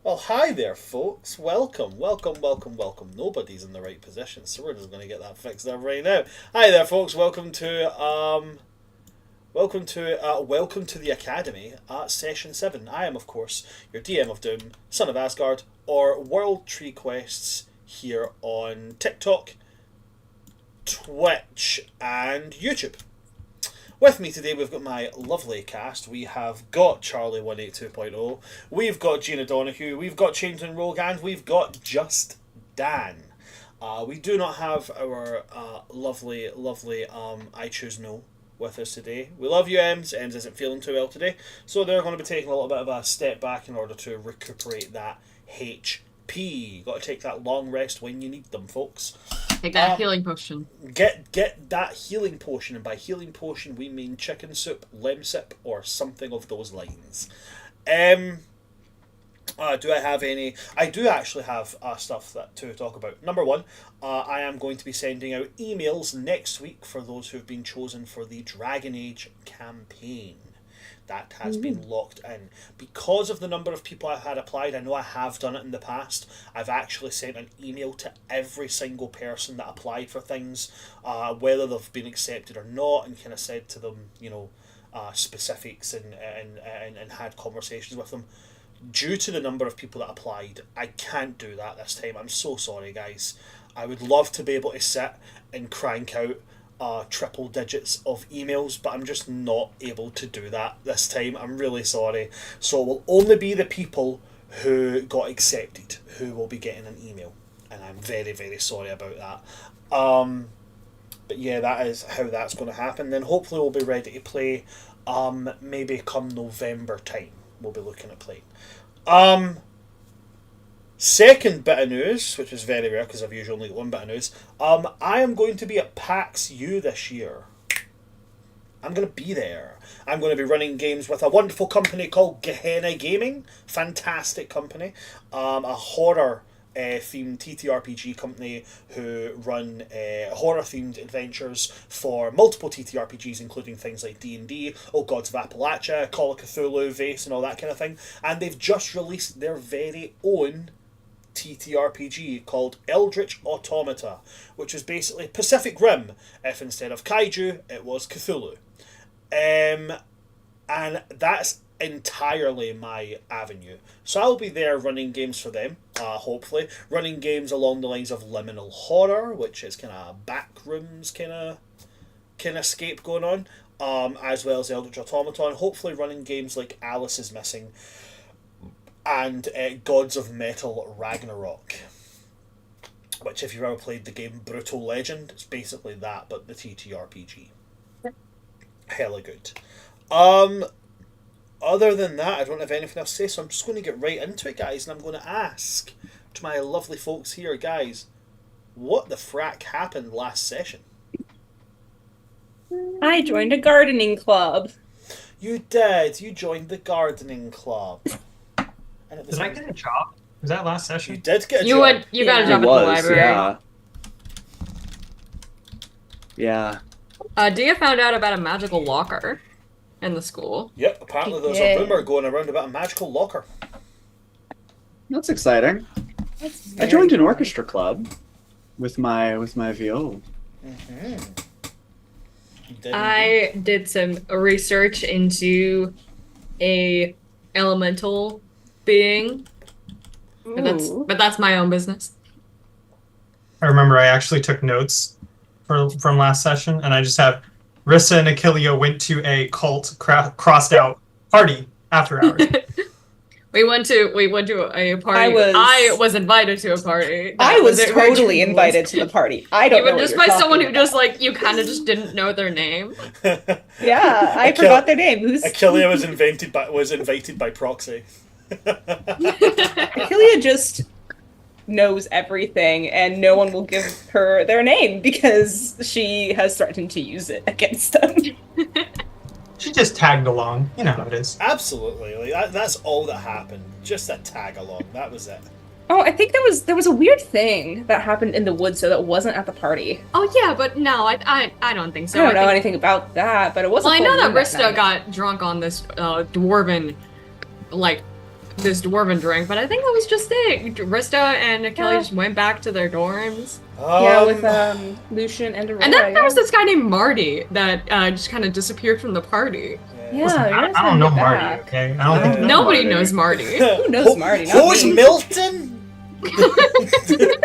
Well, hi there, folks. Welcome, welcome, welcome, welcome. Nobody's in the right position, so we're just going to get that fixed up right now. Hi there, folks. Welcome to the Academy at Session 7. I am, of course, your DM of Doom, Son of Asgard, or World Tree Quests here on TikTok, Twitch, and YouTube. With me today, we've got my lovely cast. We have got Charlie 182.0, we've got Gina Donahue, we've got Changeling Rogue, and we've got Just Dan. We do not have our lovely I Choose No with us today. We love you, Ems. Ems isn't feeling too well today, so they're going to be taking a little bit of a step back in order to recuperate that HP. Got to take that long rest when you need them, folks. Take that healing potion. Get that healing potion, and by healing potion we mean chicken soup, lemsip, or something of those lines. Do I have any? I do actually have stuff to talk about. Number one, I am going to be sending out emails next week for those who have been chosen for the Dragon Age campaign. That has been locked in. Because of the number of people I had applied, I know I have done it in the past, I've actually sent an email to every single person that applied for things, whether they've been accepted or not, and kind of said to them, specifics and had conversations with them. Due to the number of people that applied, I can't do that this time. I'm so sorry, guys. I would love to be able to sit and crank out triple digits of emails, but I'm just not able to do that this time. I'm really sorry. So it will only be the people who got accepted who will be getting an email, and I'm very, very sorry about that. But yeah, that is how that's going to happen. Then hopefully we'll be ready to play maybe come November time. We'll be looking at playing. Second bit of news, which is very rare because I've usually only got one bit of news. I am going to be at PAX U this year. I'm going to be there. I'm going to be running games with a wonderful company called Gehenna Gaming. Fantastic company. A horror themed TTRPG company who run horror themed adventures for multiple TTRPGs, including things like D&D, Old Gods of Appalachia, Call of Cthulhu, Vase, and all that kind of thing. And they've just released their very own TTRPG called Eldritch Automata, which is basically Pacific Rim if instead of kaiju it was Cthulhu. And that's entirely my avenue. So I'll be there running games for them, hopefully. Running games along the lines of liminal horror, which is kind of backrooms kind of scape going on, as well as Eldritch Automaton. Hopefully running games like Alice is Missing and Gods of Metal Ragnarok, which, if you've ever played the game Brutal Legend, it's basically that, but the TTRPG. Hella good. Other than that, I don't have anything else to say, so I'm just going to get right into it, guys, and I'm going to ask to my lovely folks here, guys, what the frack happened last session? I joined a gardening club. You did. You joined the gardening club. And Did I get a job? Was that last session? You did get a job. You got a job at the library. Yeah. Dia found out about a magical locker in the school. Yep, apparently there's a rumour going around about a magical locker. That's exciting. I joined an orchestra club with my viol. Mm-hmm. I did some research into a elemental being. But that's my own business. I remember I actually took notes from last session, and I just have Rissa and Achillea went to a cult crossed out party after hours. We went to a party. I was invited to a party. I was totally invited to the party. I don't know. Even just by someone who just you kind of just didn't know their name. Yeah, I forgot their name. Achillea was invited by proxy. Achillea just knows everything, and no one will give her their name because she has threatened to use it against them. She just tagged along. You know how it is. Absolutely. That's all that happened. Just a tag along. That was it. Oh, I think there was a weird thing that happened in the woods, so that wasn't at the party. Oh yeah, but no, I don't think so. I don't know anything about that, but it wasn't. Well, I know that Rista got drunk on this dwarven, this dwarven drink, but I think that was just it. Rista and Kelly just went back to their dorms. Yeah, with Lucian and Aurora. And then there was this guy named Marty that just kind of disappeared from the party. Yeah, Listen, I don't know Marty, okay? I don't think Nobody knows Marty. Who knows Marty? Not Who's me. Milton?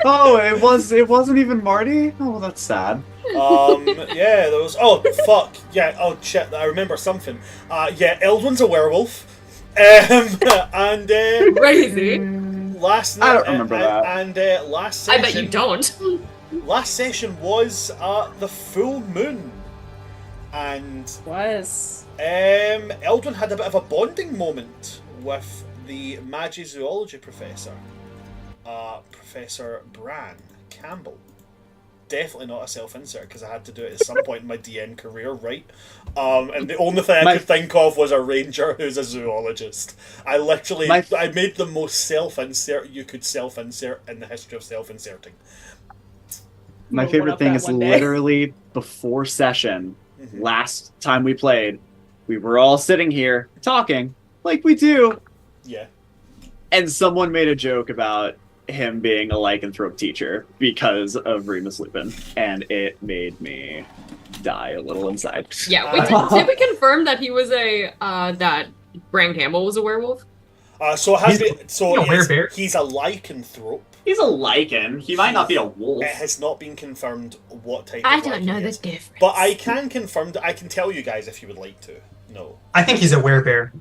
Oh, it wasn't even Marty? Oh, well, that's sad. Yeah, there was. Oh, fuck. Yeah, oh, shit, I remember something. Yeah, Eldwin's a werewolf. And, Crazy. I don't remember that. And, last session. I bet you don't. Last session was, the full moon. And. Eldwin had a bit of a bonding moment with the Magizoology professor. Professor Bran Campbell. Definitely not a self-insert because I had to do it at some point in my DN career, right? And the only thing I could think of was a ranger who's a zoologist. I made the most self-insert you could self-insert in the history of self-inserting. My favorite thing is literally before session, last time we played, we were all sitting here talking like we do. Yeah. And someone made a joke about him being a lycanthrope teacher because of Remus Lupin, and it made me die a little inside. Yeah, did we confirm that he was that Bran Campbell was a werewolf? He's a lycanthrope. He's a lichen. He might not be a wolf. It has not been confirmed what type I of don't know lichen the he is. difference. But I can confirm that I can tell you guys if you would like to. No. I think he's a werebear.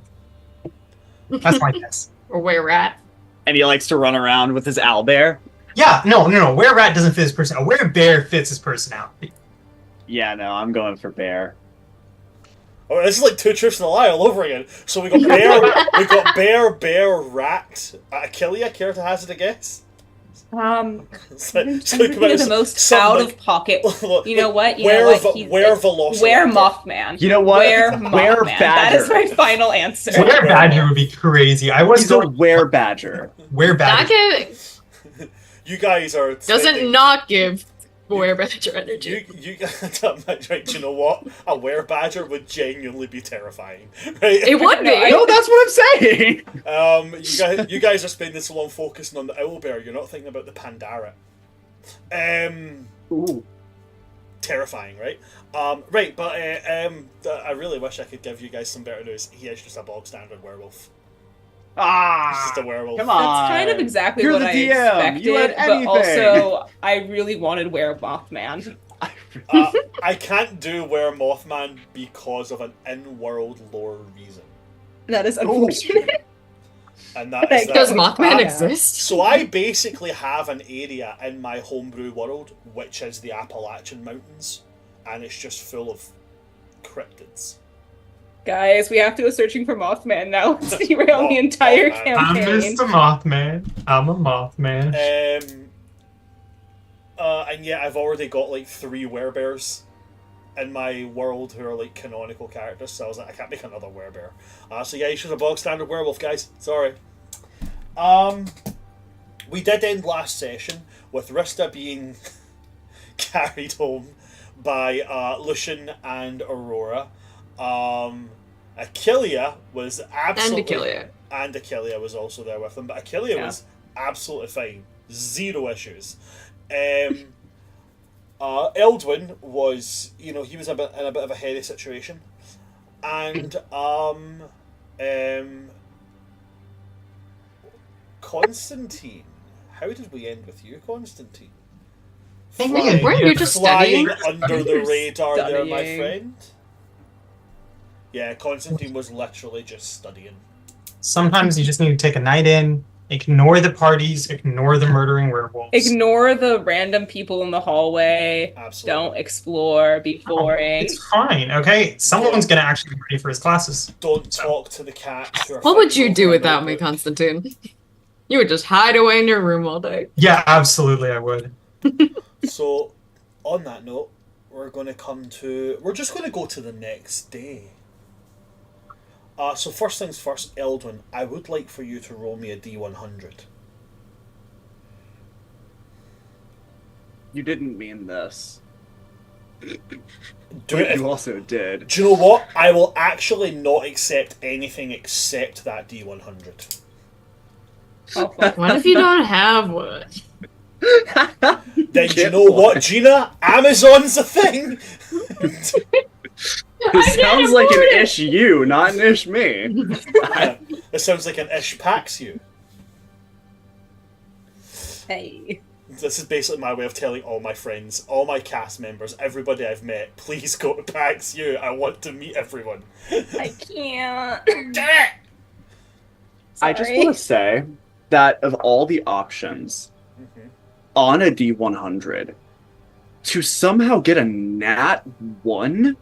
That's my guess. Or were-rat. And he likes to run around with his owlbear. Yeah, no. Were-rat doesn't fit his personality. A werebear fits his personality. Yeah, no, I'm going for bear. Oh, this is like two truths and a lie all over again. So we got bear, rat. Achillia, care to hazard a guess? It's like, the most out of pocket. You know what? Where Velociraptor. Where Mothman. You know what? Where Mothman. That is my final answer. Were badger would be crazy. He's a were badger. Were badger. You guys are doesn't not give were badger energy. You right? You know what? A were badger would genuinely be terrifying. Right? It would be. No, that's what I'm saying. You guys are spending so long focusing on the owlbear. You're not thinking about the pandaret. Ooh. Terrifying, right? Right, but I really wish I could give you guys some better news. He is just a bog standard werewolf. He's just a werewolf. Come on. That's kind of exactly You're what the I DM. expected, You had but anything. also I really wanted Were Mothman. I can't do Were Mothman because of an in-world lore reason. That is unfortunate. And that is Does Mothman exist? So I basically have an area in my homebrew world which is the Appalachian Mountains, and it's just full of cryptids. Guys, we have to go searching for Mothman now. Let's derail the entire campaign. I'm Mr. Mothman. I'm a Mothman. And yeah, I've already got like 3 werebears in my world who are like canonical characters, so I was like, I can't make another werebear. So yeah, he's just a bog standard werewolf, guys. Sorry. We did end last session with Rista being carried home by Lucian and Aurora. Achillia was absolutely... And Achillia was also there with them, but Achillia was absolutely fine. 0 issues. Eldwin was, he was in a bit of a hairy situation. And, Constantine. How did we end with you, Constantine? Weren't you just studying? Under the radar there, my friend. Yeah, Constantine was literally just studying. Sometimes you just need to take a night in, ignore the parties, ignore the murdering werewolves. Ignore the random people in the hallway. Absolutely. Don't explore, be boring. It's fine, okay? Someone's gonna actually be ready for his classes. Don't talk to the cats. What would you do without me, Constantine? You would just hide away in your room all day. Yeah, absolutely I would. So, on that note, we're just going to go to the next day. So first things first, Eldwin, I would like for you to roll me a D100. You didn't mean this. You also did. Do you know what? I will actually not accept anything except that D100. Oh, fuck. What if you don't have one? Then you know what, Gina? Amazon's a thing. It sounds like an ish you, not an ish me. It sounds like an ish packs you. Hey. This is basically my way of telling all my friends, all my cast members, everybody I've met, please go to PAX U. I want to meet everyone. I can't. I just want to say that of all the options on a D100, to somehow get a nat 1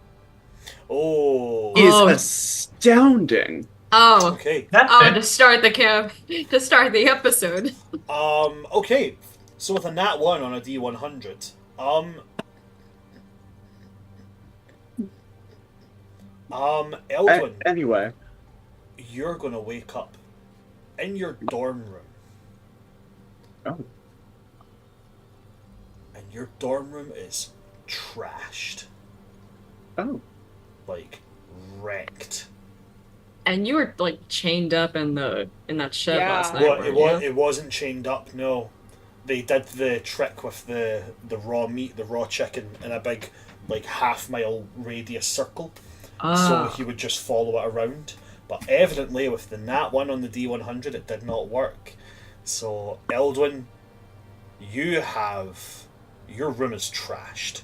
is astounding. Oh. Okay. To start the episode. Okay. So with a nat 1 on a D100, Eldwin, Anyway, you're gonna wake up in your dorm room. Oh. And your dorm room is trashed. Oh. Like, wrecked. And you were like chained up in that shed last night. Well, it wasn't chained up, no. They did the trick with the raw meat, the raw chicken, in a big, like, half-mile radius circle. So he would just follow it around. But evidently, with the nat 1 on the D100, it did not work. So, Eldwin, your room is trashed.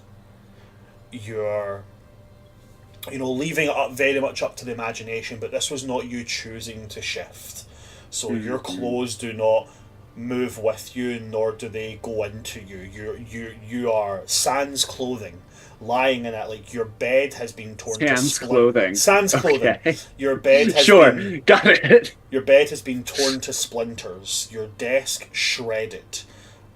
You're, leaving it up very much up to the imagination, but this was not you choosing to shift. So your clothes do not move with you, nor do they go into you. You are sans clothing, lying in it. Like, your bed has been torn to Sans clothing. Sans clothing. Okay. Your bed has Sure, got it. Your bed has been torn to splinters. Your desk shredded.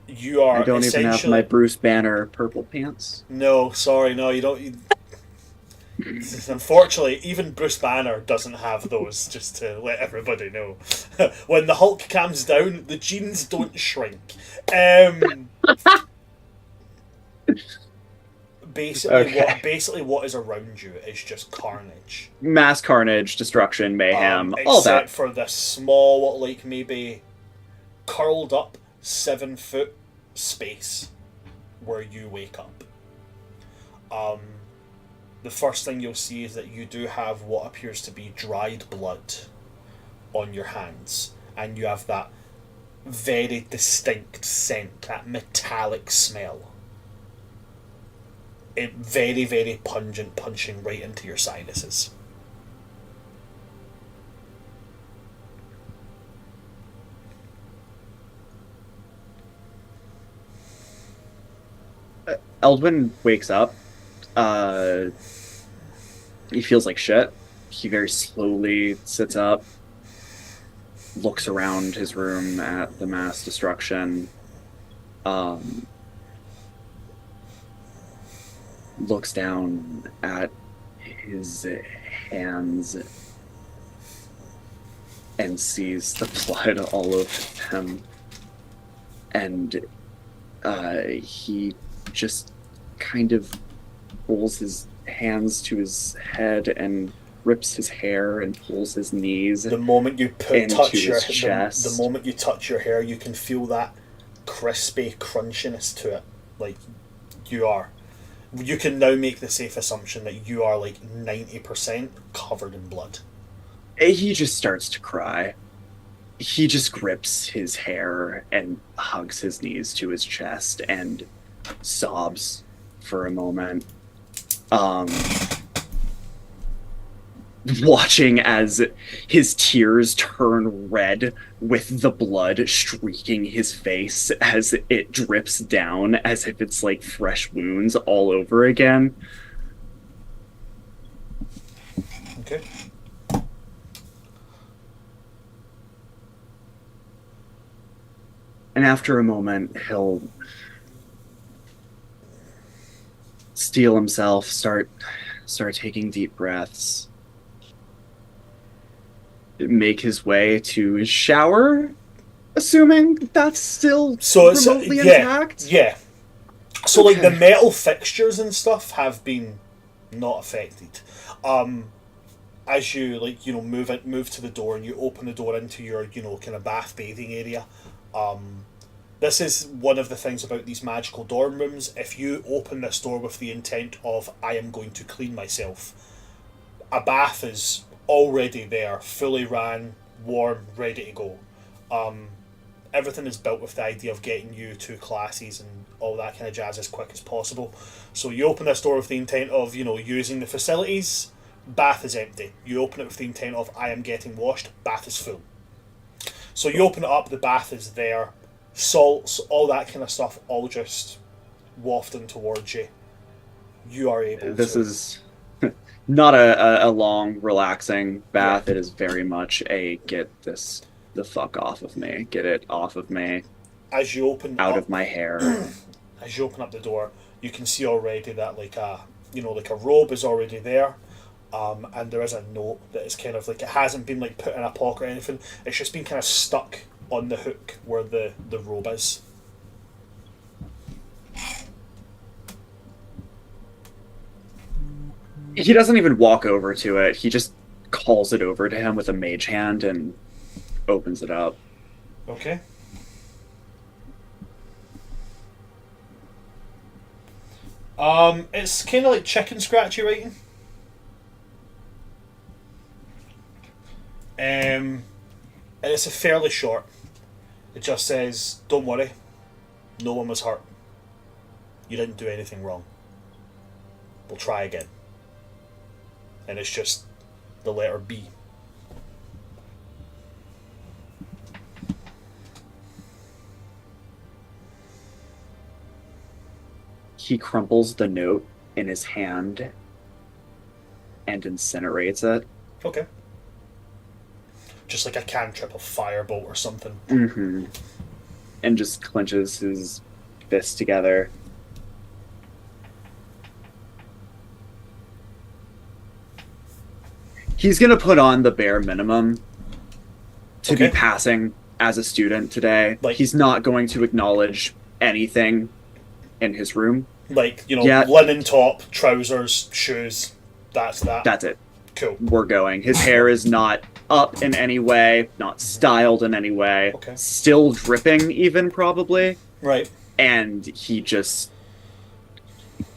You are I don't even have my Bruce Banner purple pants. No, sorry, no, you don't. Unfortunately, even Bruce Banner doesn't have those, just to let everybody know. When the Hulk calms down, the jeans don't shrink. Basically what is around you is just carnage. Mass carnage, destruction, mayhem, all that. Except for this small, like, maybe curled up 7-foot space where you wake up. The first thing you'll see is that you do have what appears to be dried blood on your hands, and you have that very distinct scent, that metallic smell. It very, very pungent, punching right into your sinuses. Eldwin wakes up. He feels like shit. He very slowly sits up, looks around his room at the mass destruction, looks down at his hands and sees the blood all over them, and he just kind of pulls his hands to his head and rips his hair and pulls his knees. The moment you touch your chest. The moment you touch your hair, you can feel that crispy crunchiness to it. Like, you can now make the safe assumption that you are like 90% covered in blood. He just starts to cry. He just grips his hair and hugs his knees to his chest and sobs for a moment. Watching as his tears turn red with the blood streaking his face as it drips down as if it's like fresh wounds all over again. Okay. And after a moment, he'll steel himself, start taking deep breaths, make his way to his shower, assuming that's still remotely intact. Yeah. So like the metal fixtures and stuff have been not affected. as you move to the door and you open the door into your kind of bath bathing area. This is one of the things about these magical dorm rooms. If you open this door with the intent of I am going to clean myself, a bath is already there, fully ran, warm, ready to go. Everything is built with the idea of getting you to classes and all that kind of jazz as quick as possible. So you open this door with the intent of, using the facilities, bath is empty. You open it with the intent of I am getting washed, bath is full. So you open it up, the bath is there, salts, all that kind of stuff, all just wafting towards you. You are able This to... is not a long, relaxing bath. It is very much a get this the fuck off of me. Get it off of me. As you open Out up, of my hair. as you open up the door, you can see already that like a robe is already there. And there is a note that is kind of like, it hasn't been like put in a pocket or anything. It's just been kind of stuck on the hook where the robe is. He doesn't even walk over to it. He just calls it over to him with a mage hand and opens it up. Okay. It's kind of like chicken scratchy writing. And it's a fairly short. It just says, "Don't worry, no one was hurt. You didn't do anything wrong. We'll try again." And it's just the letter B. He crumples the note in his hand and incinerates it. Okay. Just like a cantrip of firebolt or something. Mm-hmm. And just clenches his fists together. He's gonna put on the bare minimum to be Okay. passing as a student today. Like- He's not going to acknowledge anything in his room. Like, Yeah. linen top, trousers, shoes. That's that. That's it. Cool. We're going. His hair is not up in any way, not styled in any way. Okay. Still dripping, even probably. Right. And he just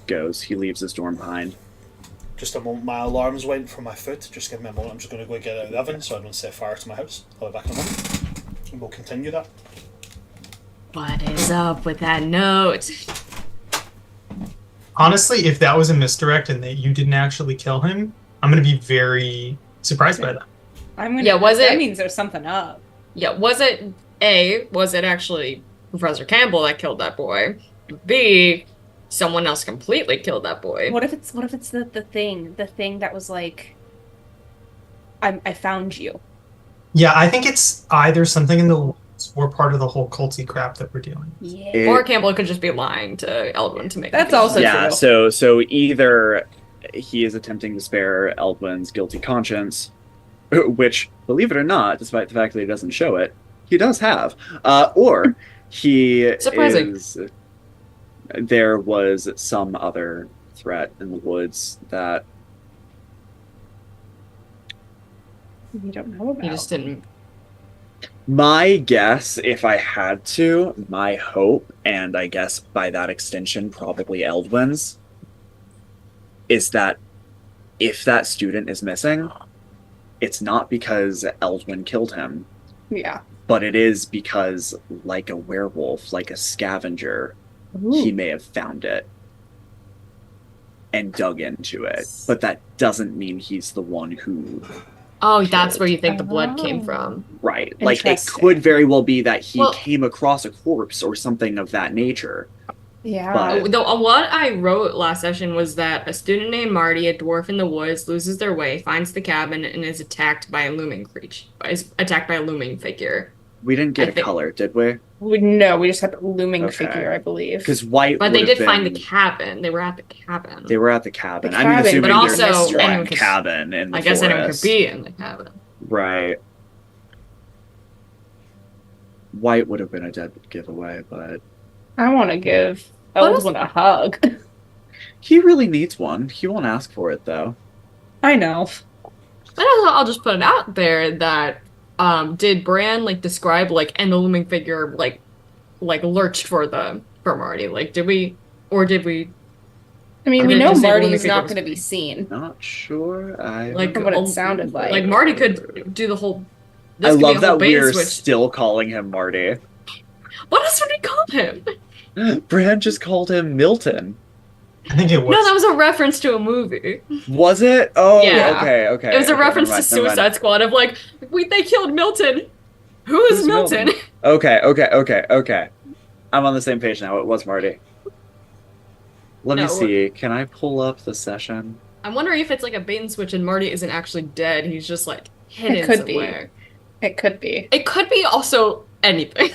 goes. He leaves his dorm behind. Just a moment, my alarms went for my food. Just give me a moment. I'm just going to go get it out of the oven so I don't set fire to my house. I'll be back in a moment. And we'll continue that. What is up with that note? Honestly, if that was a misdirect and that you didn't actually kill him, I'm going to be very surprised by that. I'm gonna. Yeah, was that it- means there's something up. Yeah, was it actually Professor Campbell that killed that boy? B, someone else completely killed that boy. What if it's the thing that was like, I found you. Yeah, I think it's either something in the woods or part of the whole culty crap that we're dealing with. Yeah. Or Campbell could just be lying to Eldwin to make him That's feel also bad. Yeah, so either he is attempting to spare Eldwin's guilty conscience, which, believe it or not, despite the fact that he doesn't show it, he does have, or he Surprising. is... There was some other threat in the woods that You don't know about. He just didn't. my guess, if I had to, my hope, and I guess by that extension, probably Eldwin's, is that if that student is missing, it's not because Eldwin killed him, Yeah. but it is because, like a werewolf, like a scavenger, he may have found it and dug into it. But that doesn't mean he's the one who... Oh, that's where you think the blood came Oh. from. Right. Like, it Interesting. could very well be that he Well- came across a corpse or something of that nature. Yeah. But- What I wrote last session was that a student named Marty, a dwarf in the woods, loses their way, finds the cabin, and is attacked by a looming creature. Is attacked by a looming figure. We didn't get I a think- color, did we? No, we just had a looming Okay. figure, I believe. Because white But they would have did find the been- cabin. They were at the cabin. They were at the cabin. The I'm cabin, assuming but there's also one anyone could- cabin in the I guess anyone could forest. be in the cabin. Right. White would have been a dead giveaway, but I want to give What else- Eldwin a hug. he really needs one. He won't ask for it, though. I know. But also, I'll just put it out there that did Bran like describe like and the looming figure like lurched for Marty? Like did we or did we I mean, Or we did it know just say the Marty looming is figure not was going to be free? seen. Not sure. Like From what it sounded like. Marty could do the whole. I This could love be a whole that bait we're switch. still calling him Marty. What else would we call him? Brand just called him Milton. I think it was. No, that was a reference to a movie. Was it? Oh, Yeah. okay. It was a okay, reference never to mind, never mind. Suicide Squad of like, they killed Milton. Who is Who's Milton? Okay. I'm on the same page now. It was Marty. Let me No. see. Can I pull up the session? I'm wondering if it's like a bait and switch and Marty isn't actually dead. He's just like hidden It could be. somewhere. It could be. It could be also anything.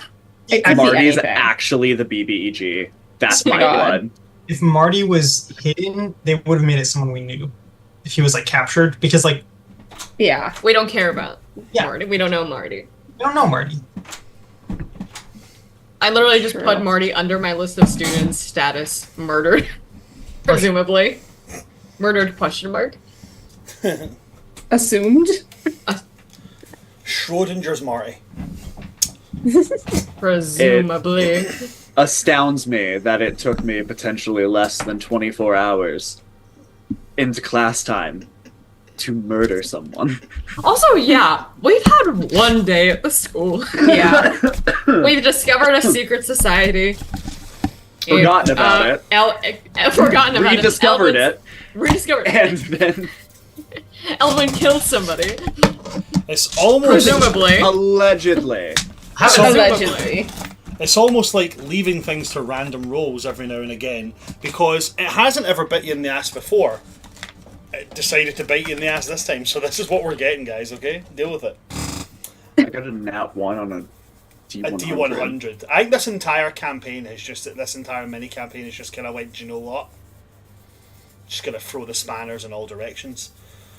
It could be Marty's anything. actually the BBEG. That's Oh my my God. blood. If Marty was hidden, they would have made it someone we knew. If he was like captured, because like Yeah. We don't care about Yeah. Marty. We don't know Marty. we don't know Marty. I literally just True. put Marty under my list of students status murdered. Presumably. Murdered question mark. Assumed. Schrodinger's Marty. Presumably. Astounds me that it took me potentially less than 24 hours into class time to murder someone. Also, yeah, we've had one day at the school. Yeah. We've discovered a secret society. Forgotten about it. Forgotten about Rediscovered it. it. Rediscovered it. And then Elvin killed somebody. It's almost Presumably. allegedly. Allegedly. It's almost like leaving things to random rolls every now and again, because it hasn't ever bit you in the ass before. It decided to bite you in the ass this time, so this is what we're getting, guys, okay? Deal with it. I got a nat 1 on a D100. A D100. I think this entire campaign is just, this entire mini campaign is just kind of like, do you know what? Just gonna throw the spanners in all directions.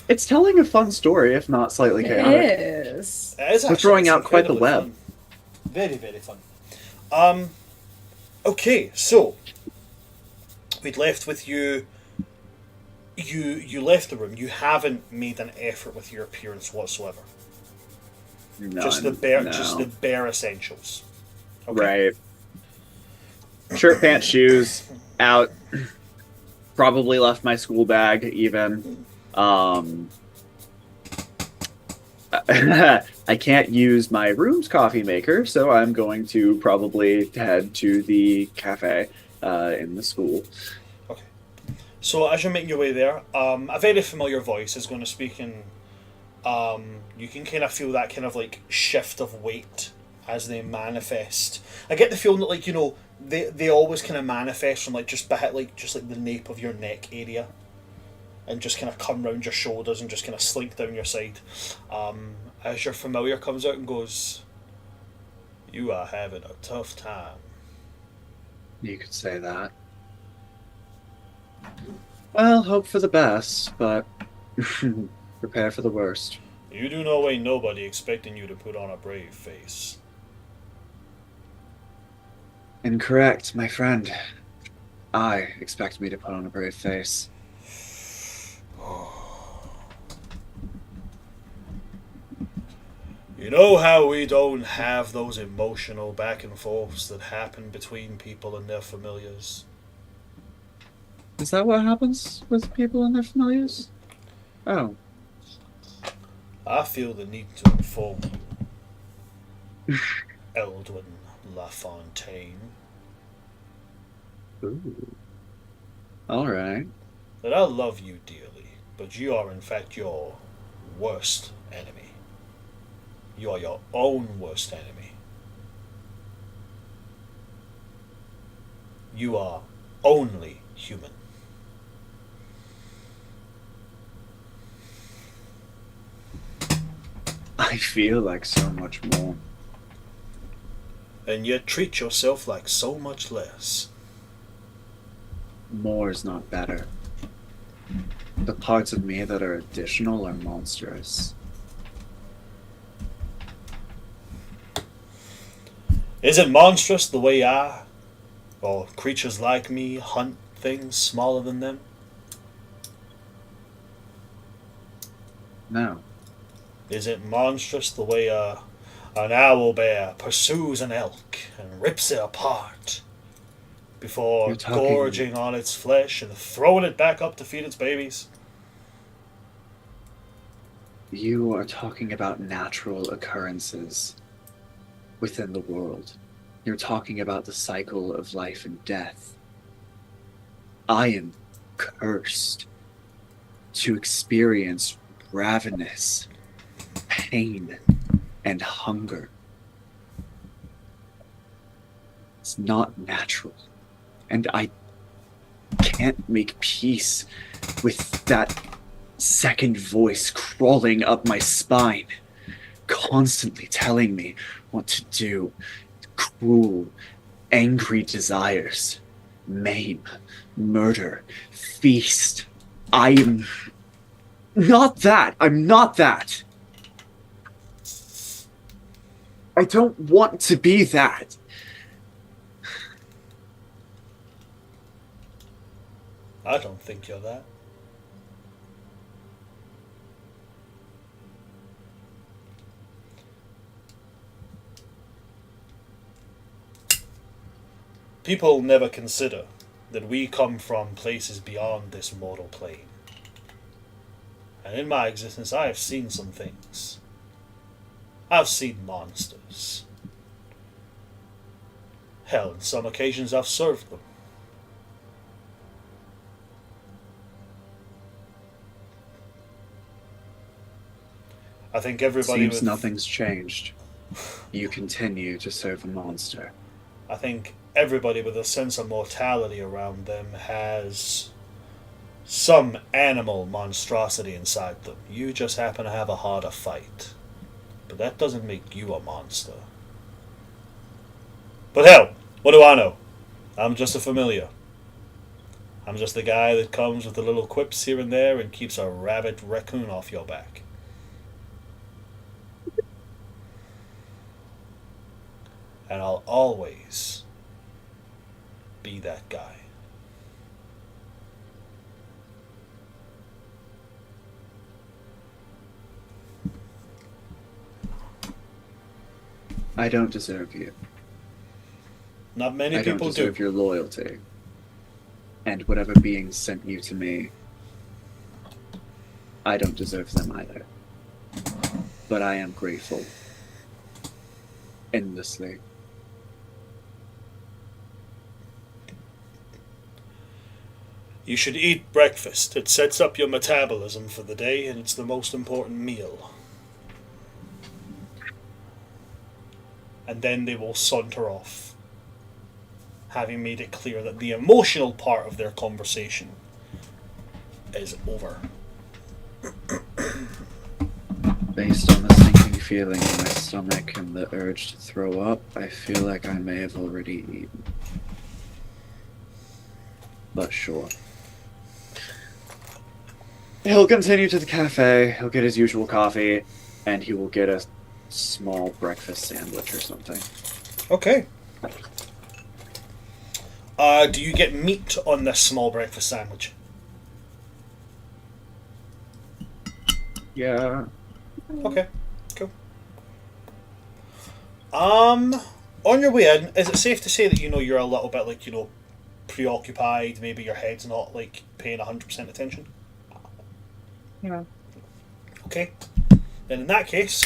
It's telling a fun story, if not slightly chaotic. It is. It is We're actually, throwing it's out quite the incredibly web. fun. Very, very fun. Okay, so we'd left with you. You left the room. You haven't made an effort with your appearance whatsoever. None, Just the bare, no. just the bare essentials. Okay. Right. Shirt, pants, shoes, out. Probably left my school bag even. I can't use my room's coffee maker, so I'm going to probably head to the cafe in the school. Okay. So as you're making your way there, a very familiar voice is going to speak in. You can kind of feel that kind of like shift of weight as they manifest. I get the feeling that like they always kind of manifest from like just the nape of your neck area, and just kind of come round your shoulders and just kind of slink down your side. As your familiar comes out and goes, "You are having a tough time." You could say that. Well, hope for the best, but prepare for the worst. You do know ain't nobody expecting you to put on a brave face. Incorrect, my friend. I expect me to put on a brave face. You know how we don't have those emotional back and forths that happen between people and their familiars? Is that what happens with people and their familiars? Oh. I feel the need to inform you, Eldwin LaFontaine, Ooh. Alright. that I love you dearly, but you are in fact your worst enemy. You are your own worst enemy. You are only human. I feel like so much more. And yet treat yourself like so much less. More is not better. The parts of me that are additional are monstrous. Is it monstrous the way I, or creatures like me, hunt things smaller than them? No. Is it monstrous the way an owl bear pursues an elk and rips it apart before You're talking- gorging on its flesh and throwing it back up to feed its babies? You are talking about natural occurrences within the world. You're talking about the cycle of life and death. I am cursed to experience ravenous pain and hunger. It's not natural. And I can't make peace with that second voice crawling up my spine, constantly telling me what to do. Cruel, angry desires. Maim, murder, feast. I am not that. I'm not that. I don't want to be that. I don't think you're that. People never consider that we come from places beyond this mortal plane. And in my existence, I have seen some things. I've seen monsters. Hell, on some occasions I've served them. I think everybody Seems with nothing's changed. You continue to serve a monster. I think everybody with a sense of mortality around them has some animal monstrosity inside them. You just happen to have a harder fight. But that doesn't make you a monster. But hell, what do I know? I'm just a familiar. I'm just the guy that comes with the little quips here and there and keeps a rabid raccoon off your back. And I'll always be that guy. I don't deserve you. Not many I don't people deserve do. your loyalty. And whatever beings sent you to me, I don't deserve them either. But I am grateful. Endlessly. You should eat breakfast. It sets up your metabolism for the day, and it's the most important meal. And then they will saunter off, having made it clear that the emotional part of their conversation is over. Based on the sinking feeling in my stomach and the urge to throw up, I feel like I may have already eaten. But sure. He'll continue to the cafe, he'll get his usual coffee, and he will get a small breakfast sandwich or something. Okay. Do you get meat on this small breakfast sandwich? Yeah. Okay, cool. On your way in, is it safe to say that you're a little bit preoccupied? Maybe your head's not paying 100% attention. Yeah. Okay. Then in that case,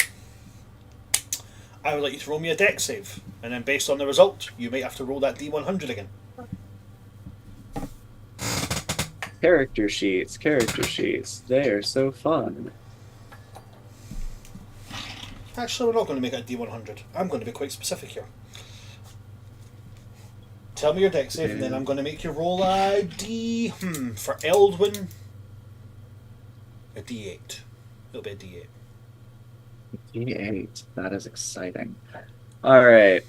I would like you to roll me a dex save, and then based on the result, you might have to roll that D100 again. Character sheets. They are so fun. Actually, we're not going to make it a D100. I'm going to be quite specific here. Tell me your dex save, and then I'm going to make you roll a D. For Eldwin, a D8. It'll be a D8. D8. That is exciting. Alright.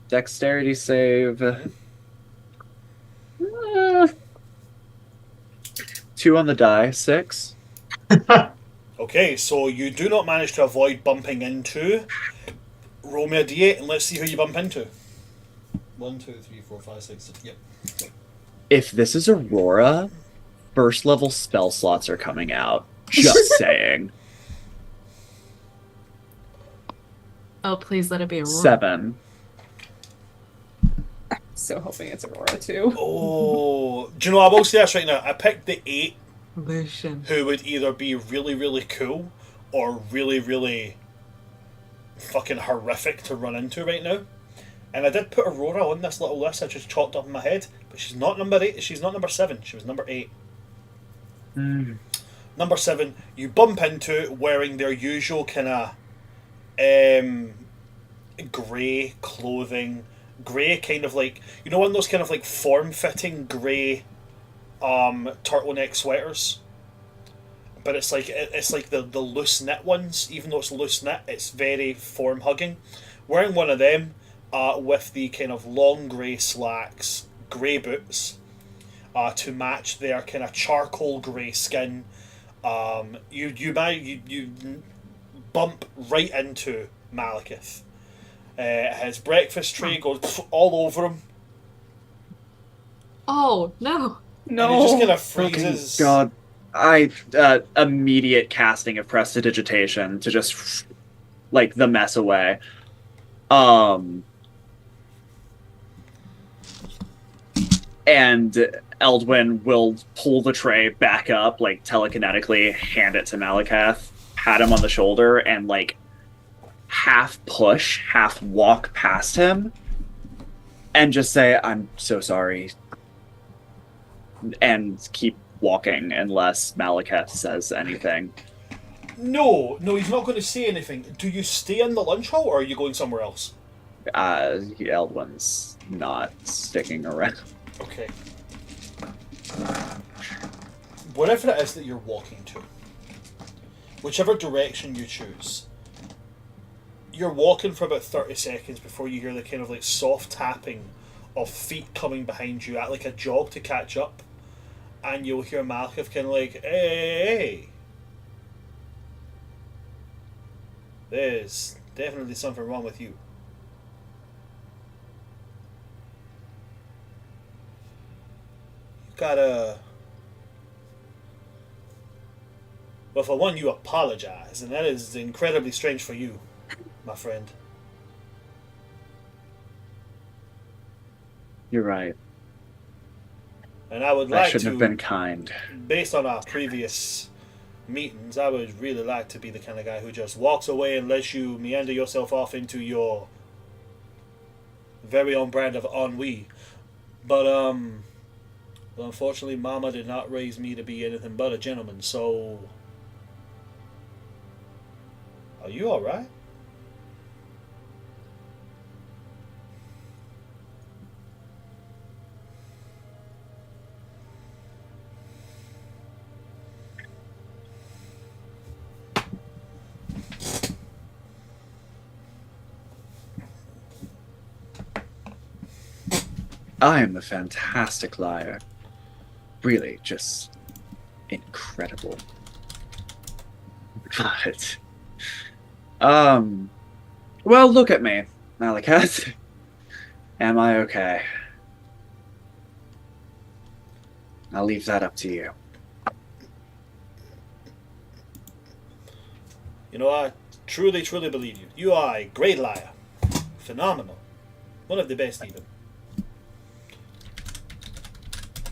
Dexterity save. 2 on the die. 6. Okay, so you do not manage to avoid bumping into. Roll me a D8 and let's see who you bump into. 1, 2, 3, 4, 5, 6. Yep. If this is Aurora, first level spell slots are coming out. Just saying. Oh, please let it be Aurora. 7. So hoping it's Aurora too. Oh, do you know, I will say this right now. I picked the 8 Lucian. who would either be really, really cool or really, really fucking horrific to run into right now. And I did put Aurora on this little list I just chalked up in my head, but she's not number 8, she's not number 7, she was number 8. Number 7, you bump into wearing their usual kind of grey clothing, grey kind of like, you know, one of those kind of like form-fitting grey turtleneck sweaters, but it's like the loose knit ones. Even though it's loose knit, it's very form hugging. Wearing one of them with the kind of long grey slacks, grey boots to match their kind of charcoal grey skin. You bump right into Malekith. His breakfast tray goes all over him. Oh, no. And he just kind of freezes. God. Immediate casting of prestidigitation to just, like, the mess away. And Eldwin will pull the tray back up, like, telekinetically, hand it to Malekith, pat him on the shoulder, and, like, half push, half walk past him, and just say, "I'm so sorry," and keep walking unless Malekith says anything. No, he's not going to say anything. Do you stay in the lunch hall, or are you going somewhere else? Eldwin's not sticking around. Okay. Wherever it is that you're walking to, whichever direction you choose, you're walking for about 30 seconds before you hear the kind of like soft tapping of feet coming behind you at like a jog to catch up, and you'll hear Malekith kind of like, hey, there's definitely something wrong with you. You gotta... Well, for one, you apologize, and that is incredibly strange for you, my friend. You're right. And I would I like shouldn't to, have been kind. based on our previous meetings, I would really like to be the kind of guy who just walks away and lets you meander yourself off into your very own brand of ennui. But, well, unfortunately, Mama did not raise me to be anything but a gentleman, so... Are you alright? I am a fantastic liar. Really, just incredible. But, well, look at me, Malekith. Am I okay? I'll leave that up to you. You know, I truly, truly believe you. You are a great liar. Phenomenal. One of the best, even.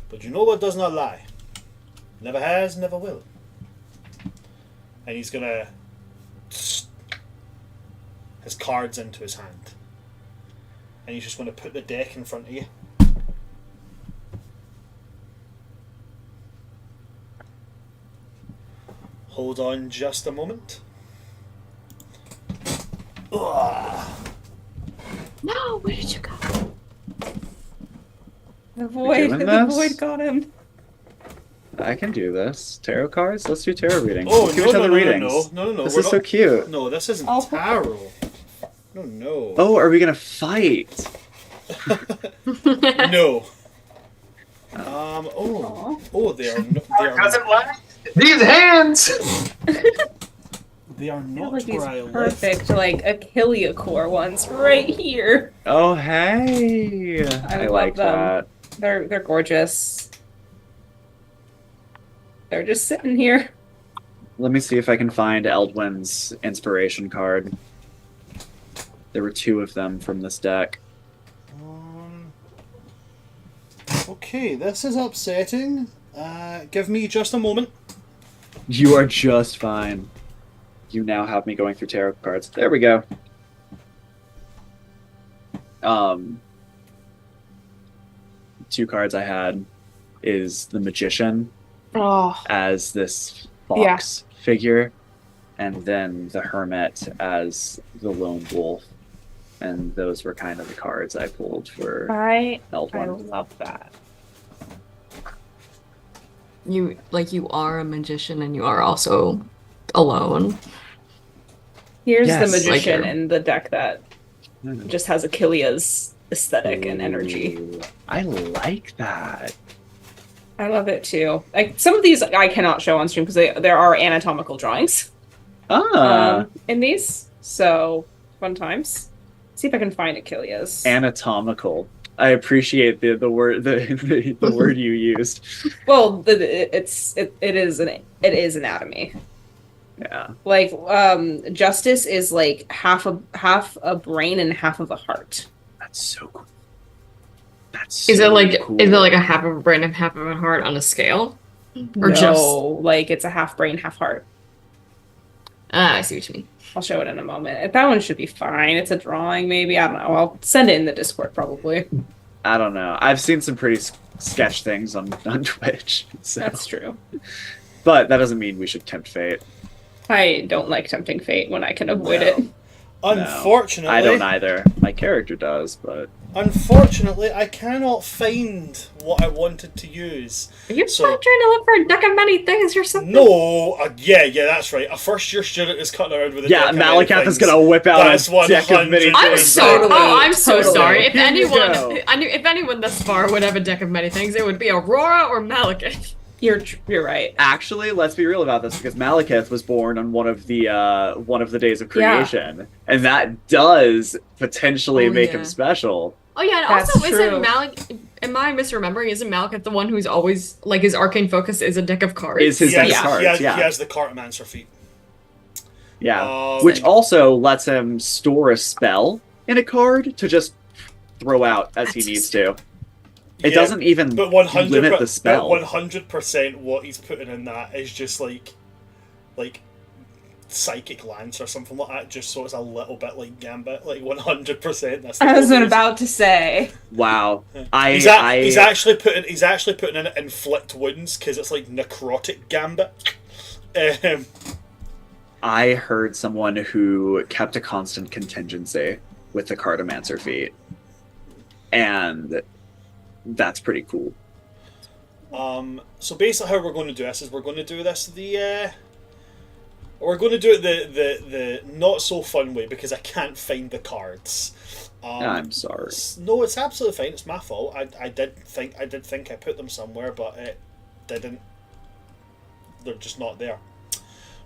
But you know what does not lie? Never has, never will. And he's gonna... his cards into his hand. And he's just gonna put the deck in front of you. Hold on just a moment. Ugh. No, where did you go? The void, doing the this? void got him. I can do this. Tarot cards? Let's do tarot readings. Oh, Let's give no, each no, other no, readings. no. This we're is so not- cute. No, this isn't Oh. tarot. No. Oh, are we gonna fight? No. Aw. Oh, they are Black, these hands. they are I feel not like these where I live. perfect, like, Achillea core ones right here. Oh, hey. I I love like them. that. They're gorgeous. They're just sitting here. Let me see if I can find Eldwin's inspiration card. There were 2 of them from this deck. Okay, this is upsetting. Give me just a moment. You are just fine. You now have me going through tarot cards. There we go. 2 cards I had is the Magician Oh, as this fox figure, and then the Hermit as the lone wolf. And those were kind of the cards I pulled for I L1. love that. You are a magician and you are also alone. Here's Yes. the magician Like in the deck that just has Achillea's aesthetic and energy. Ooh, I like that. I love it too. Like some of these I cannot show on stream because there are anatomical drawings in these. So fun times. See if I can find Achillea's. Anatomical. I appreciate the word the word you used. Well, it is anatomy. Yeah. Like Justice is like half a brain and half of a heart. That's so cool. That's Is so it like cool. is it like a half of a brain and half of a heart on a scale? Or No, just like it's a half brain, half heart. I see what you mean. I'll show it in a moment. That one should be fine. It's a drawing, maybe. I don't know. I'll send it in the Discord probably. I don't know. I've seen some pretty sketch things on Twitch. So. That's true. But that doesn't mean we should tempt fate. I don't like tempting fate when I can avoid No. it. Unfortunately, I don't either. My character does, but Unfortunately, I cannot find what I wanted to use. Are you So- trying to look for a deck of many things or something? No, yeah, that's right. A first-year student is cutting around with a deck yeah, of many Malakath is things. gonna whip out That's a deck of many 100%. I'm things. so Totally, I'm so totally. sorry. If Here you go. if anyone thus far would have a deck of many things, it would be Aurora or Malekith. You're right. Actually, let's be real about this because Malakath was born on one of the days of creation, and that does potentially Oh, make yeah. him special. Oh yeah, and That's also true. isn't Malekith? Am I misremembering? Isn't Malekith the one who's always like his arcane focus is a deck of cards? Is his Yes, deck of cards? he has, yeah, he has the Cartomancer feat. yeah. Which also lets him store a spell in a card to just throw out as he That's needs just- to. It Yeah, doesn't even But 100 limit the spell. 100% what he's putting in that is just like psychic lance or something like that, just so it's a little bit like Gambit. Like 100%. That's the I was goal. about to say. Wow. He's actually putting in inflict wounds because it's like necrotic Gambit. I heard someone who kept a constant contingency with the Cartomancer feat. And that's pretty cool. So basically, how we're going to do this is we're going to do this we're going to do it the not so fun way because I can't find the cards. I'm sorry. No, it's absolutely fine. It's my fault. I did think I put them somewhere, but it didn't. They're just not there.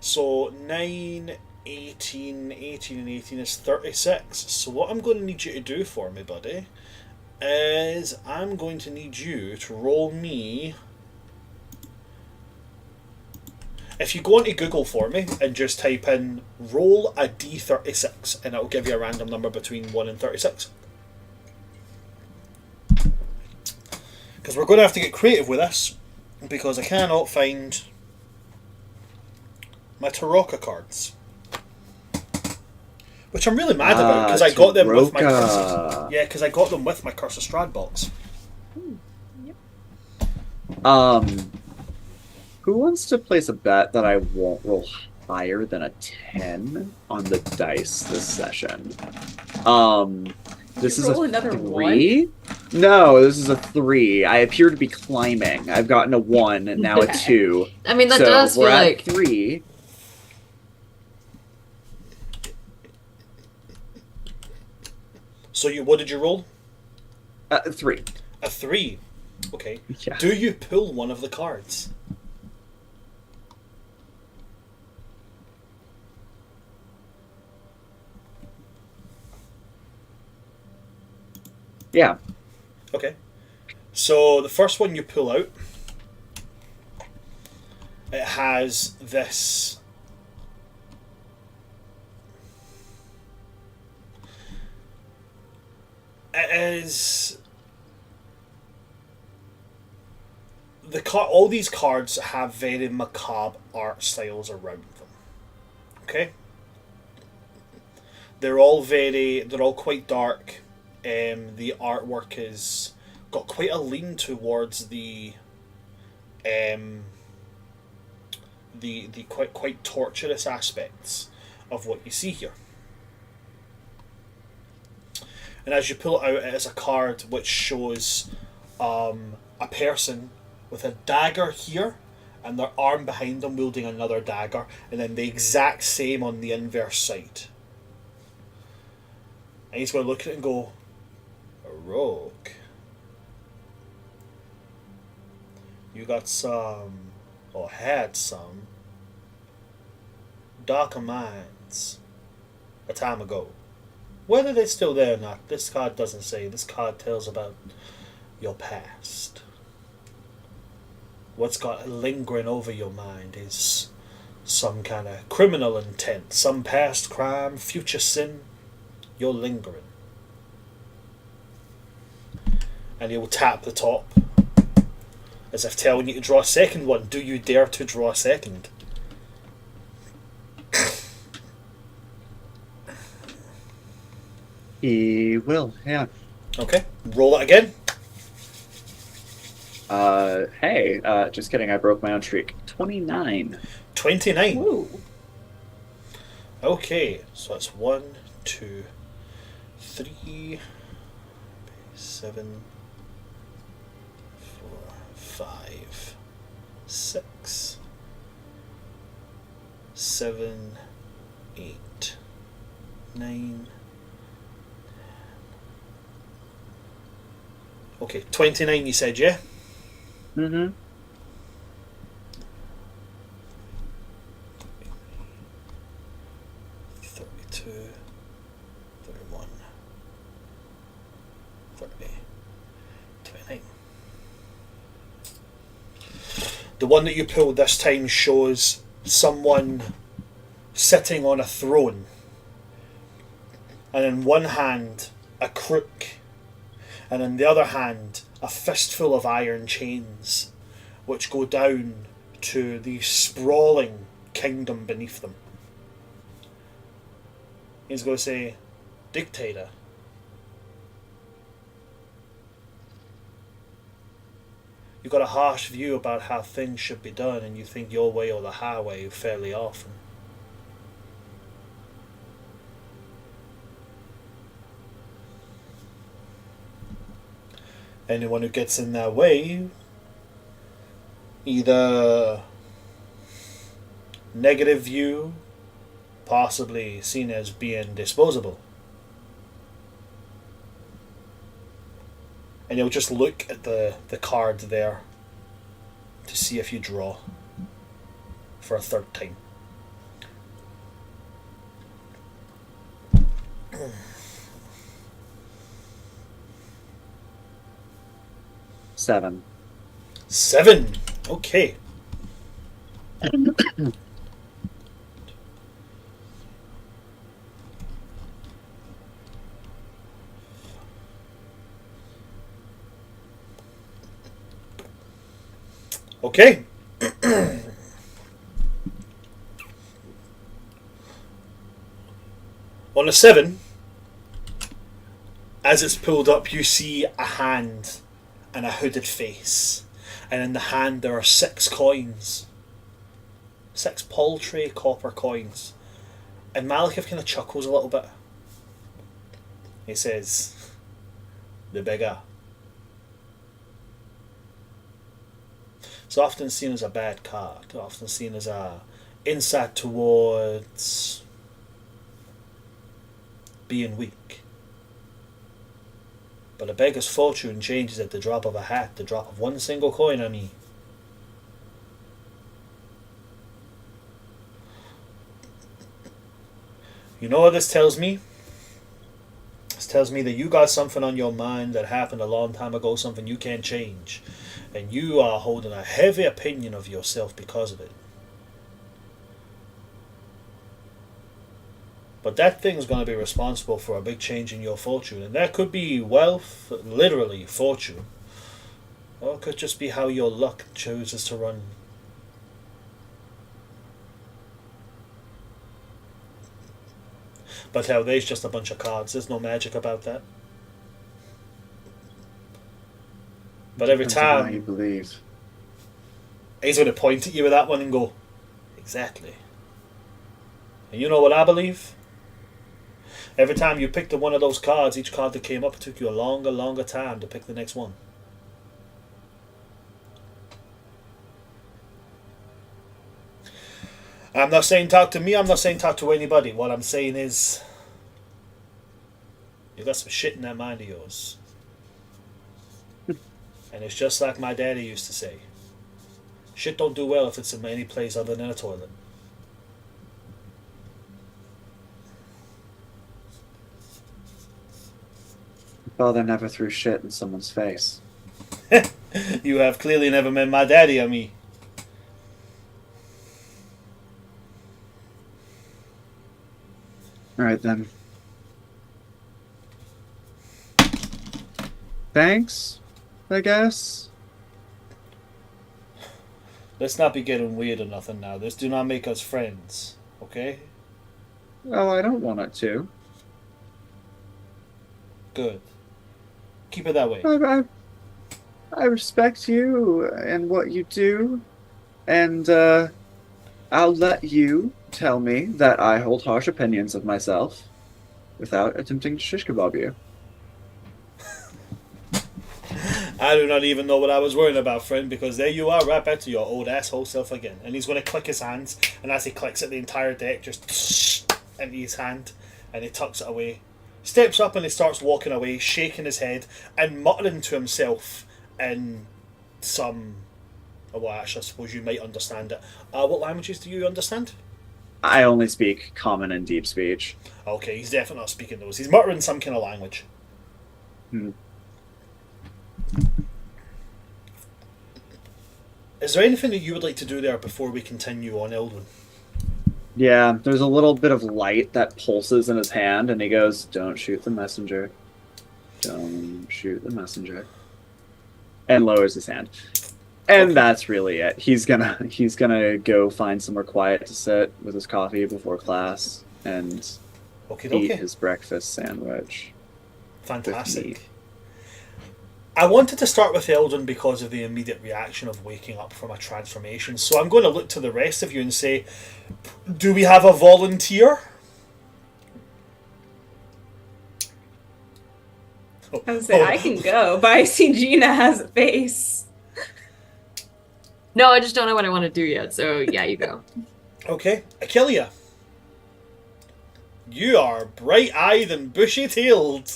So 9, 18, 18 and 18 is 36. So what I'm going to need you to do for me, buddy, is I'm going to need you to roll me. If you go onto Google for me and just type in roll a d36 and it'll give you a random number between 1 and 36. Because we're going to have to get creative with this because I cannot find my Taraka cards. Which I'm really mad about because I got them with my Taraka. Curse. Yeah, because I got them with my Curse of Strahd box. Who wants to place a bet that I won't roll higher than a 10 on the dice this session? This is roll a another 3? No, this is a 3. I appear to be climbing. I've gotten a 1 and now a 2. I mean, that so does feel we're at like 3. So what did you roll? 3. A 3. Okay. Yeah. Do you pull one of the cards? Yeah. Okay. So the first one you pull out, it has this. It is all these cards have very macabre art styles around them. Okay, they're all quite dark. The artwork is got quite a lean towards the quite torturous aspects of what you see here. And as you pull it out, it is a card which shows a person with a dagger here and their arm behind them wielding another dagger, and then the exact same on the inverse side. And he's going to look at it and go, a rogue. You got some, or had some, darker minds a time ago. Whether they're still there or not, this card doesn't say. This card tells about your past. What's got lingering over your mind is some kind of criminal intent, some past crime, future sin. You're lingering. And he'll tap the top as if telling you to draw a second one. Do you dare to draw a second? He will, yeah. Okay, roll it again. Hey, just kidding, I broke my own streak. 29. 29. Ooh. Okay, so that's 1, 2, 3, 7, 4, 5, 6, 7, 8, 9. Okay, 29 you said, yeah? Mm-hmm. 32, 31, 30, 29. The one that you pulled this time shows someone sitting on a throne, and in one hand a crook, and in the other hand a fistful of iron chains which go down to the sprawling kingdom beneath them. He's going to say, Dictator. You've got a harsh view about how things should be done, and you think your way or the highway fairly often. Anyone who gets in their way, either negative view, possibly seen as being disposable. And you'll just look at the card there to see if you draw for a third time. Seven. 7. Okay. Okay. On a 7, as it's pulled up, you see a hand and a hooded face, and in the hand there are 6 coins, 6 paltry copper coins, and Malekith kind of chuckles a little bit. He says, "The bigger." It's often seen as a bad card, often seen as a insight towards being weak. But a beggar's fortune changes at the drop of a hat, the drop of one single coin, I mean. You know what this tells me? This tells me that you got something on your mind that happened a long time ago, something you can't change. And you are holding a heavy opinion of yourself because of it. But that thing's going to be responsible for a big change in your fortune. And that could be wealth, literally fortune. Or it could just be how your luck chooses to run. But hell, there's just a bunch of cards. There's no magic about that. But every Depends on how you time, believe. he's going to point at you with that one and go, exactly. And you know what I believe? Every time you picked one of those cards, each card that came up, it took you a longer time to pick the next one. I'm not saying talk to me, I'm not saying talk to anybody. What I'm saying is, you got some shit in that mind of yours. And it's just like my daddy used to say. Shit don't do well if it's in any place other than a toilet. Father never threw shit in someone's face. You have clearly never met my daddy or me. Alright then. Thanks, I guess. Let's not be getting weird or nothing now. This do not make us friends, okay? Well, I don't want it to. Good. Keep it that way. I respect you and what you do, and I'll let you tell me that I hold harsh opinions of myself without attempting to shish kebab you. I do not even know what I was worrying about, friend, because there you are, right back to your old asshole self again. And he's going to click his hands, and as he clicks it, the entire deck just into his hand, and he tucks it away. Steps up and he starts walking away, shaking his head, and muttering to himself in some... Well, actually, I suppose you might understand it. What languages do you understand? I only speak common and deep speech. Okay, he's definitely not speaking those. He's muttering some kind of language. Is there anything that you would like to do there before we continue on, Eldwin? Yeah, there's a little bit of light that pulses in his hand, and he goes, "Don't shoot the messenger. Don't shoot the messenger." And lowers his hand. And that's really it. He's gonna go find somewhere quiet to sit with his coffee before class and eat his breakfast sandwich. Fantastic. I wanted to start with Eldon because of the immediate reaction of waking up from a transformation. So I'm going to look to the rest of you and say, do we have a volunteer? I was say I can go, but I see Gina has a face. No, I just don't know what I want to do yet. So yeah, you go. Okay, Achillia. You are bright-eyed and bushy-tailed.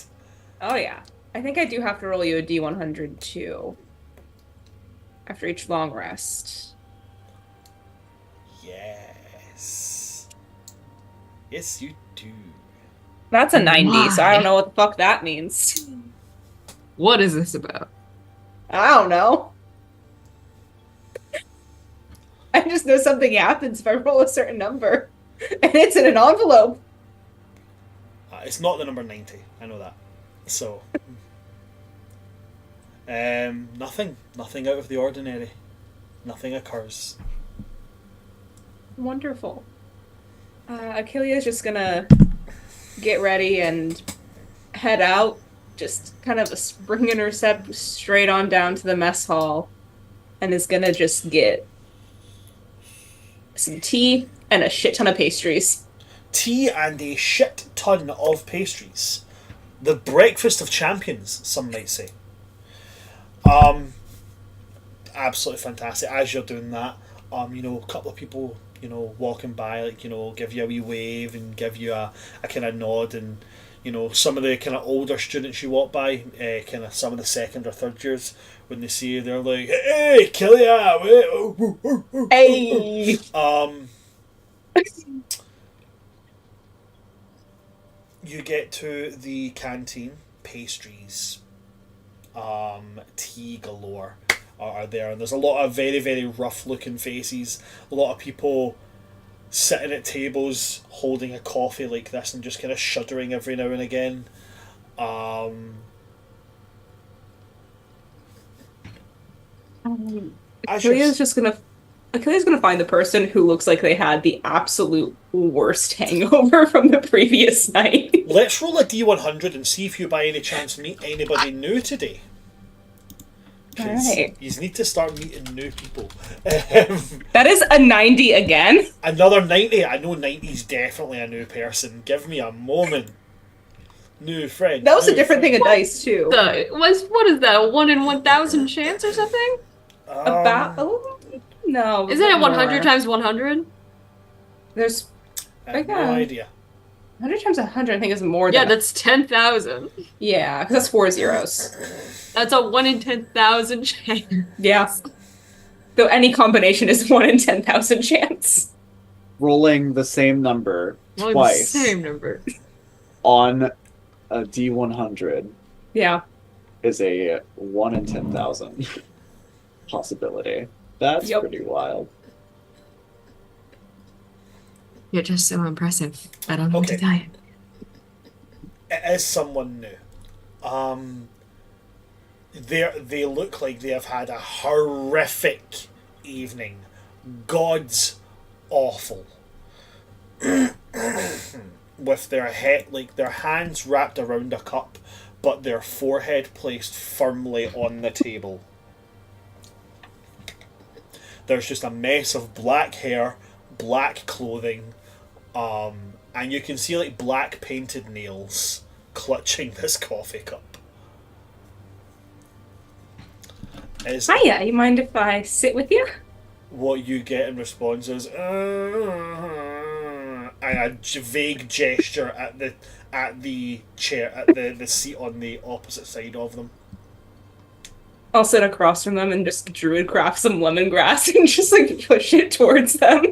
Oh yeah. I think I do have to roll you a D100 too. After each long rest. Yes. Yes, you do. That's a 90, so I Why? don't know what the fuck that means. What is this about? I don't know. I just know something happens if I roll a certain number. And it's in an envelope. It's not the number 90. I know that. So... nothing out of the ordinary. Nothing occurs. Wonderful. Achillia's just gonna get ready and head out, just kind of springing her step straight on down to the mess hall, and is gonna just get some tea and a shit ton of pastries. Tea and a shit ton of pastries. The breakfast of champions, some might say. Absolutely fantastic. As you're doing that, a couple of people, walking by, give you a wee wave and give you a kind of nod, and some of the kind of older students you walk by, kind of some of the second or third years, when they see you, they're like, "Hey, kill ya!" Hey! You get to the canteen, pastries, tea galore are there, and there's a lot of very, very rough looking faces, a lot of people sitting at tables holding a coffee like this and just kind of shuddering every now and again. Achilles gonna find the person who looks like they had the absolute worst hangover from the previous night. Let's roll a D100 and see if you by any chance meet anybody new today. Alright. You need to start meeting new people. That is a 90 again. Another 90. I know 90's definitely a new person. Give me a moment. New friend. That was a new different friend. thing of dice too. What is that? A 1 in 1,000 chance or something? No. Isn't it 100 more. times 100? There's I have no idea. 100 times 100. I think is more Yeah, than that's 10,000. yeah, because that's 4 zeros. That's a 1 in 10,000 chance. Yeah. Though any combination is 1 in 10,000 chance. Rolling the same number Well, twice same number. on a D100 Yeah. is a 1 in 10,000 possibility. That's Yep. pretty wild. You're just so impressive. I don't know what to Okay. tell you. It is someone new. They look like they have had a horrific evening. God's awful. With their head, like their hands wrapped around a cup, but their forehead placed firmly on the table. There's just a mess of black hair, black clothing, and you can see like black painted nails clutching this coffee cup. Is Hiya, you mind if I sit with you? what you get in response is and a vague gesture at the chair at the seat on the opposite side of them. I'll sit across from them and just druid craft some lemongrass and just like push it towards them.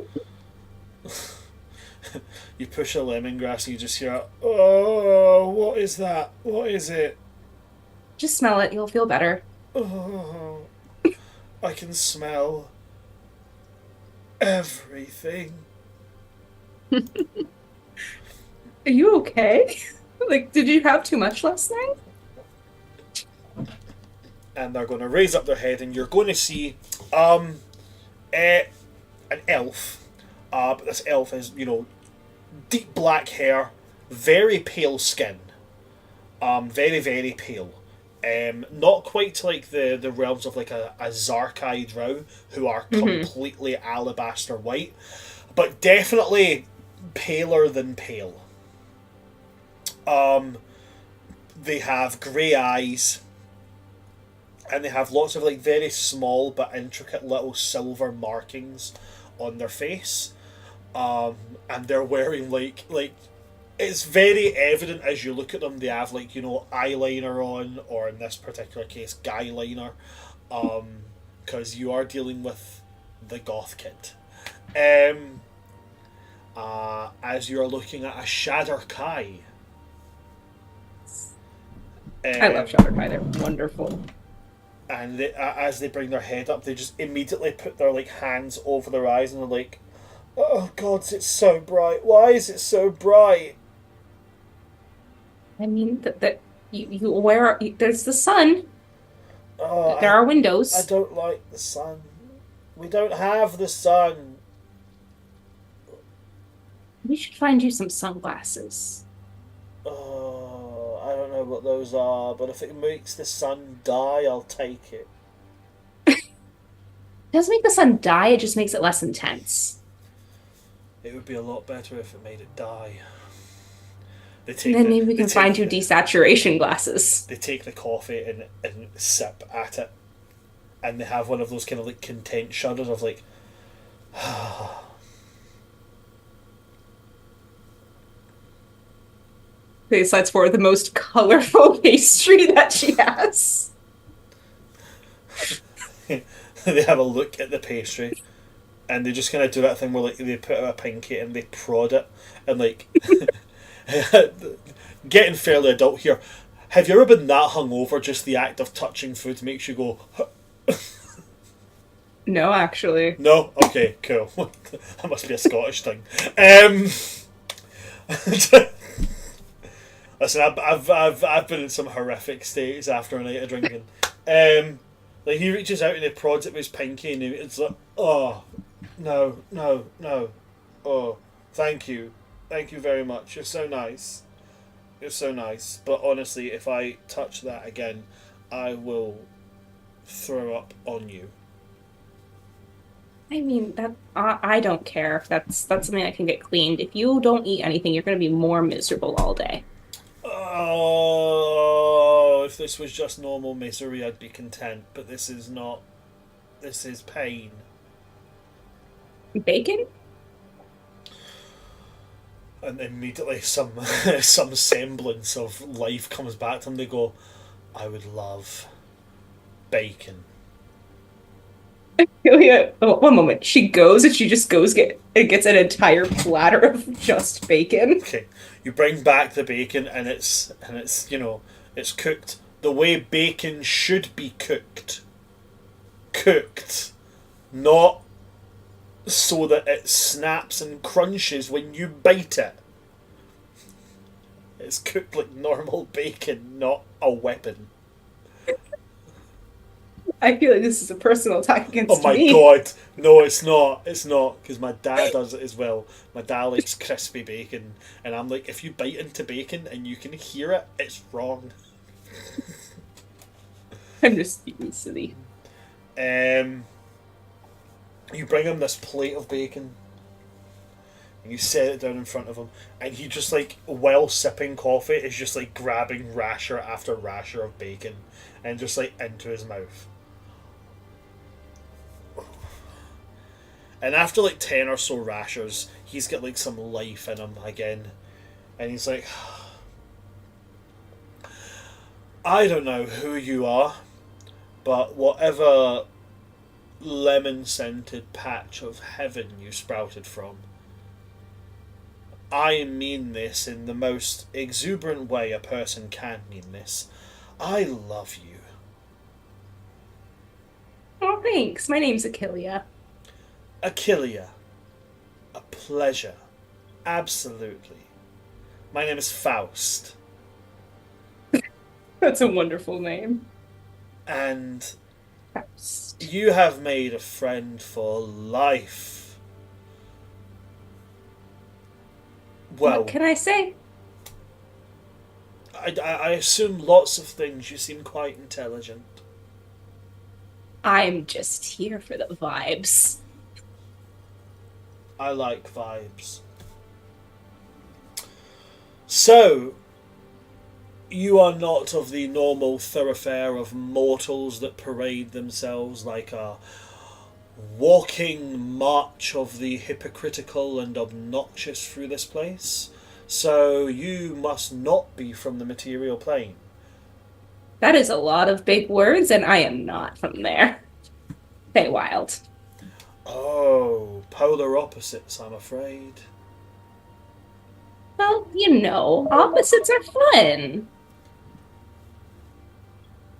You push a lemongrass and you just hear, "Oh, what is that? What is it? Just smell it, you'll feel better. Oh, I can smell everything." Are you okay? Like, did you have too much last night? And they're going to raise up their head, and you're going to see an elf. But this elf is, deep black hair, very pale skin, very, very pale. Not quite to like the realms of like a Zarkai drow, who are completely alabaster white, but definitely paler than pale. They have grey eyes, and they have lots of like very small but intricate little silver markings on their face. And they're wearing like it's very evident as you look at them they have like eyeliner on, or in this particular case guy liner, because you are dealing with the goth kid. As you're looking at a Shadar Kai. I love Shadowkai, they're wonderful. And as they bring their head up, they just immediately put their like hands over their eyes and they're like, "Oh God, it's so bright. Why is it so bright?" I mean, there's the sun. Oh, There are windows. I don't like the sun. We don't have the sun. We should find you some sunglasses. Oh, I don't know what those are, but if it makes the sun die, I'll take it. It doesn't make the sun die, it just makes it less intense. It would be a lot better if it made it die. They And take then the- maybe we they can find you take the- desaturation glasses. They take the coffee and sip at it, and they have one of those kind of like content shudders of like, They decides for the most colorful pastry that she has. they have a look at the pastry, and they just kind of do that thing where like they put out a pinky and they prod it, and like, getting fairly adult here. Have you ever been that hungover? Just the act of touching food makes you go. No, actually. No? Okay, cool. That must be a Scottish thing. Listen, I've been in some horrific states after a night of drinking. Like he reaches out and he prods it with his pinky, and it's like, oh, no, no, no, oh, thank you very much. You're so nice. You're so nice. But honestly, if I touch that again, I will throw up on you. I mean, that I don't care. That's something that can get cleaned. If you don't eat anything, you're going to be more miserable all day. Oh, if this was just normal misery, I'd be content. But this is not. This is pain. Bacon? And immediately some some semblance of life comes back to them. They go, I would love bacon. Celia, oh, one moment. She goes and she just goes gets an entire platter of just bacon. Okay, you bring back the bacon, and it's it's cooked the way bacon should be cooked. Cooked, not so that it snaps and crunches when you bite it. It's cooked like normal bacon, not a weapon. I feel like this is a personal attack against Oh my me. god. No, it's not. It's not. Because my dad does it as well. My dad likes crispy bacon. And I'm like, if you bite into bacon and you can hear it, it's wrong. I'm just being silly. You bring him this plate of bacon. And you set it down in front of him. And he just like, while sipping coffee, is just like grabbing rasher after rasher of bacon. And just like into his mouth. And after like 10 or so rashers, he's got like some life in him again. And he's like, I don't know who you are, but whatever lemon-scented patch of heaven you sprouted from, I mean this in the most exuberant way a person can mean this. I love you. Oh, thanks. My name's Achillia. Achillia. A pleasure. Absolutely. My name is Faust. That's a wonderful name. And Faust. you have made a friend for life. Well, What can I say? I assume lots of things. You seem quite intelligent. I'm just here for the vibes. I like vibes. So, you are not of the normal thoroughfare of mortals that parade themselves like a walking march of the hypocritical and obnoxious through this place. So, you must not be from the material plane. That is a lot of big words, and I am not from there. Feywild. Oh, polar opposites, I'm afraid. Well, opposites are fun.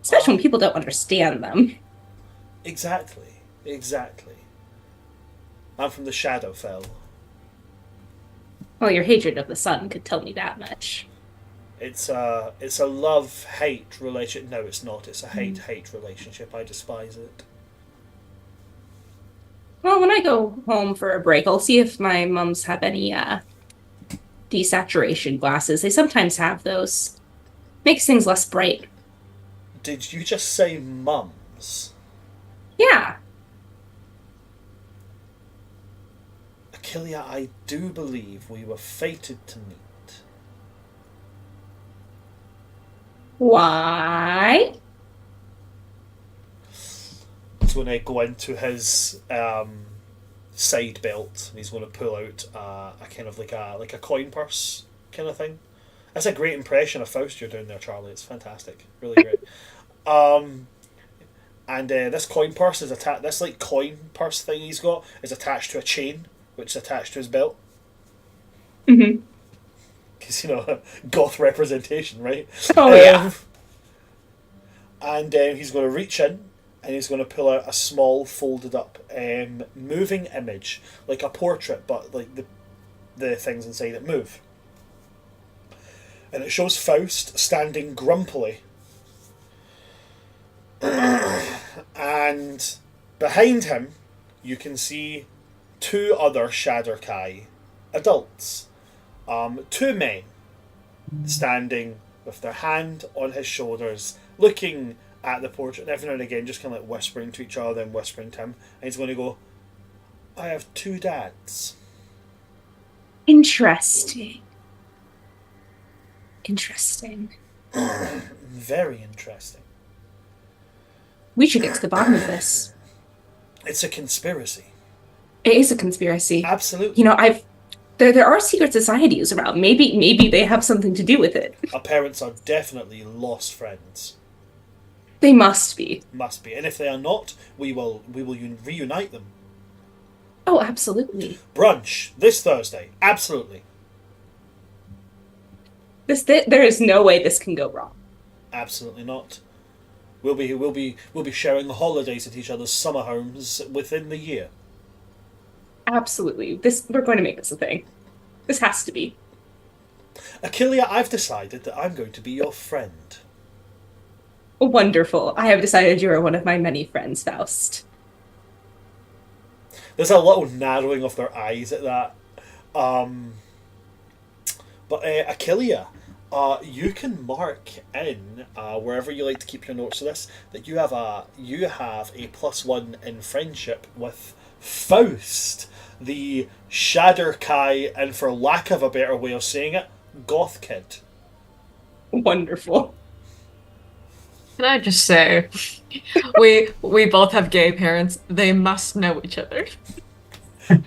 Especially when people don't understand them. Exactly. I'm from the Shadowfell. Well, your hatred of the sun could tell me that much. It's a love-hate relationship. No, it's not. It's a hate-hate relationship. I despise it. Well, when I go home for a break, I'll see if my mums have any desaturation glasses. They sometimes have those. Makes things less bright. Did you just say mums? Yeah. Achillia, I do believe we were fated to meet. Why? He's going to go into his side belt and he's going to pull out a kind of like a coin purse kind of thing. That's a great impression of Faust you're doing there, Charlie. It's fantastic, really great. And this coin purse is attached. This like coin purse thing he's got is attached to a chain, which is attached to his belt. Mm-hmm. Because goth representation, right? Oh yeah. And he's going to reach in and he's going to pull out a small folded up moving image, like a portrait, but like the things inside it move. And it shows Faust standing grumpily. And behind him, you can see two other Shadowkai adults. Two men standing with their hand on his shoulders, looking at the portrait, and every now and again just kind of like whispering to each other, then whispering to him. And he's going to go, I have two dads. Interesting. Interesting. Very interesting. We should get to the bottom of this. It's a conspiracy. It is a conspiracy. Absolutely. You know, there are secret societies around. Maybe they have something to do with it. Our parents are definitely lost friends. They must be. Must be. And if they are not, we will reunite them. Oh, absolutely. Brunch this Thursday. Absolutely. There is no way this can go wrong. Absolutely not. We'll be sharing holidays at each other's summer homes within the year. Absolutely. We're going to make this a thing. This has to be. Achillea, I've decided that I'm going to be your friend. Wonderful. I have decided you are one of my many friends, Faust. There's a little narrowing of their eyes at that. But Achillea, you can mark in wherever you like to keep your notes of this that you have a +1 in friendship with Faust, the Shadowkai, and for lack of a better way of saying it, goth kid. Wonderful. Can I just say, we both have gay parents. They must know each other.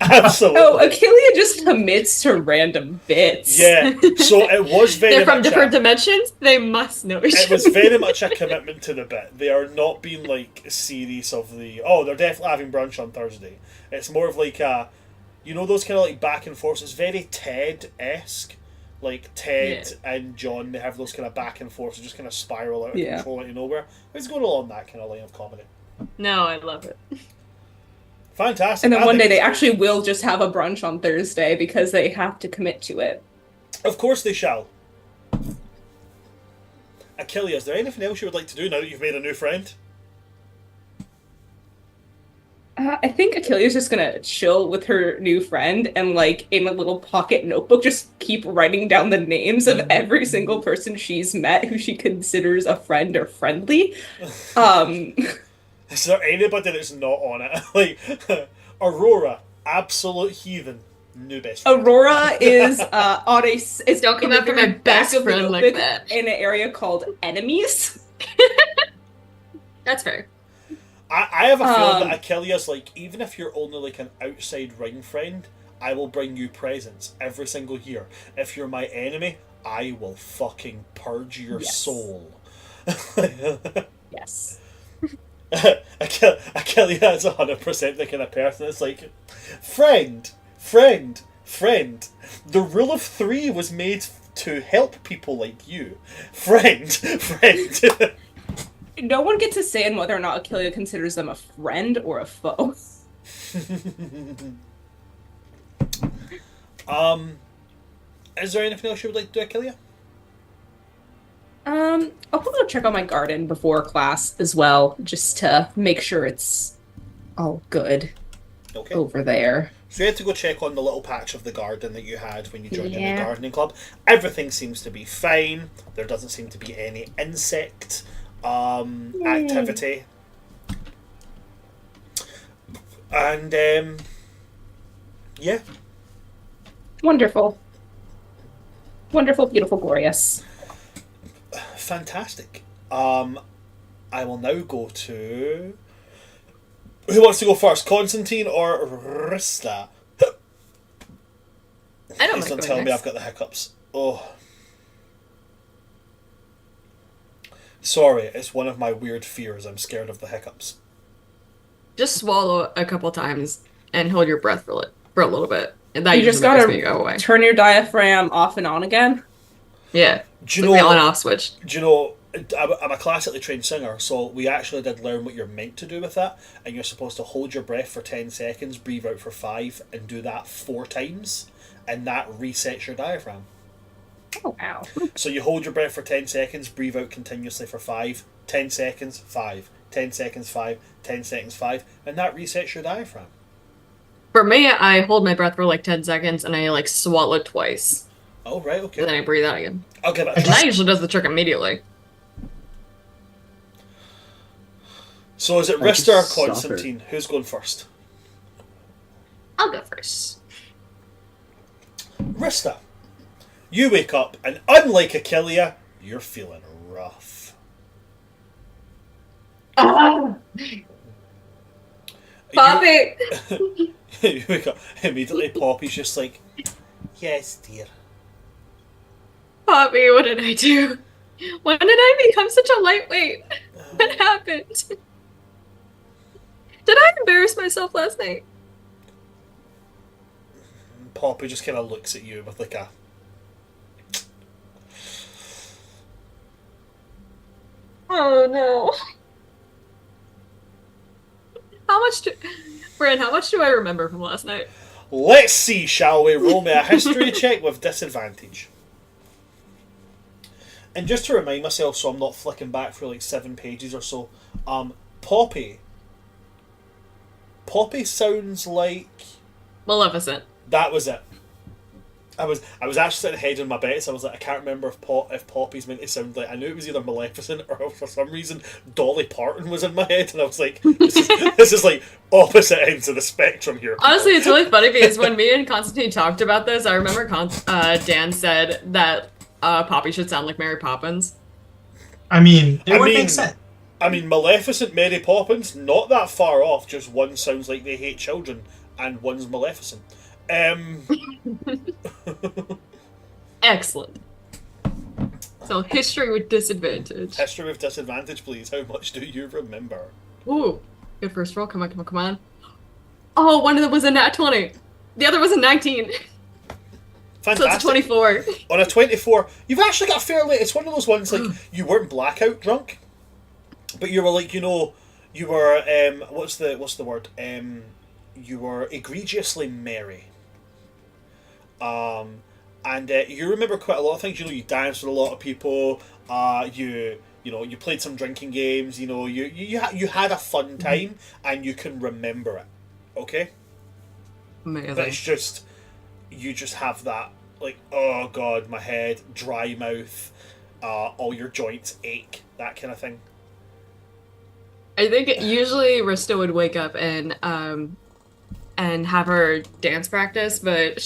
Absolutely. Oh, Achillea just commits to random bits. Yeah, so it was very They're from much different dimensions. They must know each it other. was very much a commitment to the bit. They are not being like a series of they're definitely having brunch on Thursday. It's more of like those kind of like back and forths. It's very Ted-esque. Like Ted and John, they have those kind of back and forths that just kind of spiral out of control out of nowhere. It's going along that kind of line of comedy. No, I love it. Fantastic. And then one day they actually will just have a brunch on Thursday because they have to commit to it. Of course they shall. Achillea, is there anything else you would like to do now that you've made a new friend? I think Achillea's just gonna chill with her new friend and, like, in a little pocket notebook, just keep writing down the names of every single person she's met who she considers a friend or friendly. Is there anybody that's not on it? Like, Aurora, absolute heathen, new best friend. Aurora is on is Don't come in the after very my back best of the friend like notebook that. in an area called enemies. That's fair. I have a feeling that Achillea's like, even if you're only like an outside ring friend, I will bring you presents every single year. If you're my enemy, I will fucking purge your soul. Yes. Achillea is 100% the kind of person that's like, friend. The rule of 3 was made to help people like you. Friend. No one gets to say in whether or not Achillea considers them a friend or a foe. Is there anything else you would like to do, Achillea? I'll probably go check on my garden before class as well, just to make sure it's all good over there. So you had to go check on the little patch of the garden that you had when you joined in the gardening club. Everything seems to be fine. There doesn't seem to be any insect activity. And yeah. Wonderful. Wonderful, beautiful, glorious. Fantastic. I will now go to... Who wants to go first? Constantine or Rista? I don't Please don't mind tell going me next. I've got the hiccups. Oh. Sorry, it's one of my weird fears. I'm scared of the hiccups. Just swallow a couple times and hold your breath for a little bit. And that You just usually makes gotta me go away. turn your diaphragm off and on again. Yeah. Do you Like the know? on-off switch. Do you know? I'm a classically trained singer, so we actually did learn what you're meant to do with that, and you're supposed to hold your breath for 10 seconds, breathe out for 5, and do that 4 times, and that resets your diaphragm. Oh, wow. So you hold your breath for 10 seconds, breathe out continuously for 5, 10 seconds, 5, 10 seconds, 5, 10 seconds, 5, and that resets your diaphragm. For me, I hold my breath for like 10 seconds and I like swallow twice. Oh, right, okay. And then I breathe out again. I'll give it a And try. that usually does the trick immediately. So is it I Rista or just stop Constantine? Who's going first? I'll go first. Rista. You wake up, and unlike Achillea, you're feeling rough. Poppy! You wake up, immediately Poppy's just like, yes, dear. Poppy, what did I do? When did I become such a lightweight? What happened? Did I embarrass myself last night? Poppy just kind of looks at you with like a... Oh no. Bran, how much do I remember from last night? Let's see, shall we? Roll me a history check with disadvantage. And just to remind myself, so I'm not flicking back for like 7 pages or so, Poppy sounds like... Maleficent. That was it. I was actually sitting head on my bets. I was like, I can't remember if Poppy's meant to sound like... I knew it was either Maleficent or for some reason Dolly Parton was in my head, and I was like, this is like opposite ends of the spectrum here. People. Honestly, it's really funny because when me and Constantine talked about this, I remember Dan said that Poppy should sound like Mary Poppins. I mean, it would make sense. I mean, Maleficent, Mary Poppins, not that far off. Just one sounds like they hate children, and one's Maleficent. Excellent. So, history with disadvantage. History with disadvantage, please. How much do you remember? Ooh. Good first roll. Come on, come on, come on. Oh, one of them was a nat 20. The other was a 19. Fantastic. So it's a 24. On a 24, you've actually got fairly... It's one of those ones, like, you weren't blackout drunk, but you were, like, you know, you were, what's the word? You were egregiously merry. And you remember quite a lot of things. You know, you danced with a lot of people. You played some drinking games. You know, you had a fun time, and you can remember it. Okay. Amazing. But it's just you just have that like, oh god, my head, dry mouth, all your joints ache, that kind of thing. I think usually Rista would wake up and have her dance practice, but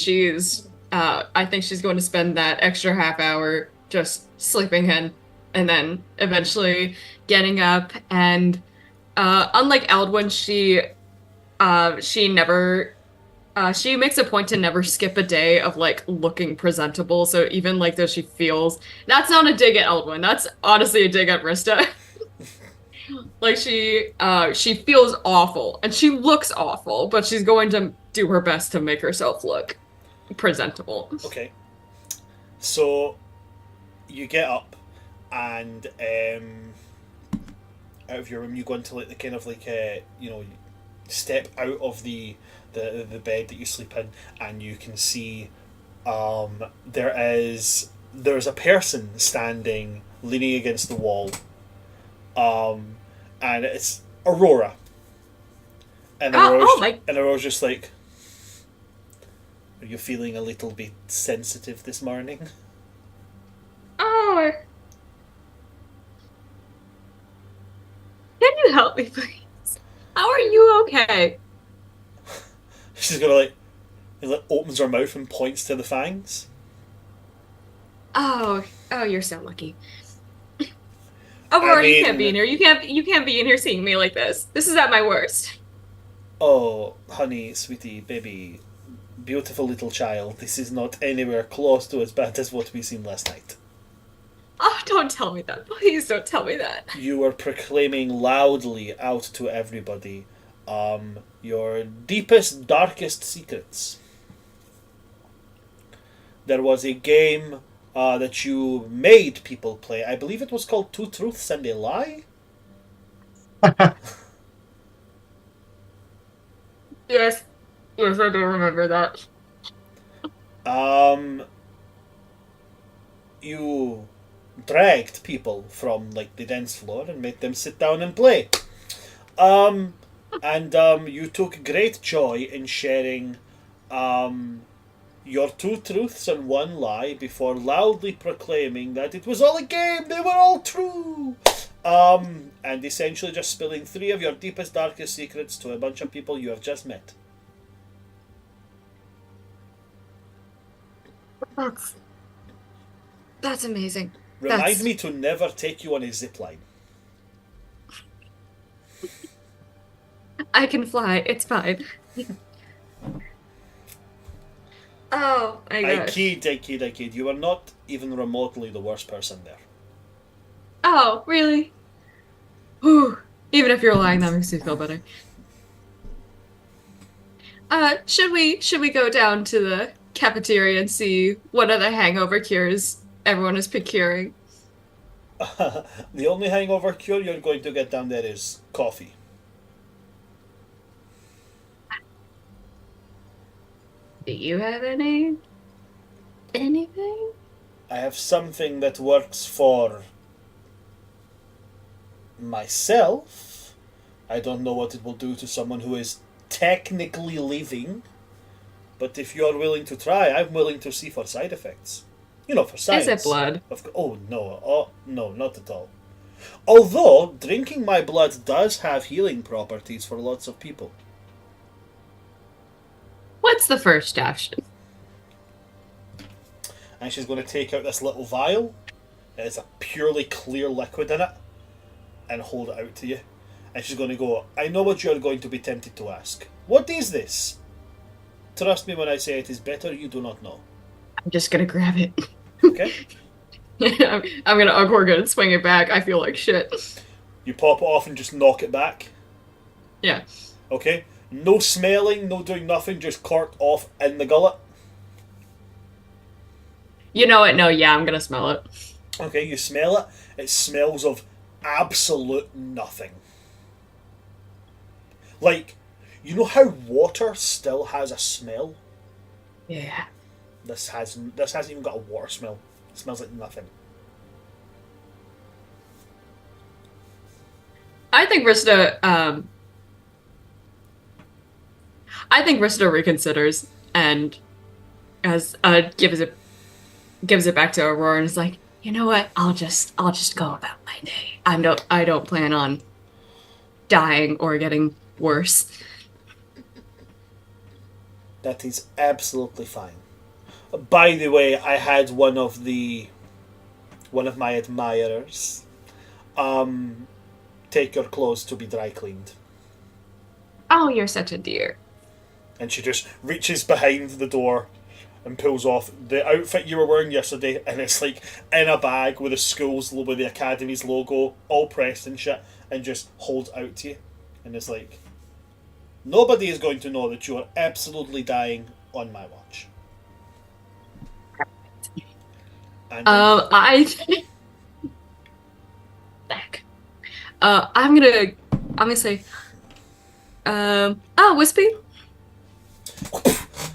I think she's going to spend that extra half hour just sleeping in, and then eventually getting up. And unlike Eldwin, she makes a point to never skip a day of like looking presentable. So even like though she feels, that's not a dig at Eldwin, that's honestly a dig at Rista. Like she feels awful and she looks awful, but she's going to do her best to make herself look presentable. Okay. So you get up and out of your room you go into like the kind of like step out of the bed that you sleep in, and you can see there's a person standing leaning against the wall, and it's Aurora, and Aurora's just like, are you feeling a little bit sensitive this morning? Oh, can you help me, please? How are you okay? She's gonna like opens her mouth and points to the fangs. Oh, you're so lucky. Aurora, you can't be in here. You can't be in here seeing me like this. This is at my worst. Oh, honey, sweetie, baby, beautiful little child, this is not anywhere close to as bad as what we seen last night. Oh, don't tell me that. Please don't tell me that. You were proclaiming loudly out to everybody your deepest, darkest secrets. There was a game that you made people play. I believe it was called Two Truths and a Lie. Yes. Yes, I do remember that. You dragged people from like the dance floor and made them sit down and play. You took great joy in sharing your two truths and one lie before loudly proclaiming that it was all a game, they were all true. And essentially just spilling 3 of your deepest, darkest secrets to a bunch of people you have just met. That's amazing. Remind me to never take you on a zip line. I can fly. It's fine. Oh my I gosh. kid. You are not even remotely the worst person there. Oh, really? Whew. Even if you're lying, that makes me feel better. Should we go down to the cafeteria and see what other hangover cures everyone is procuring? The only hangover cure you're going to get down there is coffee. Do you have anything? I have something that works for myself. I don't know what it will do to someone who is technically living, but if you're willing to try, I'm willing to see for side effects. You know, for science. Is it blood? Oh no, not at all. Although drinking my blood does have healing properties for lots of people. What's the first option? And she's going to take out this little vial. It has a purely clear liquid in it, and hold it out to you. And she's going to go, I know what you're going to be tempted to ask. What is this? Trust me when I say it is better you do not know. I'm just gonna grab it. Okay? I'm gonna uncork it and swing it back. I feel like shit. You pop it off and just knock it back. Yeah. Okay? No smelling, no doing nothing, just corked off in the gullet. You know what? No, yeah, I'm gonna smell it. Okay, you smell it. It smells of absolute nothing. Like, you know how water still has a smell? Yeah. This hasn't even got a water smell. It smells like nothing. I think Rista reconsiders and gives it back to Aurora and is like, you know what? I'll just go about my day. I don't plan on dying or getting worse. That is absolutely fine. By the way, I had one of my admirers take your clothes to be dry cleaned. Oh, you're such a dear. And she just reaches behind the door and pulls off the outfit you were wearing yesterday, and it's like in a bag with the academy's logo all pressed and shit, and just holds out to you. And it's like, nobody is going to know that you are absolutely dying on my watch. And I'm gonna say, Wispy.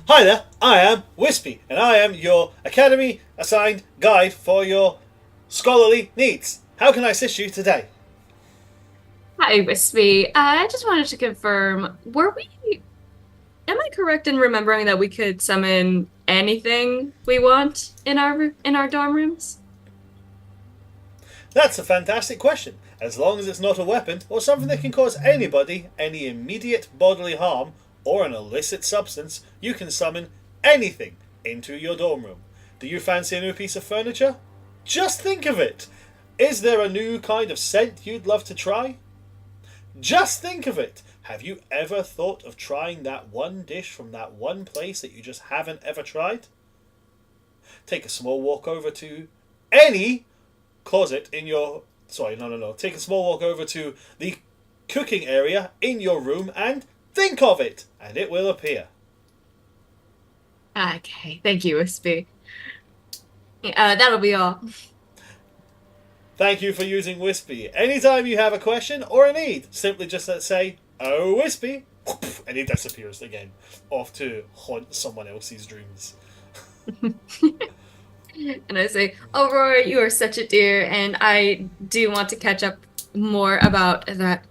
Hi there, I am Wispy, and I am your Academy assigned guide for your scholarly needs. How can I assist you today? Hi, Wispy. I just wanted to confirm, am I correct in remembering that we could summon anything we want in our dorm rooms? That's a fantastic question. As long as it's not a weapon or something that can cause anybody any immediate bodily harm or an illicit substance, you can summon anything into your dorm room. Do you fancy a new piece of furniture? Just think of it. Is there a new kind of scent you'd love to try? Just think of it. Have you ever thought of trying that one dish from that one place that you just haven't ever tried? Take a small walk over to any closet in your... Take a small walk over to the cooking area in your room and think of it, and it will appear. Okay, thank you, Wispy. That'll be all. Thank you for using Wispy. Anytime you have a question or a need, simply just say, "Oh, Wispy," and he disappears again, off to haunt someone else's dreams. And I say, Aurora, you are such a dear, and I do want to catch up more about that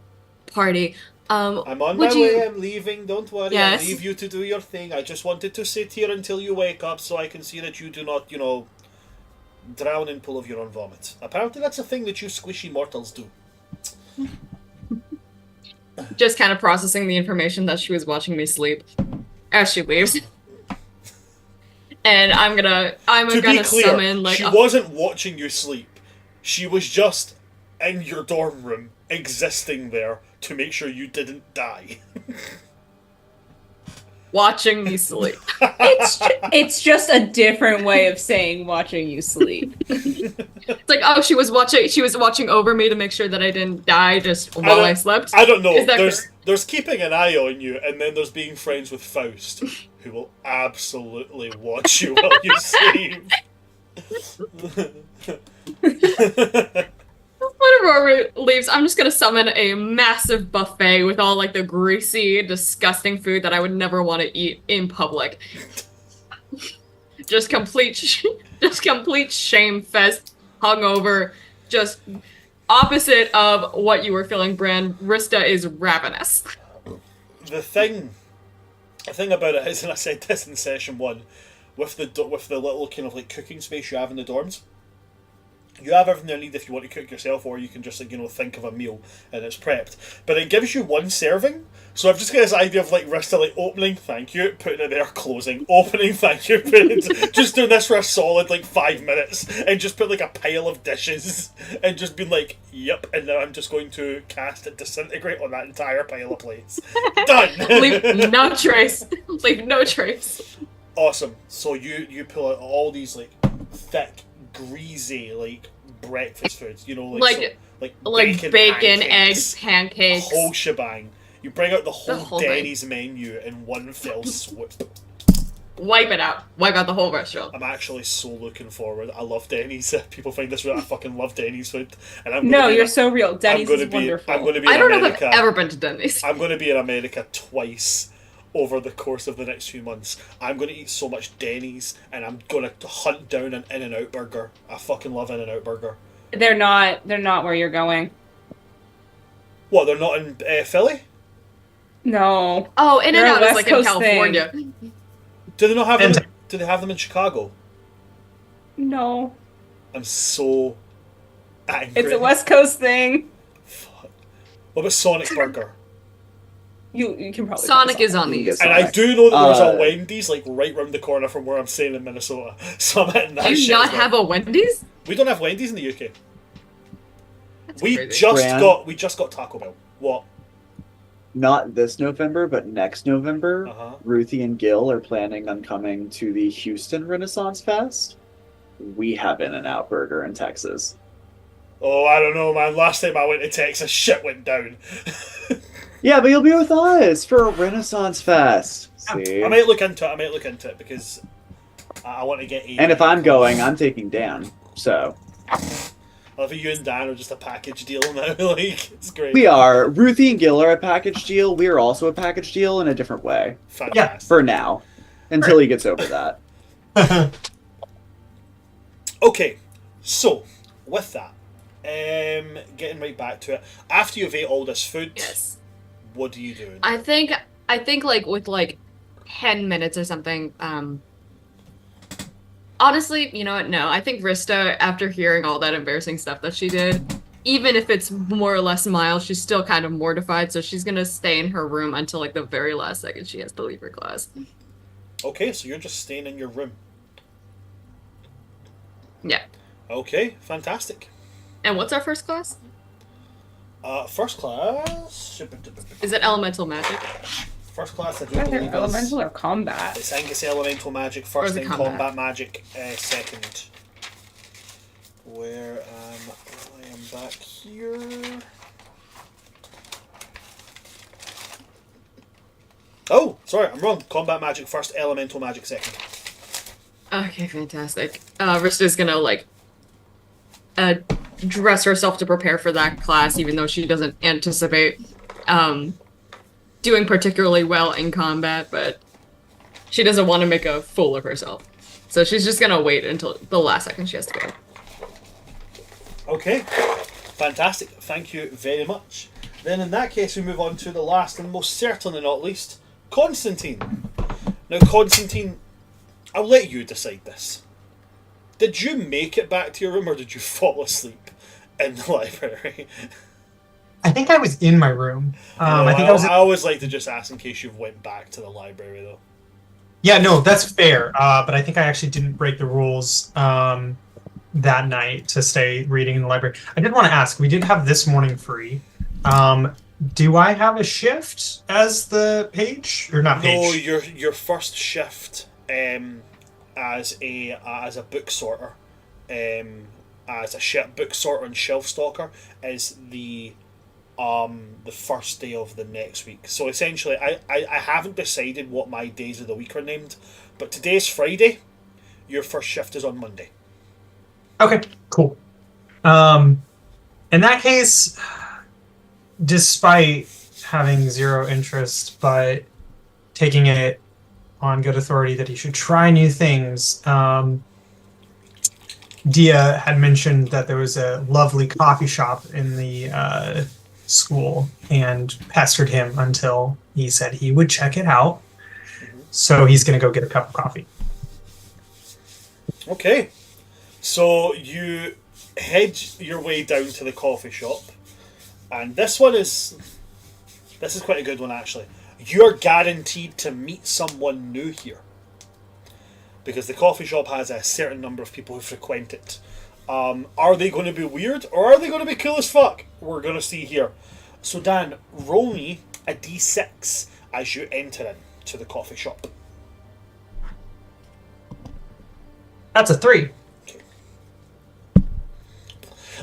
party. I'm on would my you... way, I'm leaving, don't worry, Yes. I'll leave you to do your thing. I just wanted to sit here until you wake up so I can see that you do not, drown in pool of your own vomit. Apparently that's a thing that you squishy mortals do. Just kind of processing the information that she was watching me sleep as she leaves. And I'm gonna To be clear, summon like she wasn't watching you sleep. She was just in your dorm room, existing there to make sure you didn't die. watching me sleep. It's just a different way of saying watching you sleep. It's like, oh, she was watching over me to make sure that I didn't die just while I slept. I don't know. Is that There's keeping an eye on you, and then there's being friends with Faust, who will absolutely watch you while you sleep. When Aurora leaves, I'm just gonna summon a massive buffet with all like the greasy, disgusting food that I would never want to eat in public. just complete shame fest, hungover, just opposite of what you were feeling, Bran. Rista is ravenous. The thing about it is, and I said this in session 1, with the little kind of like cooking space you have in the dorms. You have everything you need if you want to cook yourself, or you can just think of a meal and it's prepped. But it gives you one serving, so I've just got this idea of like Rista like opening, thank you, putting it there, closing, opening, thank you, putting it, just doing this for a solid like 5 minutes, and just put like a pile of dishes, and just being like, yep, and now I'm just going to cast it disintegrate on that entire pile of plates. Done. Leave no trace. Leave no trace. Awesome. So you pull out all these like thick, greasy like breakfast foods, like bacon, eggs, pancakes, whole shebang. You bring out the whole thing. Denny's menu in one fell swoop. Wipe it out. Wipe out the whole restaurant. I'm actually so looking forward. I love Denny's. People find this weird. I fucking love Denny's food. And you're so real. Denny's is wonderful. I'm going to be in I don't know America. if I've ever been to Denny's. I'm going to be in America twice over the course of the next few months. I'm going to eat so much Denny's, and I'm going to hunt down an In-N-Out burger. I fucking love In-N-Out burger. They're not where you're going. What, they're not in Philly? No. Oh, In-N-Out is West like Coast in California. Do they not have them? Do they have them in Chicago? No. I'm so angry. It's a West Coast thing. Fuck. What about Sonic Burger? You can probably Sonic is on these. And I do know that there's a Wendy's like right round the corner from where I'm staying in Minnesota. So I'm hitting that Do you shit not as well. have a Wendy's? We don't have Wendy's in the UK. That's We crazy. just got Taco Bell. What? Not this November, but next November, Uh-huh. Ruthie and Gil are planning on coming to the Houston Renaissance Fest. We have In-N-Out Burger in Texas. Oh, I don't know, man. Last time I went to Texas, shit went down. Yeah, but you'll be with us for a Renaissance Fest. See? I might look into it because I want to get. And if I'm going, I'm taking Dan. So I love you and Dan are just a package deal now. Like, it's great. we are. Ruthie and Gil are a package deal. We are also a package deal in a different way. Fantastic. For now. Until he gets over that. Okay, so with that, getting right back to it. After you've ate all this food, Yes. what do you do? I think like with like 10 minutes or something, honestly, you know what? No, I think Rista, after hearing all that embarrassing stuff that she did, even if it's more or less mild, she's still kind of mortified, so she's gonna stay in her room until like the very last second she has to leave her class. Okay, so you're just staying in your room. Yeah. Okay, fantastic. And what's our first class? First class. Is it elemental magic? First class, I do Either believe elemental or combat. it's Angus Elemental Magic. Or First is it in combat? combat magic. Second. Where I am back here. Oh, sorry, I'm wrong. Combat magic first, elemental magic second. Okay, fantastic. Rista's gonna like uh, dress herself to prepare for that class, even though she doesn't anticipate um, doing particularly well in combat, but she doesn't want to make a fool of herself. So she's just gonna wait until the last second she has to go. Okay, fantastic. Thank you very much. Then in that case, we move on to the last and most certainly not least, Constantine. Now, Constantine, I'll let you decide this. Did you make it back to your room or did you fall asleep in the library? I think I was in my room. I think I was. I always like to just ask in case you went back to the library, though. Yeah, no, that's fair. But I think I actually didn't break the rules that night to stay reading in the library. I did want to ask. We did have this morning free. Do I have a shift as the page or not page? No, your first shift as a book sorter, as a book sorter and shelf stalker is the first day of the next week. So essentially, I haven't decided what my days of the week are named, but today's Friday. Your first shift is on Monday. Okay, cool. In that case, despite having zero interest, but taking it on good authority that he should try new things, Dia had mentioned that there was a lovely coffee shop in the school and pestered him until he said he would check it out. So he's going to go get a cup of coffee. Okay. So you head your way down to the coffee shop. And this is quite a good one, actually. You're guaranteed to meet someone new here. Because the coffee shop has a certain number of people who frequent it. Are they going to be weird or are they going to be cool as fuck? We're going to see here. So Dan, roll me a d6 as you enter into the coffee shop. That's a 3. Okay.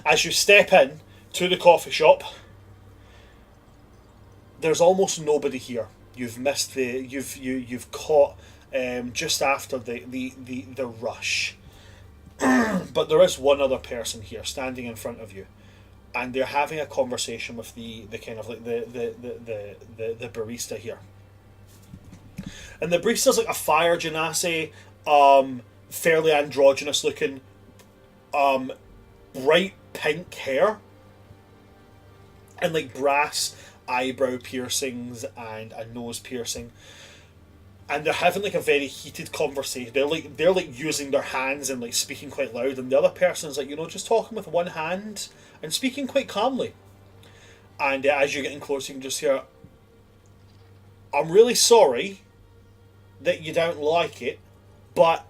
As you step in to the coffee shop, there's almost nobody here. You've missed you've caught just after the rush. But there is one other person here standing in front of you, and they're having a conversation with the kind of like the barista here. And the barista's like a fire genasi, fairly androgynous looking, bright pink hair, and like brass eyebrow piercings and a nose piercing. And they're having like a very heated conversation. They're like using their hands and like speaking quite loud, and the other person's like, just talking with one hand and speaking quite calmly. And as you're getting closer, you can just hear, "I'm really sorry that you don't like it, but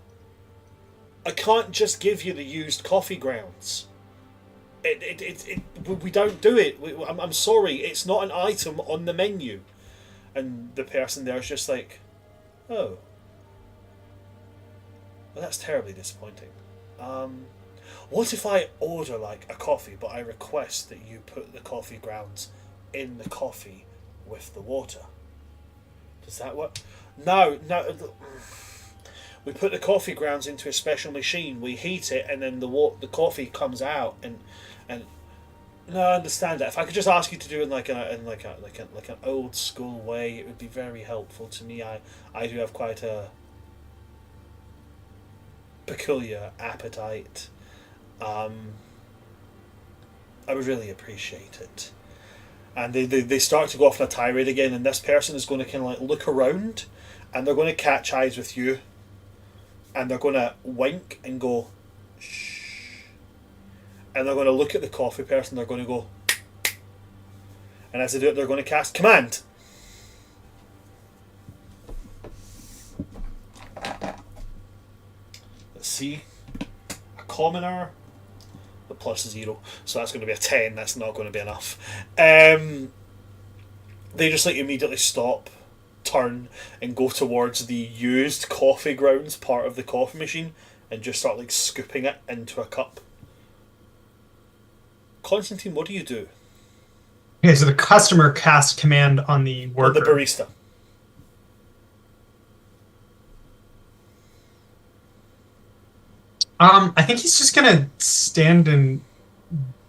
I can't just give you the used coffee grounds. We don't do it. I'm sorry, it's not an item on the menu." And the person there is just like, "Oh, well, that's terribly disappointing. What if I order like a coffee, but I request that you put the coffee grounds in the coffee with the water? Does that work?" No. We put the coffee grounds into a special machine. We heat it, and then the coffee comes out. And no, I understand that. If I could just ask you to do it in like an old school way, it would be very helpful to me. I do have quite a peculiar appetite. I would really appreciate it. And they start to go off on a tirade again, and this person is going to kind of like look around, and they're going to catch eyes with you, and they're going to wink and go, "Shh." And they're going to look at the coffee person, they're going to go, and as they do it, they're going to cast command. Let's see. A commoner. The plus 0. So that's going to be a 10. That's not going to be enough. They just like immediately stop, turn, and go towards the used coffee grounds part of the coffee machine and just start like scooping it into a cup. Constantine, what do you do? Okay, so the customer cast command on the Or worker. the barista. I think he's just gonna stand and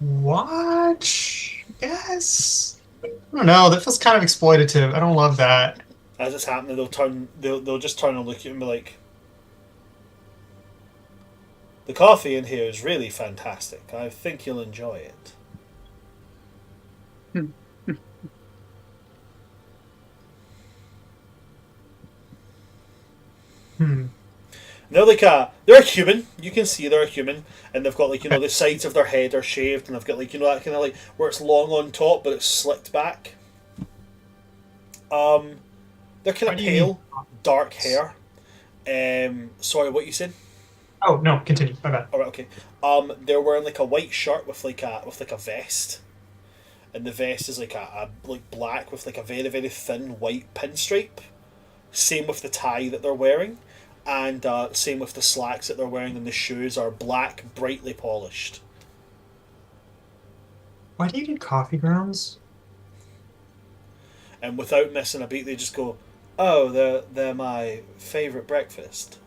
watch. I guess. I don't know. That feels kind of exploitative. I don't love that. As it's happening, they'll just turn and look at you and be like, "The coffee in here is really fantastic. I think you'll enjoy it." Hmm. They're like they're a human. You can see they're a human, and they've got like the sides of their head are shaved, and they've got like that kind of like where it's long on top but it's slicked back. They're kind of pale, dark hair. Sorry, what you said? Oh no, continue. My bad. All right, okay. They're wearing like a white shirt with like a vest, and the vest is like a like black with like a very very thin white pinstripe. Same with the tie that they're wearing, and same with the slacks that they're wearing, and the shoes are black, brightly polished. Why do you need coffee grounds? And without missing a beat, they just go, "Oh, they're my favorite breakfast."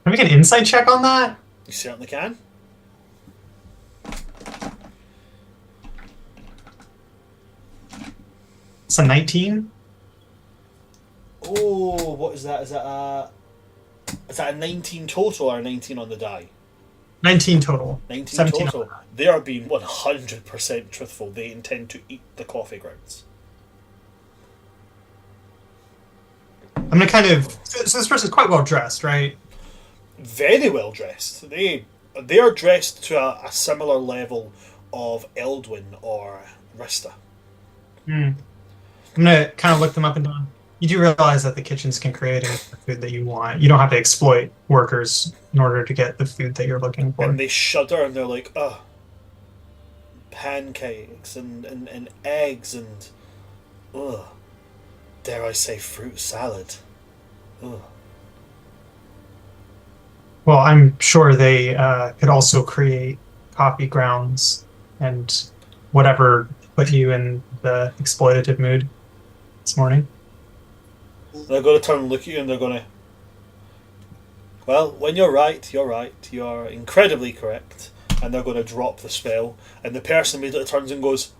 Can we make an insight check on that? You certainly can. It's a 19. Oh, what is that? Is that a 19 total or a 19 on the die? 19 total. 19 17 total. They are being 100% truthful. They intend to eat the coffee grounds. I'm gonna kind of. So this person's quite well dressed, right? Very well dressed. They are dressed to a similar level of Eldwin or Rista. Hmm. I'm gonna kind of look them up and down. You do realize that the kitchens can create any food that you want. You don't have to exploit workers in order to get the food that you're looking for. And they shudder and they're like, "Oh, pancakes and eggs and, ugh, dare I say fruit salad. Ugh." Well, I'm sure they could also create coffee grounds and whatever put you in the exploitative mood this morning. They're going to turn and look at you and they're going to, "Well, when you're right, you're right. You are incredibly correct." And they're going to drop the spell. And the person immediately turns and goes,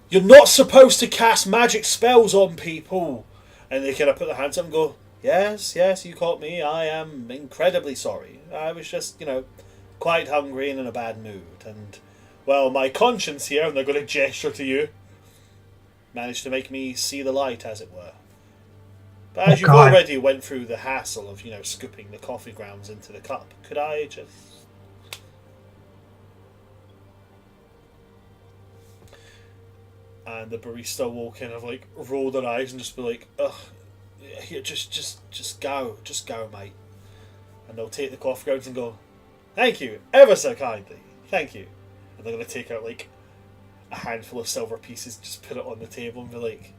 "You're not supposed to cast magic spells on people." And they kind of put their hands up and go, Yes, you caught me. I am incredibly sorry. I was just, quite hungry and in a bad mood. And, well, my conscience here," and they're going to gesture to you, "managed to make me see the light, as it were. But as you've God. already went through the hassle of, scooping the coffee grounds into the cup, could I just..." And the barista will kind of like roll their eyes and just be like, "Ugh, here, just go, mate." And they'll take the coffee grounds and go, "Thank you, ever so kindly, thank you." And they're gonna take out like a handful of silver pieces, just put it on the table and be like,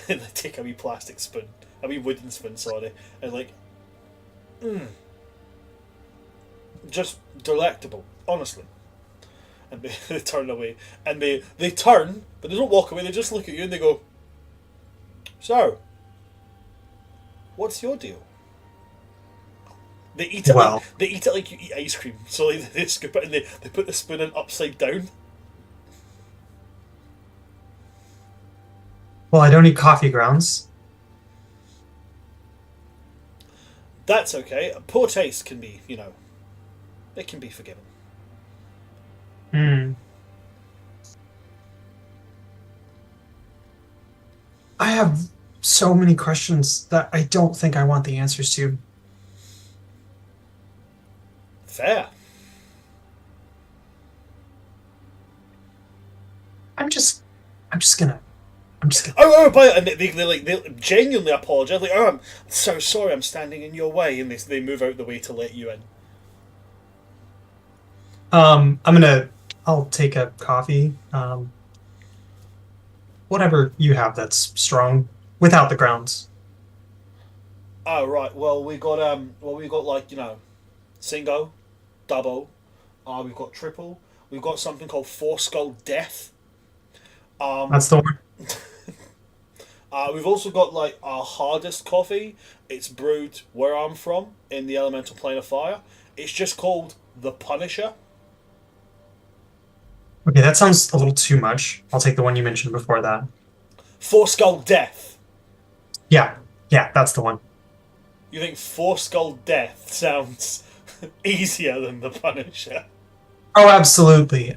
and they take a wee plastic spoon, a wee wooden spoon, sorry, and like, just delectable, honestly. And they turn away, and they turn, but they don't walk away. They just look at you and they go, "So, what's your deal?" They eat it like you eat ice cream. So they scoop it and they put the spoon in upside down. Well, I don't eat coffee grounds. That's okay. Poor taste can be, it can be forgiven. Hmm. I have so many questions that I don't think I want the answers to. Fair. I'm just gonna. Oh, but and they genuinely apologise. Like, "Oh, I'm so sorry. I'm standing in your way," and they move out the way to let you in. I'll take a coffee. Whatever you have that's strong, without the grounds. Oh right. Well, we got like single, double. We've got triple. We've got something called Four Skull Death. That's the one. We've also got like our hardest coffee. It's brewed where I'm from in the elemental plane of fire. It's just called the Punisher. Okay, that sounds a little too much. I'll take the one you mentioned before that. Four Skull Death. Yeah, yeah, that's the one. You think Four Skull Death sounds easier than the Punisher? Oh, absolutely.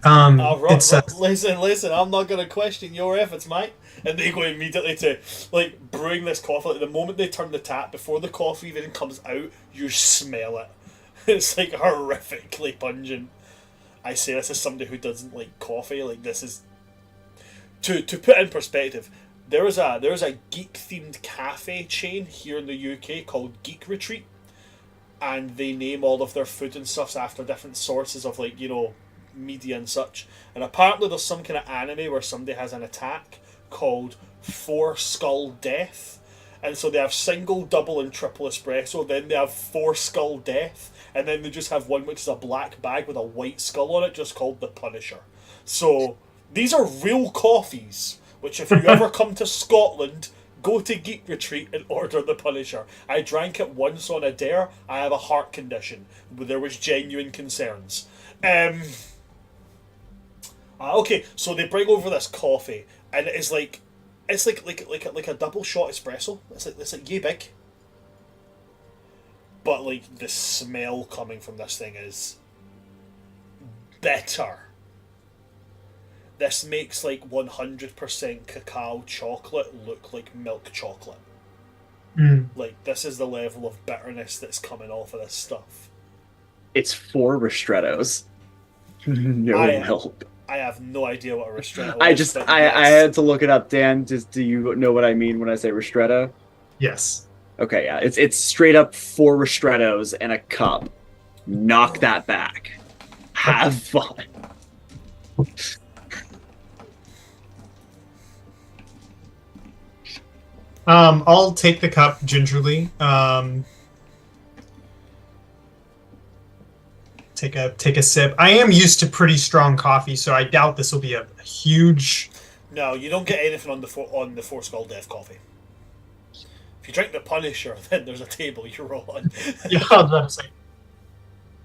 Listen, I'm not going to question your efforts, mate. And they go immediately to, like, brewing this coffee. Like, the moment they turn the tap, before the coffee even comes out, you smell it. It's, like, horrifically pungent. I say this as somebody who doesn't like coffee. Like, this is... To put in perspective, there is a geek-themed cafe chain here in the UK called Geek Retreat. And they name all of their food and stuffs after different sources of, like, you know, media and such. And apparently there's some kind of anime where somebody has an attack called Four Skull Death. And so they have single, double, and triple espresso. Then they have Four Skull Death. And then they just have one which is a black bag with a white skull on it, just called the Punisher. So these are real coffees, which if you ever come to Scotland, go to Geek Retreat and order the Punisher. I drank it once on a dare. I have a heart condition. There was genuine concerns. Okay, so they bring over this coffee, and it's like a double shot espresso. It's like yay big. But like the smell coming from this thing is better. This makes like 100% cacao chocolate look like milk chocolate. Like, this is the level of bitterness that's coming off of this stuff. It's 4 ristrettos. No milk. I have no idea what a ristretto is. I had to look it up. Dan, do you know what I mean when I say ristretto? Yes. Okay, yeah. It's straight up 4 ristrettos and a cup. Knock that back. Have fun. I'll take the cup gingerly. Take a sip. I am used to pretty strong coffee, so I doubt this will be a huge. No, you don't get anything on the Four Skull Death coffee. If you drink the Punisher, then there's a table you're on. Yeah, I was about to say.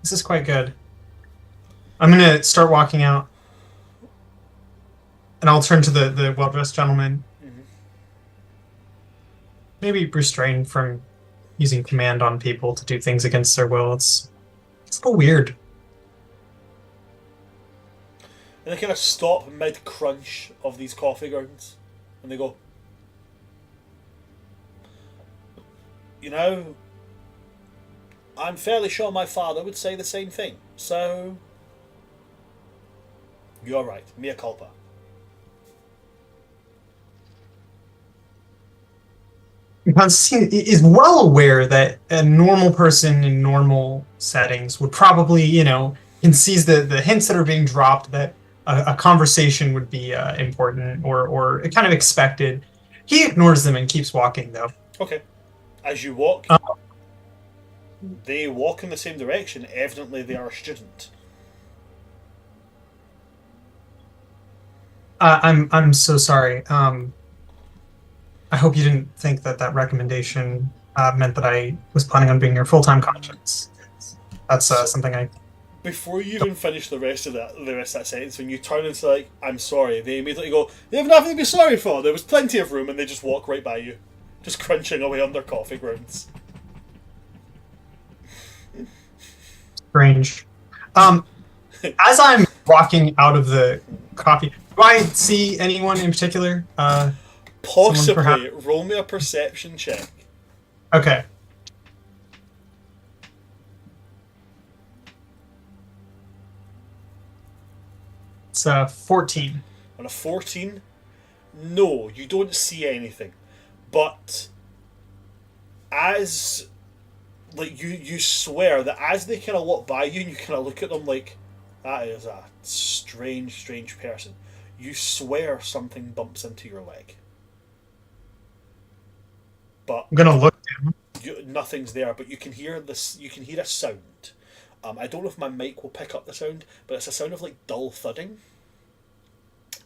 This is quite good. I'm gonna start walking out, and I'll turn to the well-dressed gentleman. Maybe restrain from using command on people to do things against their will. It's so weird. And they kind of stop mid-crunch of these coffee grounds. And they go, you know, I'm fairly sure my father would say the same thing. So, you're right. Mea culpa. Constantine is well aware that a normal person in normal settings would probably, can seize the hints that are being dropped that a conversation would be important or kind of expected. He ignores them and keeps walking, though. Okay. As you walk, they walk in the same direction. Evidently, they are a student. I'm so sorry. I hope you didn't think that recommendation meant that I was planning on being your full-time conscience. That's something I... Before you even finish the rest of that sentence, when you turn and say, like, I'm sorry, they immediately go, they have nothing to be sorry for. There was plenty of room, and they just walk right by you. Just crunching away on their coffee grounds. Strange. As I'm walking out of the coffee, do I see anyone in particular? Possibly. Roll me a perception check. Okay. It's 14. On a 14, no, you don't see anything. But as like you swear that as they kind of walk by you and you kind of look at them like, that is a strange person. You swear something bumps into your leg. But I'm gonna look down. Nothing's there, but you can hear this. You can hear a sound. I don't know if my mic will pick up the sound, but it's a sound of like dull thudding.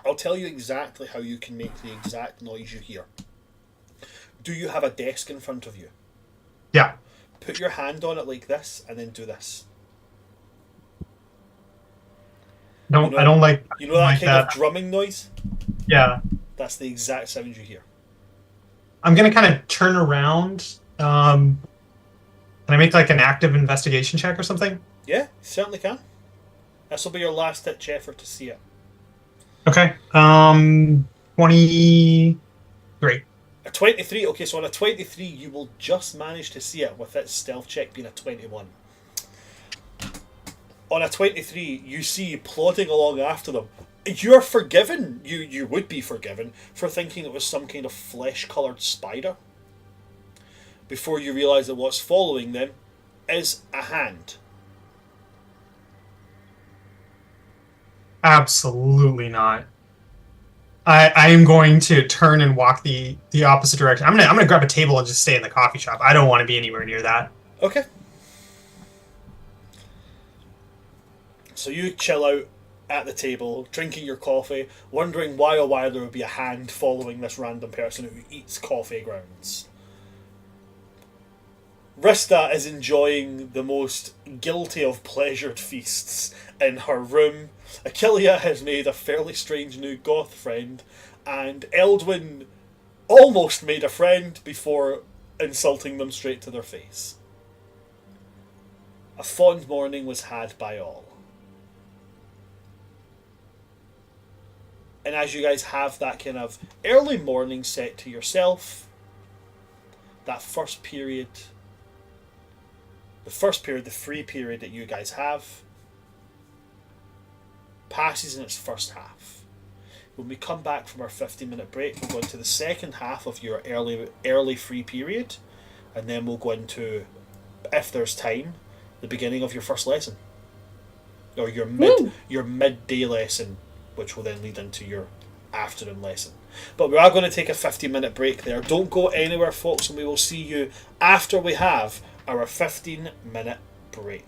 I'll tell you exactly how you can make the exact noise you hear. Do you have a desk in front of you? Yeah. Put your hand on it like this, and then do this. No, I don't like. You know that like kind that. of drumming noise? Yeah. That's the exact sound you hear. I'm gonna kind of turn around. Can I make like an active investigation check or something? Yeah, you certainly can. This will be your last ditch effort to see it. Okay. 23. A 23. Okay, so on a 23, you will just manage to see it with its stealth check being a 21. On a 23, you see plodding along after them. You're forgiven. You would be forgiven for thinking it was some kind of flesh-coloured spider. Before you realise that what's following them is a hand. Absolutely not. I am going to turn and walk the opposite direction. I'm gonna grab a table and just stay in the coffee shop. I don't want to be anywhere near that. Okay. So you chill out at the table, drinking your coffee, wondering why oh why there would be a hand following this random person who eats coffee grounds. Rista is enjoying the most guilty of pleasured feasts in her room. Achillea has made a fairly strange new goth friend, and Eldwin almost made a friend before insulting them straight to their face. A fond morning was had by all. And as you guys have that kind of early morning set to yourself, that first period, the free period that you guys have, passes in its first half. When we come back from our 15-minute break, we'll go into the second half of your early free period, and then we'll go into, if there's time, the beginning of your first lesson, or your midday lesson, which will then lead into your afternoon lesson. But we are going to take a 15-minute break there. Don't go anywhere, folks, and we will see you after we have our 15-minute break.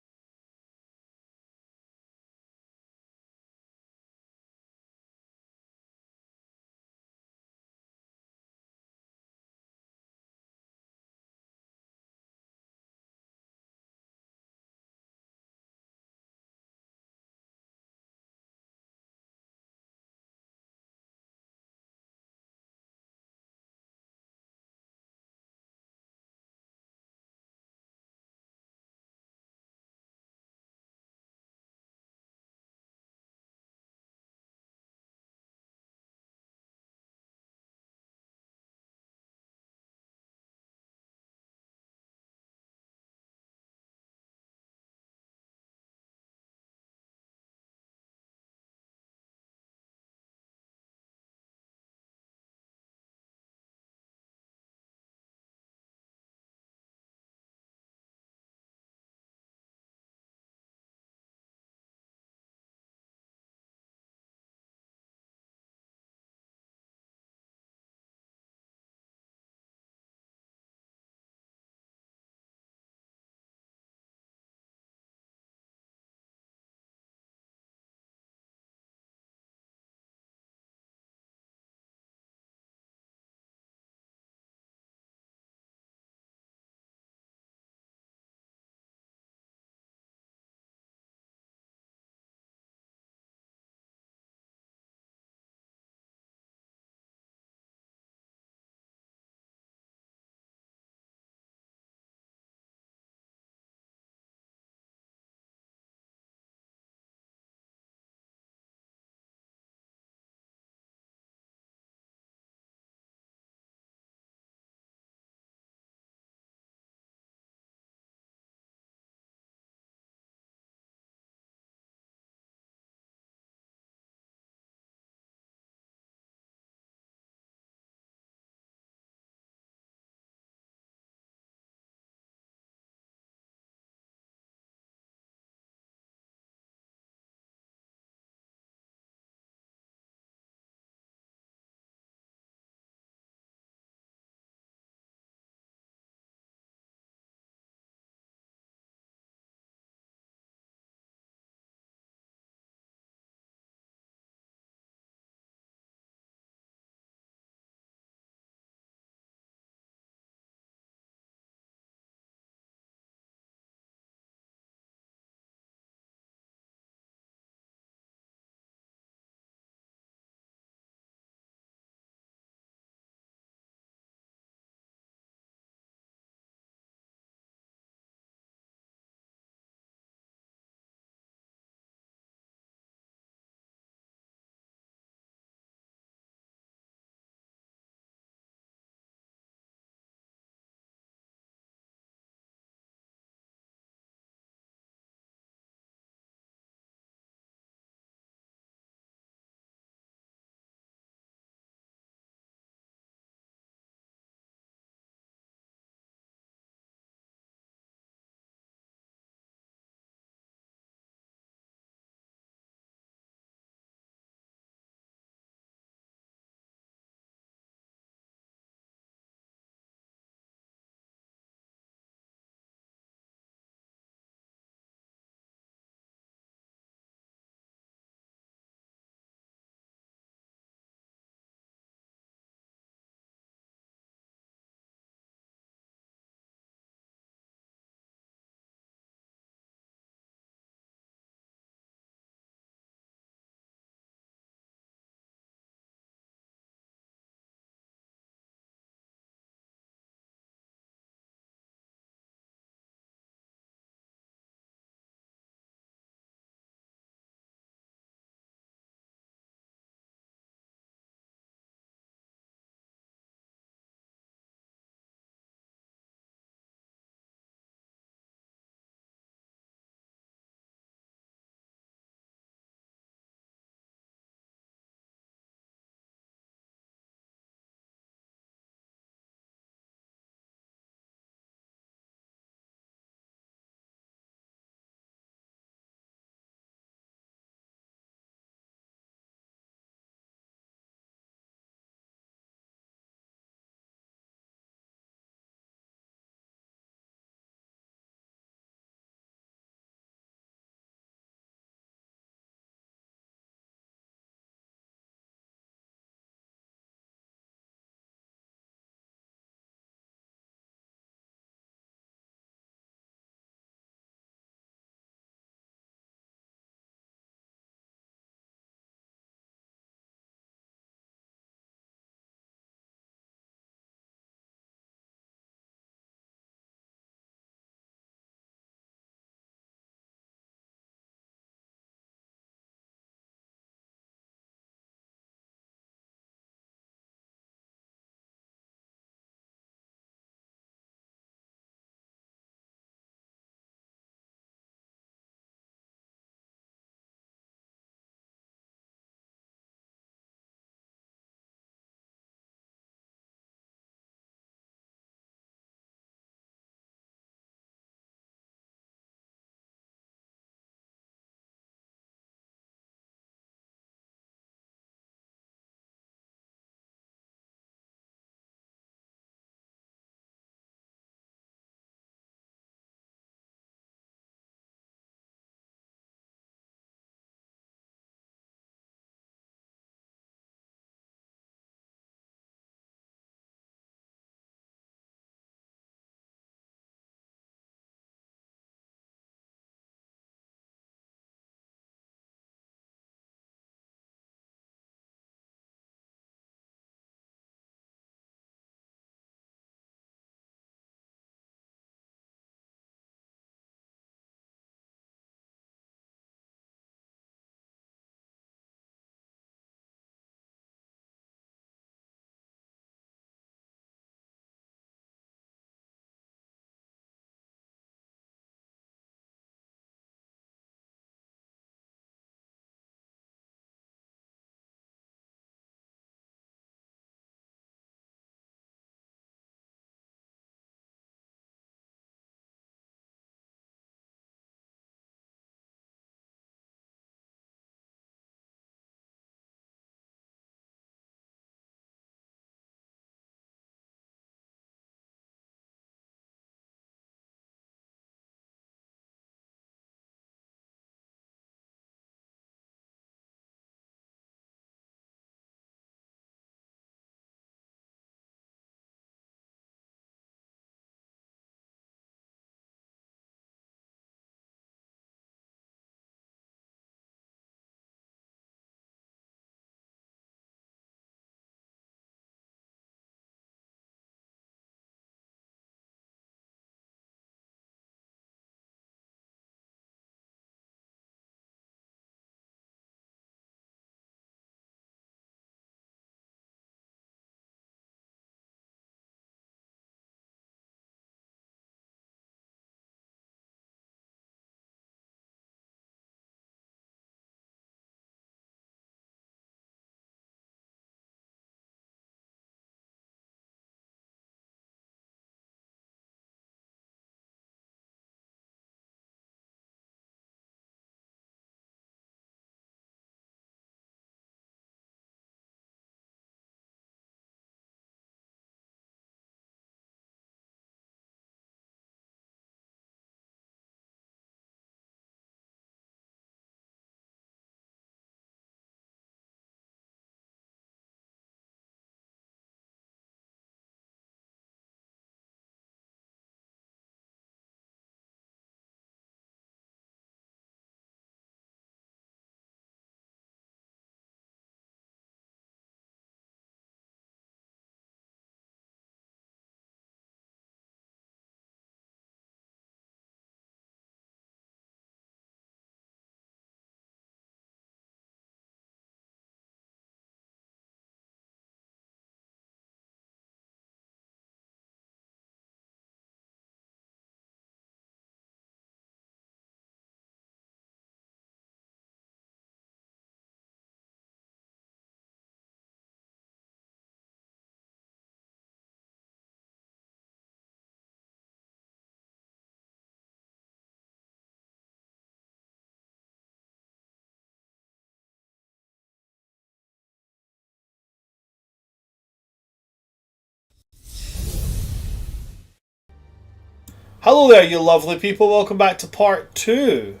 Hello there, you lovely people. Welcome back to part 2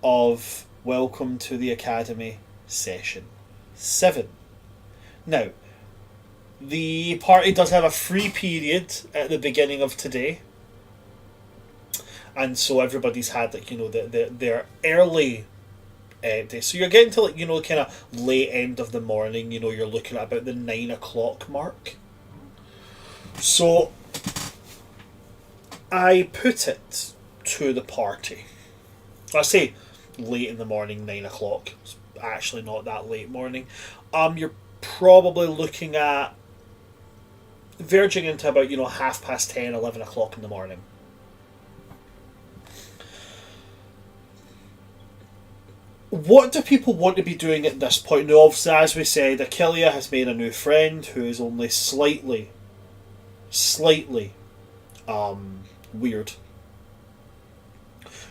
of Welcome to the Academy Session 7. Now, the party does have a free period at the beginning of today. And so everybody's had, like, you know, their early day. So you're getting to, like, you know, kind of late end of the morning. You know, you're looking at about the 9 o'clock mark. So I put it to the party. I say late in the morning, 9 o'clock. It's actually not that late morning. You're probably looking at verging into about, you know, 10:30, 11 o'clock in the morning. What do people want to be doing at this point? Now, obviously, as we said, Achillia has made a new friend who is only slightly weird.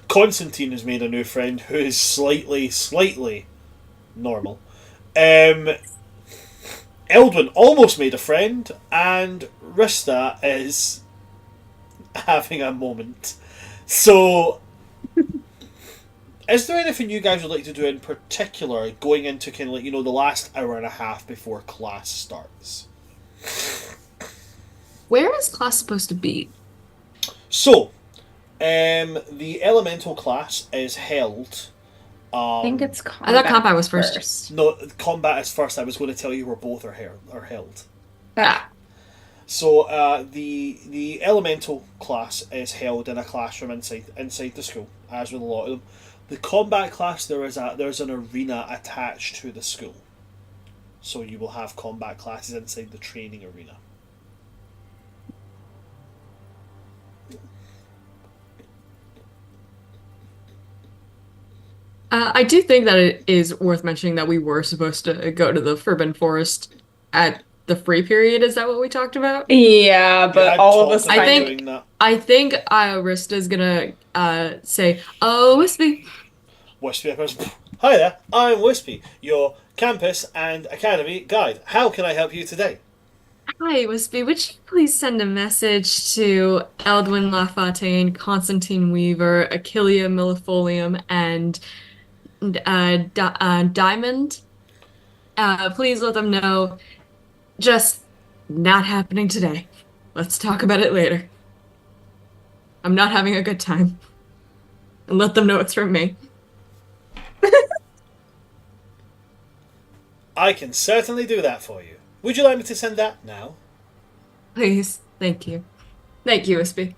Constantine has made a new friend who is slightly normal. Eldwin almost made a friend, and Rista is having a moment. So, is there anything you guys would like to do in particular going into kind of like, you know, the last hour and a half before class starts? Where is class supposed to be? So, the elemental class is held. I think it's I combat. thought combat was first. No, combat is first. I was going to tell you where both are held. Ah, So, the elemental class is held in a classroom inside the school, as with a lot of them. The combat class, there's an arena attached to the school, so you will have combat classes inside the training arena. I do think that it is worth mentioning that we were supposed to go to the Forbidden Forest at the free period. Is that what we talked about? yeah, You but had all of us. talked about I think- doing that. I think Arista's gonna say, "Oh, Wispy." Wispy goes, "Hi there, I'm Wispy, your campus and academy guide. How can I help you today?" Hi, Wispy. Would you please send a message to Eldwin Lafontaine, Constantine Weaver, Achillia Millifolium, and Diamond? Please let them know. Just not happening today. Let's talk about it later. I'm not having a good time. And let them know it's from me. I can certainly do that for you. Would you like me to send that now? Please. Thank you. Thank you, Wispy.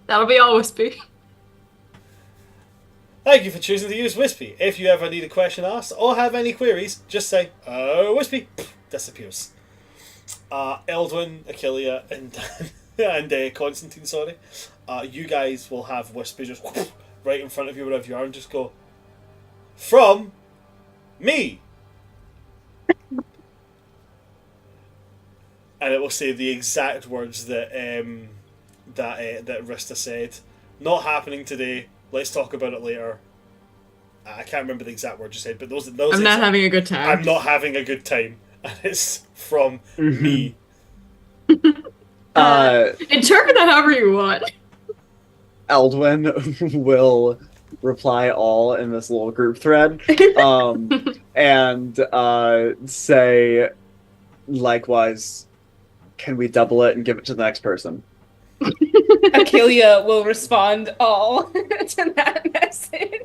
That'll be all, Wispy. Thank you for choosing to use Wispy. If you ever need a question asked or have any queries, just say, "Oh, Wispy," disappears. Eldwin, Achillia, and Constantine, sorry. You guys will have Wispy just right in front of you wherever you are and just go, "From me." And it will say the exact words that Rista said. Not happening today. Let's talk about it later. I can't remember the exact words you said, but those I'm not having a good time. I'm not having a good time. And it's from me. Interpret that however you want. Eldwin will reply all in this little group thread, and say, likewise, can we double it and give it to the next person? Achillia will respond all to that message.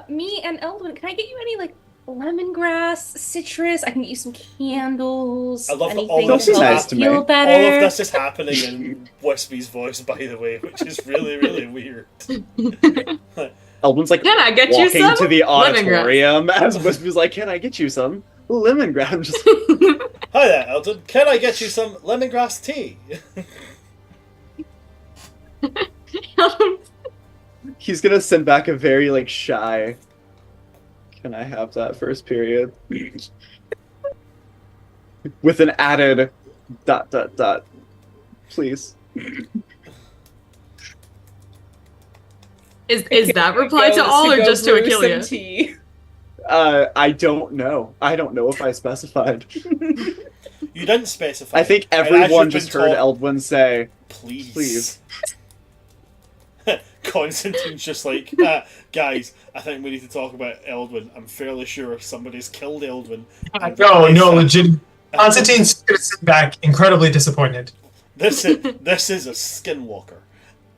Me and Eldwin, can I get you any like lemongrass, citrus? I can get you some candles. I love that anything all of this to is help nice to you feel me. better. All of this is happening in Wispy's voice, by the way, which is really, really weird. Eldwin's like Can I get you walking some to the lemongrass? auditorium as Wispy's like, can I get you some lemongrass? Just Hi there, Eldon. Can I get you some lemongrass tea? he's gonna send back a very like shy. Can I have that first period? With an added ... Please. Is that reply to all or just to brew some Achillia? tea. I don't know. I don't know if I specified. You didn't specify. I think And as everyone you've just been heard taught, Eldwin say, please. please. Constantine's just like, guys, I think we need to talk about Eldwin. I'm fairly sure somebody's killed Eldwin. No, legit. Constantine's going to sit back incredibly disappointed. This is a skinwalker.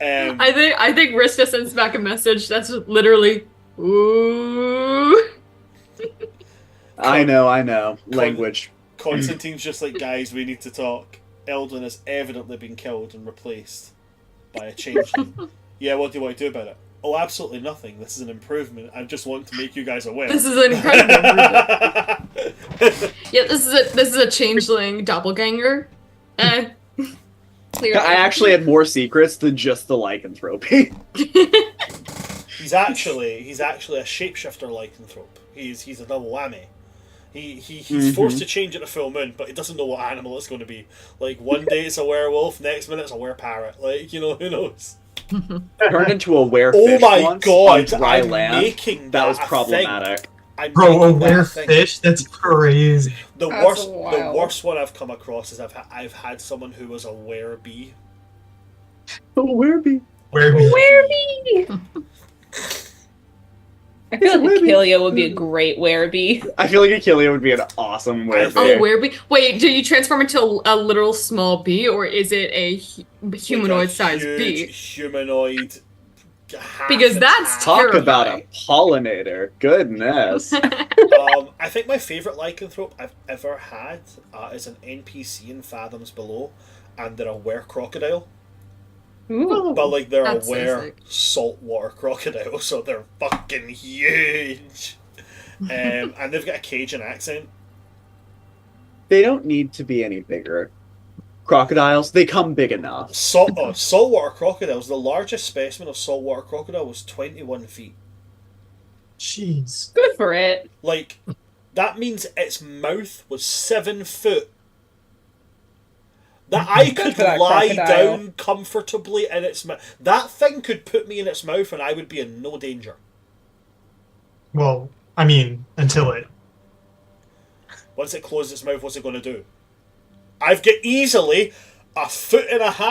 I think Rista sends back a message that's literally, ooh. I know. Language. Constantine's just like, guys, we need to talk. Eldwin has evidently been killed and replaced by a changeling. Yeah, what do you want to do about it? Oh, absolutely nothing. This is an improvement. I just want to make you guys aware. This is an incredible improvement. Yeah, this is a changeling doppelganger. Clearly. I actually had more secrets than just the lycanthropy. He's actually a shapeshifter lycanthrope. He's a double whammy. He's forced to change at the full moon, but he doesn't know what animal it's going to be. Like, one day it's a werewolf, next minute it's a wereparrot. Like, who knows? Turned into a werefish Oh my once god, on dry I'm land. making That was a problematic. thing. I'm Bro, a making that thing. werefish? That's crazy. The That's worst wild. one I've come across is I've had someone who was a werebee. A werebee. Wereby! I feel like Wereby. Achillea would be a great wereby. I feel like Achillea would be an awesome werebee. Oh, werebee. Wait, do you transform into a literal small bee, or is it a humanoid-sized bee? Humanoid. Because that's Talk about a terrifying. pollinator. Goodness. I think my favourite lycanthrope I've ever had is an NPC in Fathoms Below, and they're a were-crocodile. Ooh. But like they're That's so a sick. saltwater crocodile, so they're fucking huge. And they've got a Cajun accent. They don't need to be any bigger. Crocodiles, they come big enough. Saltwater crocodiles, the largest specimen of saltwater crocodile was 21 feet. Jeez. Good for it. Like, that means its mouth was 7 foot. That I could for that lie crocodile. down comfortably in its mouth. That thing could put me in its mouth and I would be in no danger. Well, I mean, until it. Once it closes its mouth, what's it going to do? I've got easily 1.5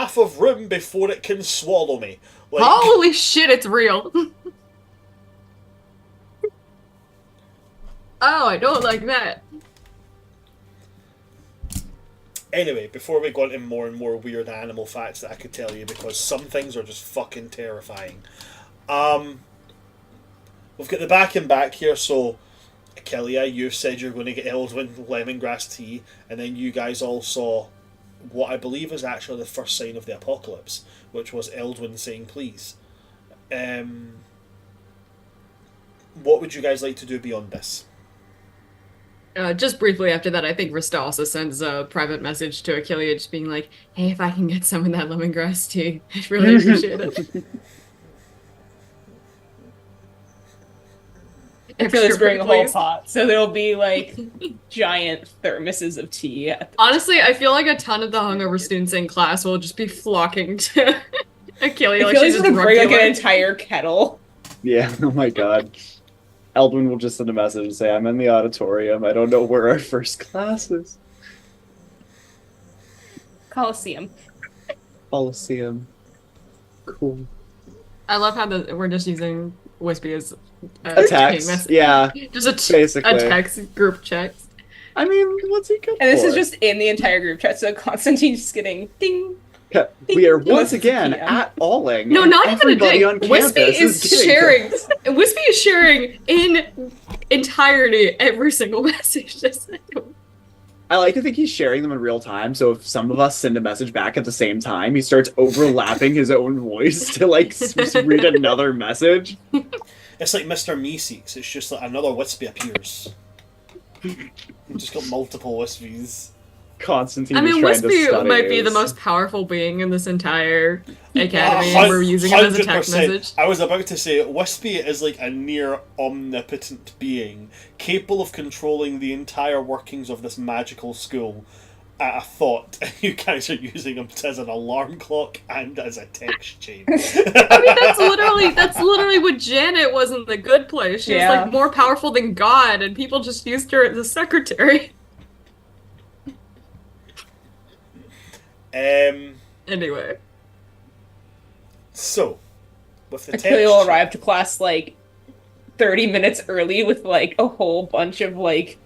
feet of room before it can swallow me. Like, Holy shit, it's real. Oh, I don't like that. Anyway, before we go into more and more weird animal facts that I could tell you, because some things are just fucking terrifying. We've got the back and back here, so Achillea, you said you're going to get Eldwin lemongrass tea, and then you guys all saw what I believe is actually the first sign of the apocalypse, which was Eldwin saying please. What would you guys like to do beyond this? Just briefly after that, I think Rista also sends a private message to Achillea just being like, hey, if I can get some of that lemongrass tea, I'd really appreciate it. Achilles bring a whole please. pot, so there'll be like giant thermoses of tea. Honestly, I feel like a ton of the hungover students in class will just be flocking to Achillea. Like Achilles she's gonna just bring like regular. an entire kettle. Yeah, oh my god. Eldwin will just send a message and say, I'm in the auditorium. I don't know where our first class is. Coliseum. Coliseum. Cool. I love how we're just using Wispy as A text. Yeah, Just a basically. text group text. I mean, what's he good And this for? is just in the entire group chat, so Constantine's just getting ding. We are Unless once it's again PM. at Alling. No, and not even a everybody ding. on Wispy campus is getting sharing. Wispy is sharing in entirety every single message. I like to think he's sharing them in real time, so if some of us send a message back at the same time, he starts overlapping his own voice to like read another message. It's like Mr. Meeseeks. It's just like another Wispy appears. We've just got multiple Wispies. Constantine I is mean, trying to Wispy study might be the us. most powerful being in this entire academy, and we're using it as a text 100%. message. I was about to say, Wispy is like a near omnipotent being, capable of controlling the entire workings of this magical school, at a thought, and you guys are using them as an alarm clock and as a text chain. I mean, that's literally what Janet was in The Good Place. She was Yeah. like more powerful than God, and people just used her as a secretary. Anyway. So, with the text Achille will chain, arrive to class like 30 minutes early with like a whole bunch of like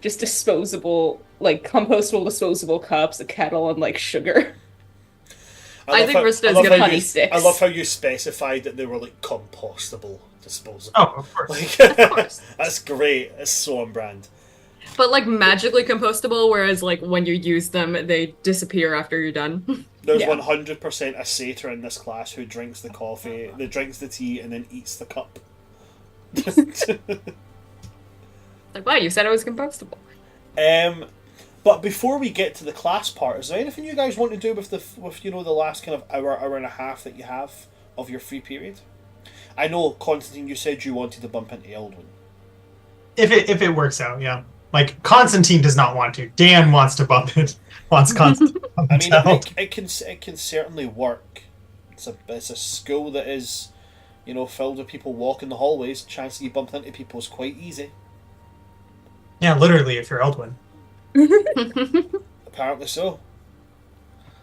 just disposable, like compostable disposable cups, a kettle, and like sugar. I think Rista is love gonna how honey you, sticks. I love how you specified that they were like compostable, disposable. Oh, of course. Like, Of course. That's great. It's so on brand. But like magically compostable, whereas like when you use them, they disappear after you're done. There's Yeah. 100% a satyr in this class who drinks the coffee, that drinks the tea, and then eats the cup. Like, wow, you said it was compostable. But before we get to the class part, is there anything you guys want to do with the last kind of hour and a half that you have of your free period? I know, Constantine, you said you wanted to bump into Eldwin. If it works out, yeah. Like Constantine does not want to. Dan wants to bump it. Wants Constantine to bump I mean, out. it can certainly work. It's a school that is, filled with people walking the hallways. Chance of you bumping into people is quite easy. Yeah, literally, if you're Eldwin. Apparently so.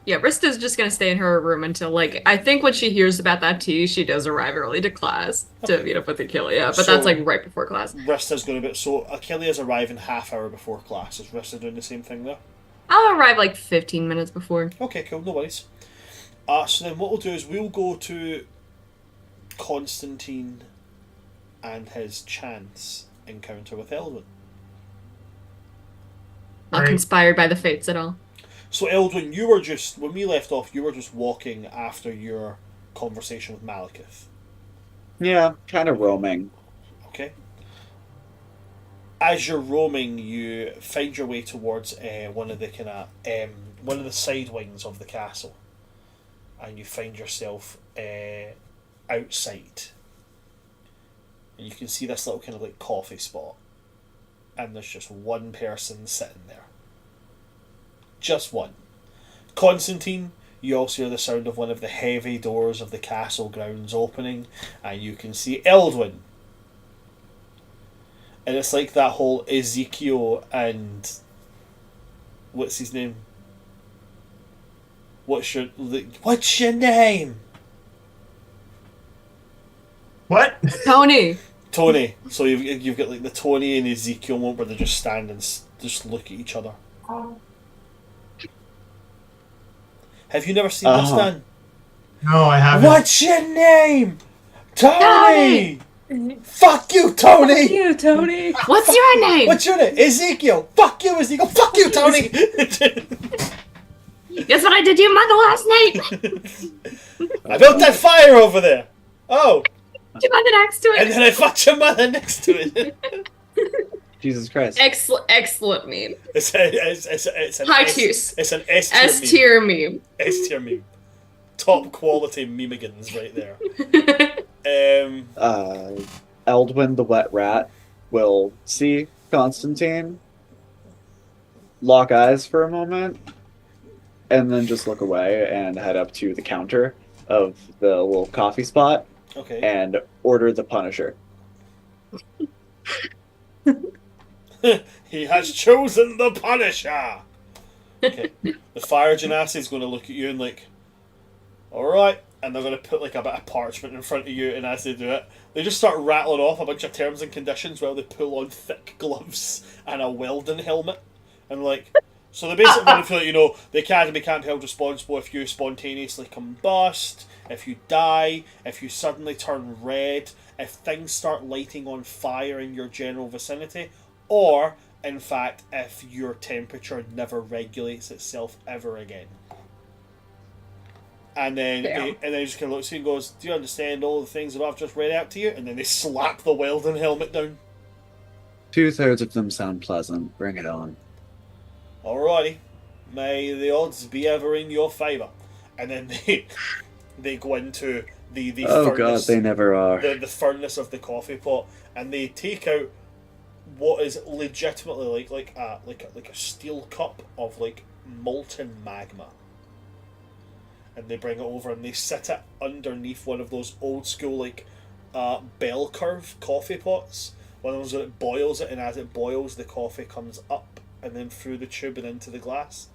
Yeah, Rista's just gonna stay in her room until like I think when she hears about that tea, she does arrive early to class to meet up with Achille. Yeah, but So- that's like right before class. Rista's going to be... So, Achilles arriving half hour before class. Is Rista doing the same thing there? I'll arrive like 15 minutes before. Okay, cool. No worries. So then what we'll do is we'll go to Constantine and his chance encounter with Eldwin. Not Right. conspired by the fates at all. So, Eldwin, when we left off, you were just walking after your conversation with Malekith. Yeah, kind of roaming. Okay. As you're roaming, you find your way towards one of the side wings of the castle, and you find yourself outside, and you can see this little kind of like coffee spot, and there's just one person sitting there. Just one. Constantine, you also hear the sound of one of the heavy doors of the castle grounds opening, and you can see Eldwin. And it's like that whole Ezekiel and... What's his name? What's your name? What? Tony! Tony. So you've got like the Tony and Ezekiel moment where they just stand and just look at each other. Have you never seen this, Dan? No, I haven't. What's your name? Tony! Fuck you, Tony! Fuck you, Tony. What's your name? What's your name? Ezekiel! Fuck you, Ezekiel! Fuck you, Tony! Guess what I did to your mother last night? I built that fire over there! Oh! Your mother next to And it. then I fucked your mother next to it! Jesus Christ. Excellent meme. It's an High S, tiers. It's an S S tier meme. tier meme. S tier meme. Top quality memegans right there. Eldwin the Wet Rat will see Constantine, lock eyes for a moment, and then just look away and head up to the counter of the little coffee spot Okay. and order the Punisher. He has chosen the Punisher! Okay. The fire genasi is going to look at you and like, alright. And they're going to put like a bit of parchment in front of you, and as they do it, they just start rattling off a bunch of terms and conditions while they pull on thick gloves and a welding helmet. And like, so they're basically going to feel like, the Academy can't be held responsible if you spontaneously combust, if you die, if you suddenly turn red, if things start lighting on fire in your general vicinity, or, in fact, if your temperature never regulates itself ever again. And then he just kind of looks at you and goes, do you understand all the things that I've just read out to you? And then they slap the welding helmet down. 2/3 of them sound pleasant. Bring it on. Alrighty. May the odds be ever in your favour. And then they go into the Oh furnace. god, they never are. The furnace of the coffee pot, and they take out what is legitimately like a steel cup of like molten magma. And they bring it over and they sit it underneath one of those old school like bell curve coffee pots. One of those that boils it, and as it boils, the coffee comes up and then through the tube and into the glass.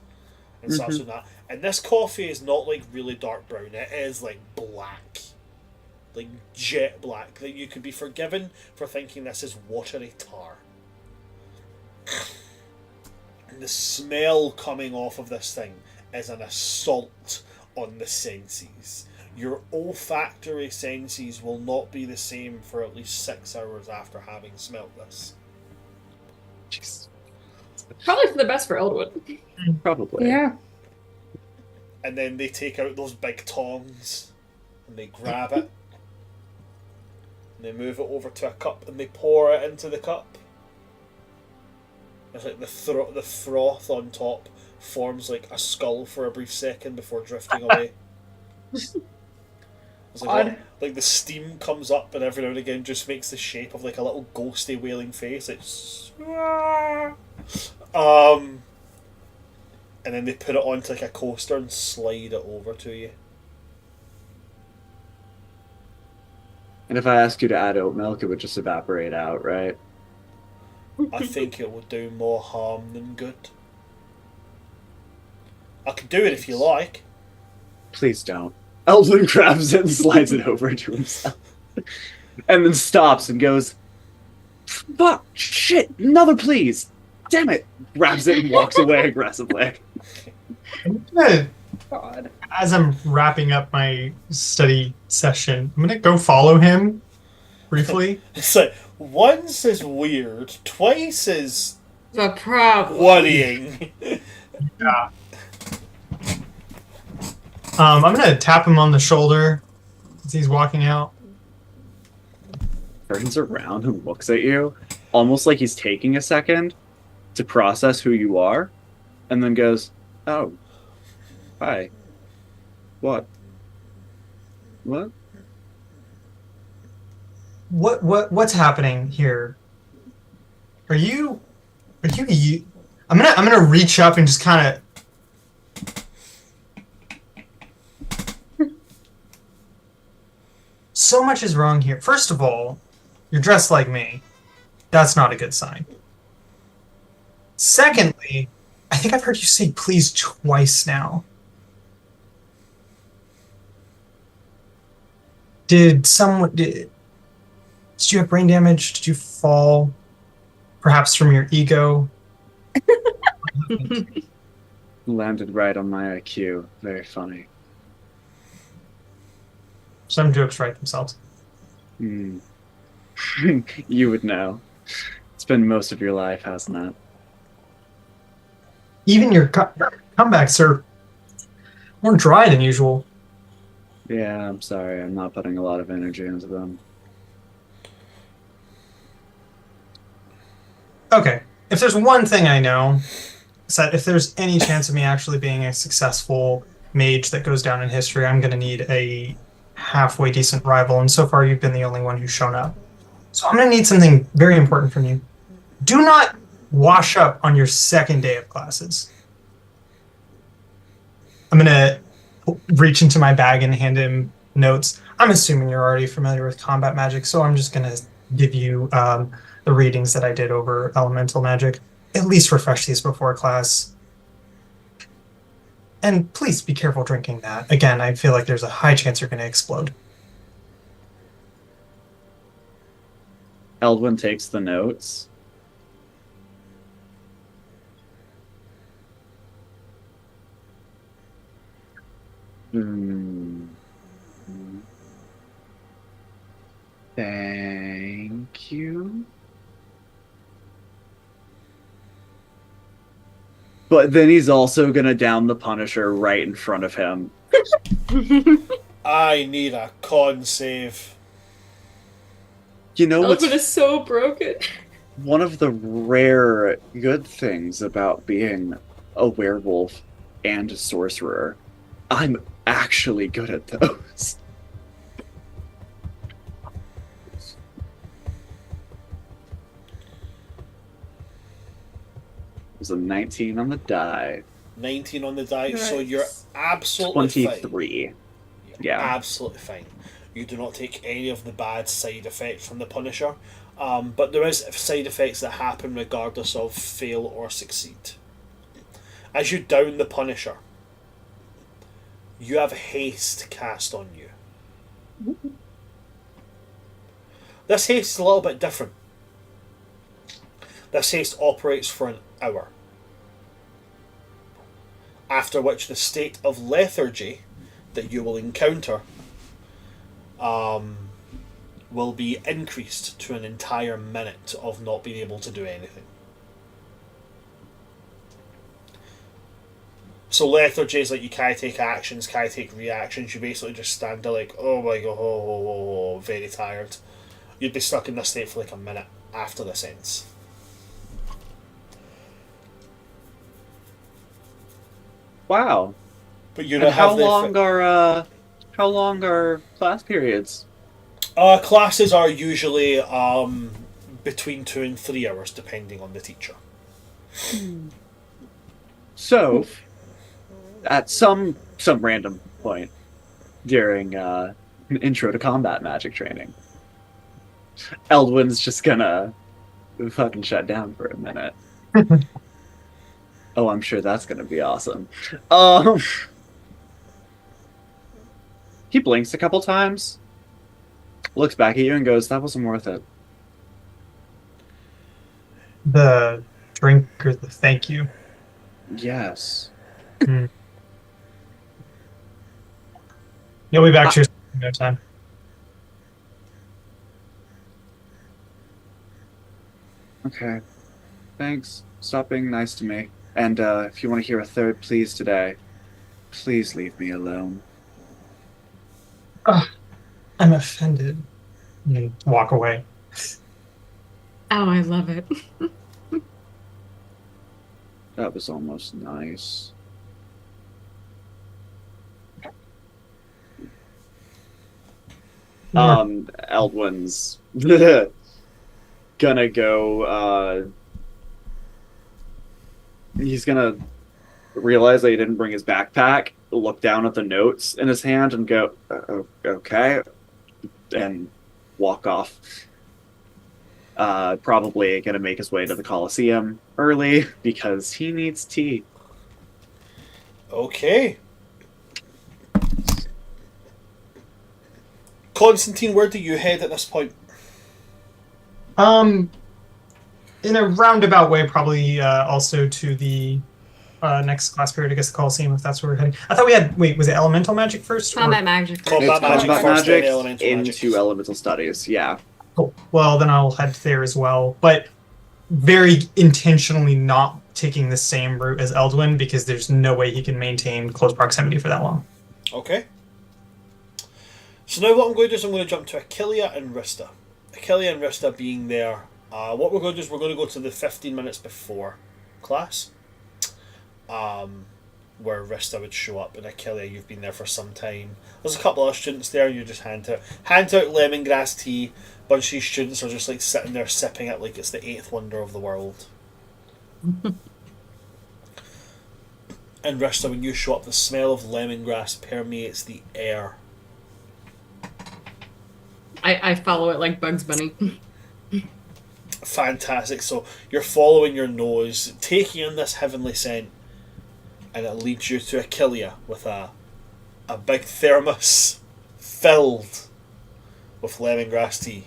And starts with that. And this coffee is not like really dark brown. It is like black, like jet black. That you could be forgiven for thinking this is watery tar. And the smell coming off of this thing is an assault on the senses. Your olfactory senses will not be the same for at least 6 hours after having smelt this. Jeez. Probably for the best for Eldwood. Probably. Yeah. And then they take out those big tongs and they grab it and they move it over to a cup and they pour it into the cup. It's like the froth on top forms like a skull for a brief second before drifting away. It's like the steam comes up and every now and again just makes the shape of like a little ghosty wailing face. It's and then they put it onto like a coaster and slide it over to you. And if I ask you to add oat milk, it would just evaporate out, right? I think it would do more harm than good. I could do it if you like. Please don't. Eldwin grabs it and slides it over to himself. And then stops and goes, fuck, shit, another please. Damn it. Grabs it and walks away aggressively. I'm gonna, God. as I'm wrapping up my study session, I'm gonna go follow him briefly. It's like, once is weird, twice is The problem. worrying. Yeah. I'm gonna tap him on the shoulder as he's walking out. Turns around and looks at you, almost like he's taking a second to process who you are, and then goes, oh, hi. What? What's happening here? Are you I'm gonna reach up and just kind of so much is wrong here. First of all, you're dressed like me. That's not a good sign. Secondly, I think I've heard you say please twice now. Did you have brain damage? Did you fall perhaps from your ego? Landed right on my IQ. Very funny. Some jokes write themselves. Hmm. You would know. It's been most of your life, hasn't it? Even your comebacks are more dry than usual. Yeah, I'm sorry. I'm not putting a lot of energy into them. Okay. If there's one thing I know, it's that if there's any chance of me actually being a successful mage that goes down in history, I'm going to need a halfway decent rival, and so far you've been the only one who's shown up. So I'm going to need something very important from you. Do not wash up on your second day of classes. I'm going to reach into my bag and hand him notes. I'm assuming you're already familiar with combat magic, so I'm just going to give you the readings that I did over elemental magic. At least refresh these before class. And please be careful drinking that. Again, I feel like there's a high chance you're going to explode. Eldwin takes the notes. Thank you. But then he's also gonna down the Punisher right in front of him. I need a con save. You know what's Eldwood is so broken. one of the rare good things about being a werewolf and a sorcerer? I'm actually good at those. It was a 19 on the die. 19 on the die, Right. so you're absolutely fine. 23. You're Yeah. absolutely fine. You do not take any of the bad side effects from the Punisher, but there is side effects that happen regardless of fail or succeed. As you down the Punisher, you have haste cast on you. This haste is a little bit different. This haste operates for an hour, after which the state of lethargy that you will encounter will be increased to an entire minute of not being able to do anything. So lethargy is like you can't take actions, can't take reactions. You basically just stand there like, oh my god, very tired. You'd be stuck in this state for like a minute after this ends. Wow. But you And don't have how long are class periods? classes are usually between 2 and 3 hours, depending on the teacher. So, at some random point during intro to combat magic training, Eldwin's just gonna fucking shut down for a minute. Oh, I'm sure that's gonna be awesome. He blinks a couple times, looks back at you, and goes, "That wasn't worth it." The drink or the thank you. Yes. You'll be back to your in no time. Okay. Thanks. Stop being nice to me. And if you want to hear a third please today, please leave me alone. I'm offended. You walk away. Oh, I love it. That was almost nice. Eldwin's gonna go, he's gonna realize that he didn't bring his backpack, look down at the notes in his hand and go, okay, and walk off. Probably gonna make his way to the Coliseum early because he needs tea. Okay. Constantine, where do you head at this point? In a roundabout way, probably also to the next class period, I guess the Coliseum, if that's where we're heading. I thought we had, wait, was it elemental magic first? Combat magic. Combat It's magic combat first, then magic elemental into magic. elemental studies, yeah. Cool. Well, then I'll head there as well, but very intentionally not taking the same route as Eldwin because there's no way he can maintain close proximity for that long. Okay. So now what I'm going to do is I'm going to jump to Achillea and Rista. Achillea and Rista being there. What we're going to do is we're going to go to the 15 minutes before class. Where Rista would show up, and Achillea, you've been there for some time. There's a couple of students there, and you just hand out lemongrass tea. A bunch of these students are just like sitting there sipping it like it's the 8th wonder of the world. And Rista, when you show up, the smell of lemongrass permeates the air. I follow it like Bugs Bunny. Fantastic. So you're following your nose, taking in this heavenly scent, and it leads you to Achillea with a big thermos filled with lemongrass tea.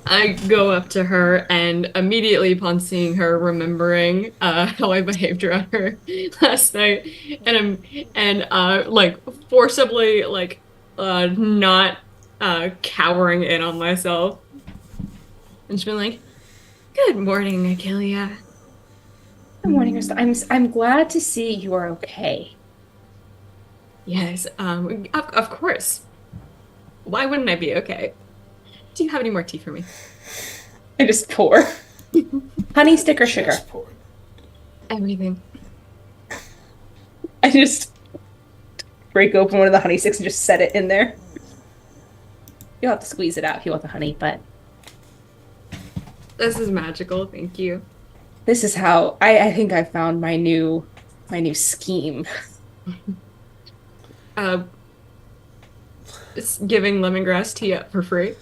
I go up to her and immediately upon seeing her, remembering how I behaved around her last night, and like forcibly not cowering in on myself, and she's been like, "Good morning, Achillea." Good morning, Rista. I'm glad to see you are okay. Yes, of course. Why wouldn't I be okay? Do you have any more tea for me? I just pour. Honey, stick, or sugar? Just poured. Everything. I just break open one of the honey sticks and just set it in there. You'll have to squeeze it out if you want the honey, but... This is magical, thank you. This is how I think I found my new scheme. It's giving lemongrass tea up for free.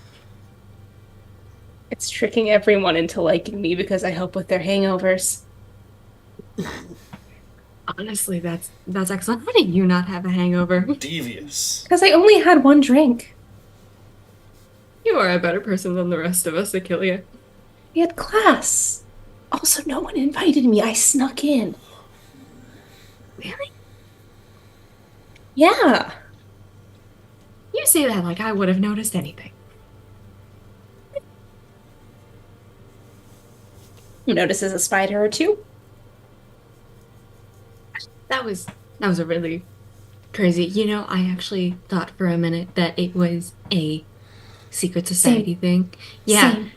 It's tricking everyone into liking me because I help with their hangovers. Honestly, that's excellent. How do you not have a hangover? Devious. Because I only had one drink. You are a better person than the rest of us, Achillia. We had class. Also, no one invited me. I snuck in. Really? Yeah. You say that like I would have noticed anything. Who notices a spider or two? That was a really crazy. You know, I actually thought for a minute that it was a secret society thing. Yeah. Same.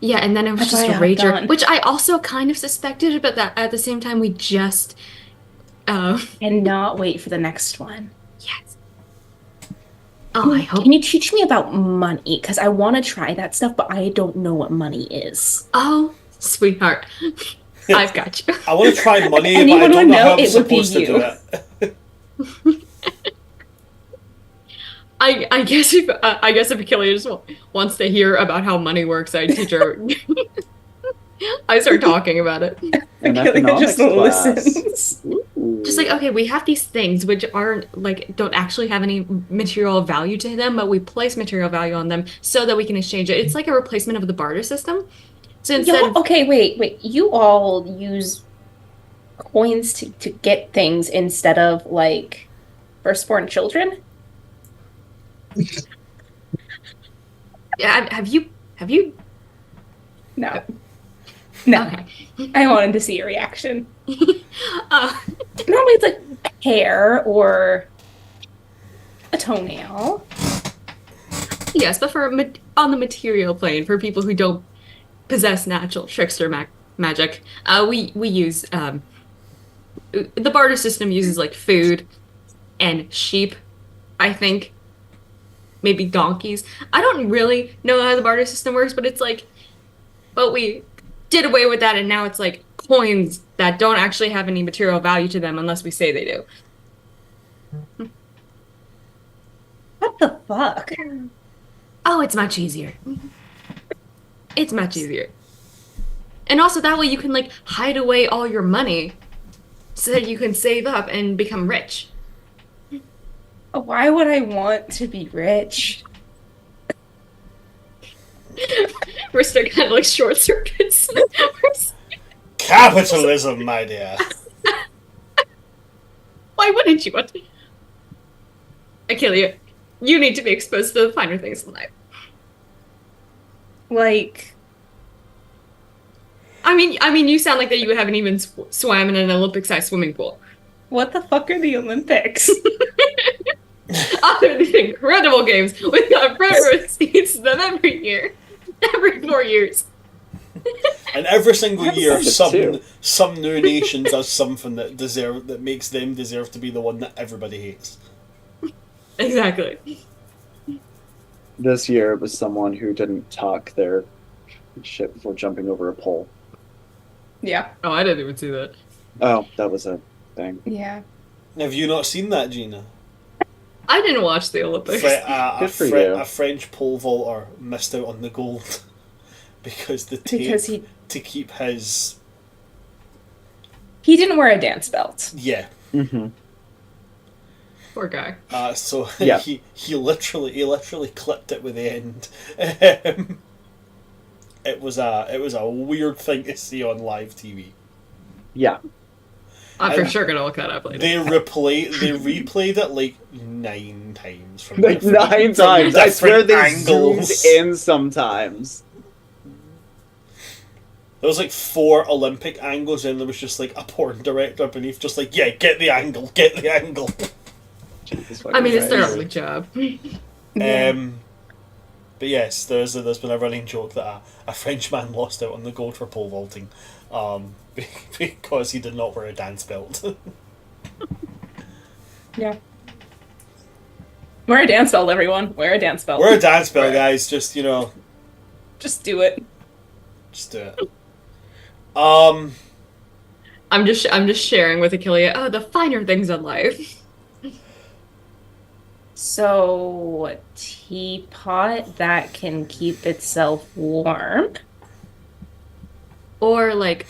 Yeah, and then it was That's just what a I have rager, done. which I also kind of suspected, but that at the same time we just And not wait for the next one. yes. Oh, I hope. Can you teach me about money? Because I want to try that stuff, but I don't know what money is. Oh, sweetheart. I've got you. I want to try money, but I Anyone don't would know how know I'm it would be supposed to do you. it. I guess if Achilles just wants to hear about how money works, I teach her. I start talking about it. An Achilles economics just class. listens. Ooh. Just like, okay, we have these things which aren't like don't actually have any material value to them, but we place material value on them so that we can exchange it. It's like a replacement of the barter system. So instead Y'all, of okay, wait. You all use coins to get things instead of like firstborn children? yeah, have you No. No. okay. I wanted to see a reaction. Uh, Normally it's like hair or a toenail. yes, but on the material plane for people who don't possess natural trickster magic, we use the barter system uses like food and sheep, I think. Maybe donkeys. I don't really know how the barter system works, but it's like, well, we did away with that, and now it's like coins that don't actually have any material value to them unless we say they do. What the fuck? Oh, it's much easier. It's much easier. And also that way you can like hide away all your money so that you can save up and become rich. Why would I want to be rich? Rista kind of like short circuits. Capitalism, my dear. Why wouldn't you want to? Achillia, you need to be exposed to the finer things in life. Like, I mean, you sound like that you haven't even swam in an Olympic-sized swimming pool. what the fuck are the Olympics? Other than incredible games, we've got front row seats to them every year, every 4 years. And every single year, That's too. some new nation does something that makes them deserve to be the one that everybody hates. Exactly. This year it was someone who didn't talk their shit before jumping over a pole. Yeah. Oh, I didn't even see that. Oh, that was a thing. Yeah. Have you not seen that, Gina? I didn't watch the Olympics. Good for you. A French pole vaulter missed out on the gold because the tape Because he to keep his didn't wear a dance belt. yeah. Mm-hmm. Poor guy. So Yeah. he literally clipped it with the end. It was a weird thing to see on live TV. Yeah. I'm for And sure gonna look that up later. They replayed it like 9 times from Like different- 9 from times. I swear different they angles. zoomed in sometimes. There was like 4 Olympic angles, and there was just like a porn director beneath, just like, yeah, get the angle. Jesus I mean, it's their Christ. only job. But yes, there's been a running joke that a French man lost out on the gold for pole vaulting, because he did not wear a dance belt. Yeah. Wear a dance belt, everyone. Wear a dance belt. Wear a dance belt, Right. guys. Just Just do it. just do it. I'm just sharing with Achilles, oh, the finer things in life. So, a teapot that can keep itself warm. Or like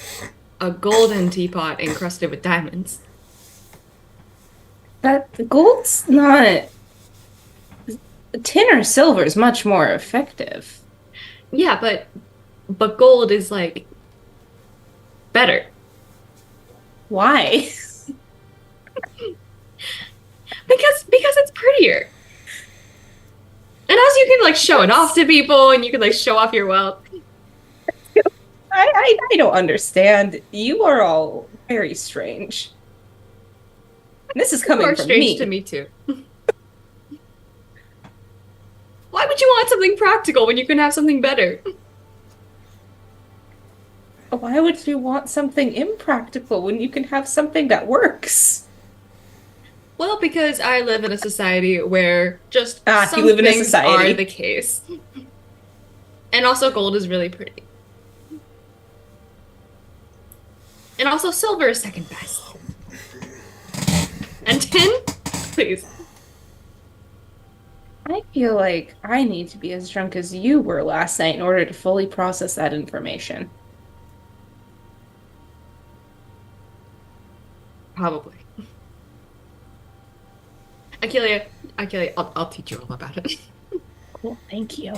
a golden teapot encrusted with diamonds. That gold's not. Tin or silver is much more effective. Yeah, but gold is like better. Why? Because it's prettier. And also you can like show it off to people and you can like show off your wealth. I don't understand. You are all very strange. This is People coming are from strange me. to me too. Why would you want something practical when you can have something better? Why would you want something impractical when you can have something that works? Well, because I live in a society where just You some live in a things society. are the case. And also gold is really pretty. And also silver is second best. And tin? Please. I feel like I need to be as drunk as you were last night in order to fully process that information. Probably. Achilles, I'll teach you all about it. Cool, thank you.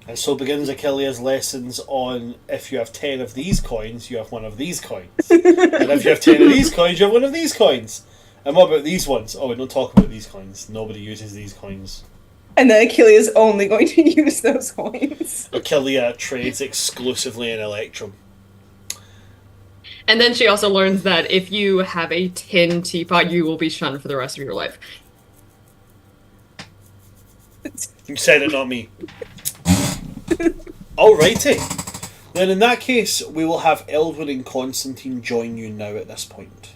And so begins Achilles' lessons on if you have 10 of these coins, you have one of these coins. And if you have 10 of these coins, you have one of these coins. And what about these ones? Oh, we don't talk about these coins. Nobody uses these coins. And then Achilles is only going to use those coins. Achilles trades exclusively in Electrum. And then she also learns that if you have a tin teapot, you will be shunned for the rest of your life. You said it, not me. Alrighty. Then in that case, we will have Eldwin and Constantine join you now at this point.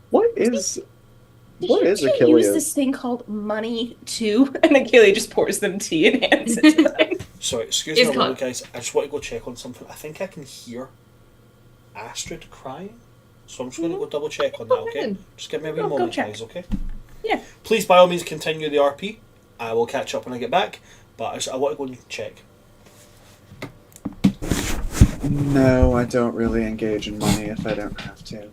What is Did Achilles? use this thing called money too? And Achilles just pours them tea and hands it to them. Sorry, excuse It's me a moment, called- guys. I just want to go check on something. I think I can hear Astrid crying. So I'm just going to go double check on that, okay? ahead. Just give me a wee Go moment, check. guys, okay? Yeah. Please, by all means, continue the RP. I will catch up when I get back. But I want to go and check. No, I don't really engage in money if I don't have to.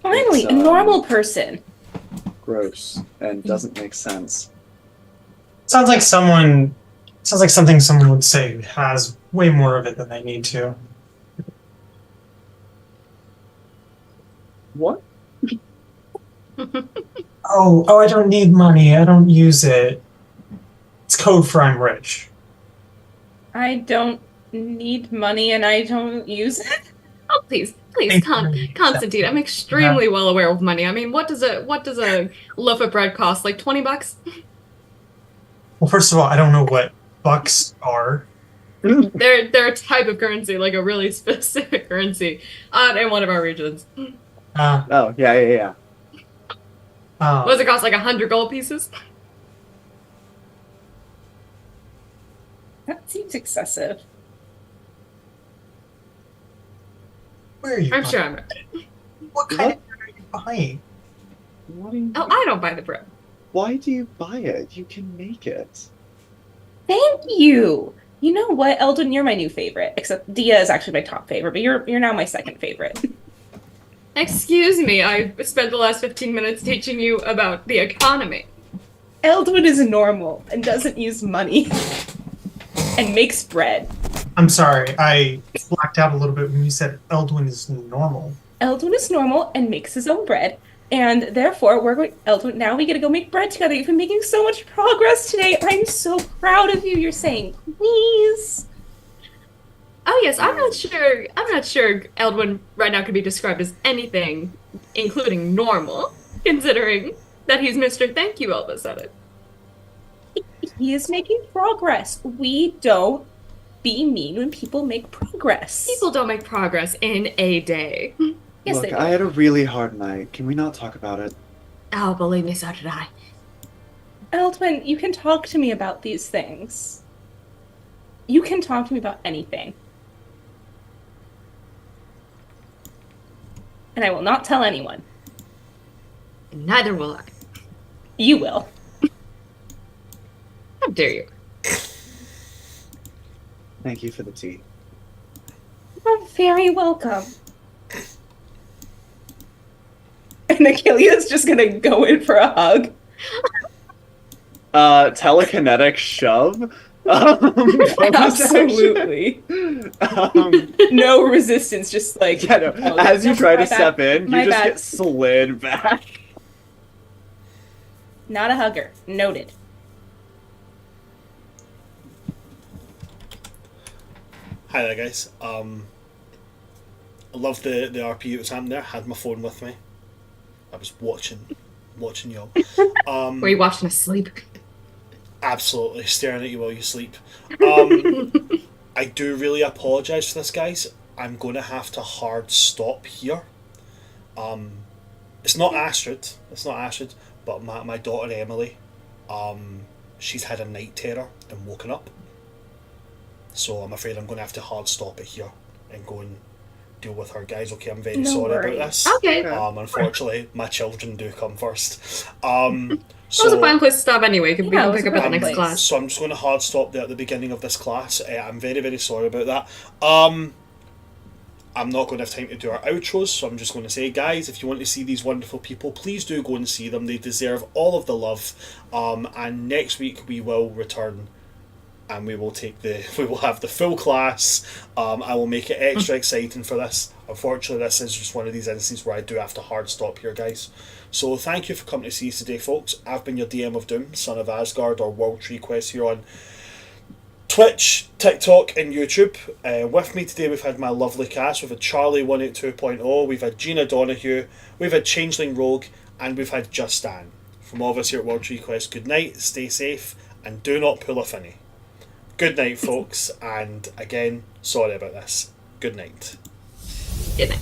Finally, It's, a normal person. Gross and doesn't make sense. Sounds like something someone would say who has way more of it than they need to. What? Oh, I don't need money. I don't use it. It's code for I'm rich. I don't need money and I don't use it. Oh, please, Thank you. Constantine, I'm extremely well aware of money. I mean, what does a loaf of bread cost? Like $20? Well, first of all, I don't know what bucks are. They're a type of currency, like a really specific currency, in one of our regions. Oh, yeah. What does it cost? Like 100 gold pieces? That seems excessive. Where are you? I'm buying? sure I'm right. What kind of bread are you buying? What do you, Oh, I don't buy the bread. Why do you buy it? You can make it. Thank you. You know what, Eldon, you're my new favorite. Except Dia is actually my top favorite, but you're now my second favorite. Excuse me, I spent the last 15 minutes teaching you about the economy. Eldwin is normal and doesn't use money and makes bread. I'm sorry, I blacked out a little bit when you said Eldwin is normal. Eldwin is normal and makes his own bread, and therefore we're going. Eldwin, now we get to go make bread together. You've been making so much progress today. I'm so proud of you. You're saying please. Oh yes, I'm not sure Eldwin right now could be described as anything, including normal, considering that he's Mr. Thank You all of a sudden. He is making progress. We don't be mean when people make progress. People don't make progress in a day. Yes, Look, they do. I had a really hard night. Can we not talk about it? Oh, believe me, so did I. Eldwin, you can talk to me about these things. You can talk to me about anything. and I will not tell anyone. Neither will I. You will. How dare you? Thank you for the tea. You're very welcome. And Achilles just gonna go in for a hug. Telekinetic shove. Bonus Absolutely. action. No resistance, just like Yeah, no. oh, As you that's try my to bad. step in, My you just bad. get slid back. Not a hugger. Noted. Hi there, guys. I love the RP that was happening there. Had my phone with me. I was watching y'all. Were you watching us sleep? Absolutely staring at you while you sleep. I do really apologise for this, guys. I'm going to have to hard stop here. It's not Astrid. But my daughter Emily. She's had a night terror and woken up. So I'm afraid I'm going to have to hard stop it here and go and deal with her, guys. Okay, I'm very No sorry worries. about this. Okay. Unfortunately, my children do come first. That was a fine place to stop anyway. We Yeah, it can was pick a up at the perfect next place. class. So I'm just going to hard stop there at the beginning of this class. I'm very, very sorry about that. I'm not going to have time to do our outros, so I'm just going to say, guys, if you want to see these wonderful people, please do go and see them. They deserve all of the love. And next week we will return, and we will have the full class. I will make it extra exciting for this. Unfortunately, this is just one of these instances where I do have to hard stop here, guys. So thank you for coming to see us today, folks. I've been your DM of Doom, Son of Asgard, or World Tree Quest here on Twitch, TikTok, and YouTube. With me today, we've had my lovely cast. We've had Charlie 182.0, we've had Gina Donahue, we've had Changeling Rogue, and we've had Just Dan. From all of us here at World Tree Quest, good night, stay safe, and do not pull a finny. Good night, folks, and again, sorry about this. Good night. Good night.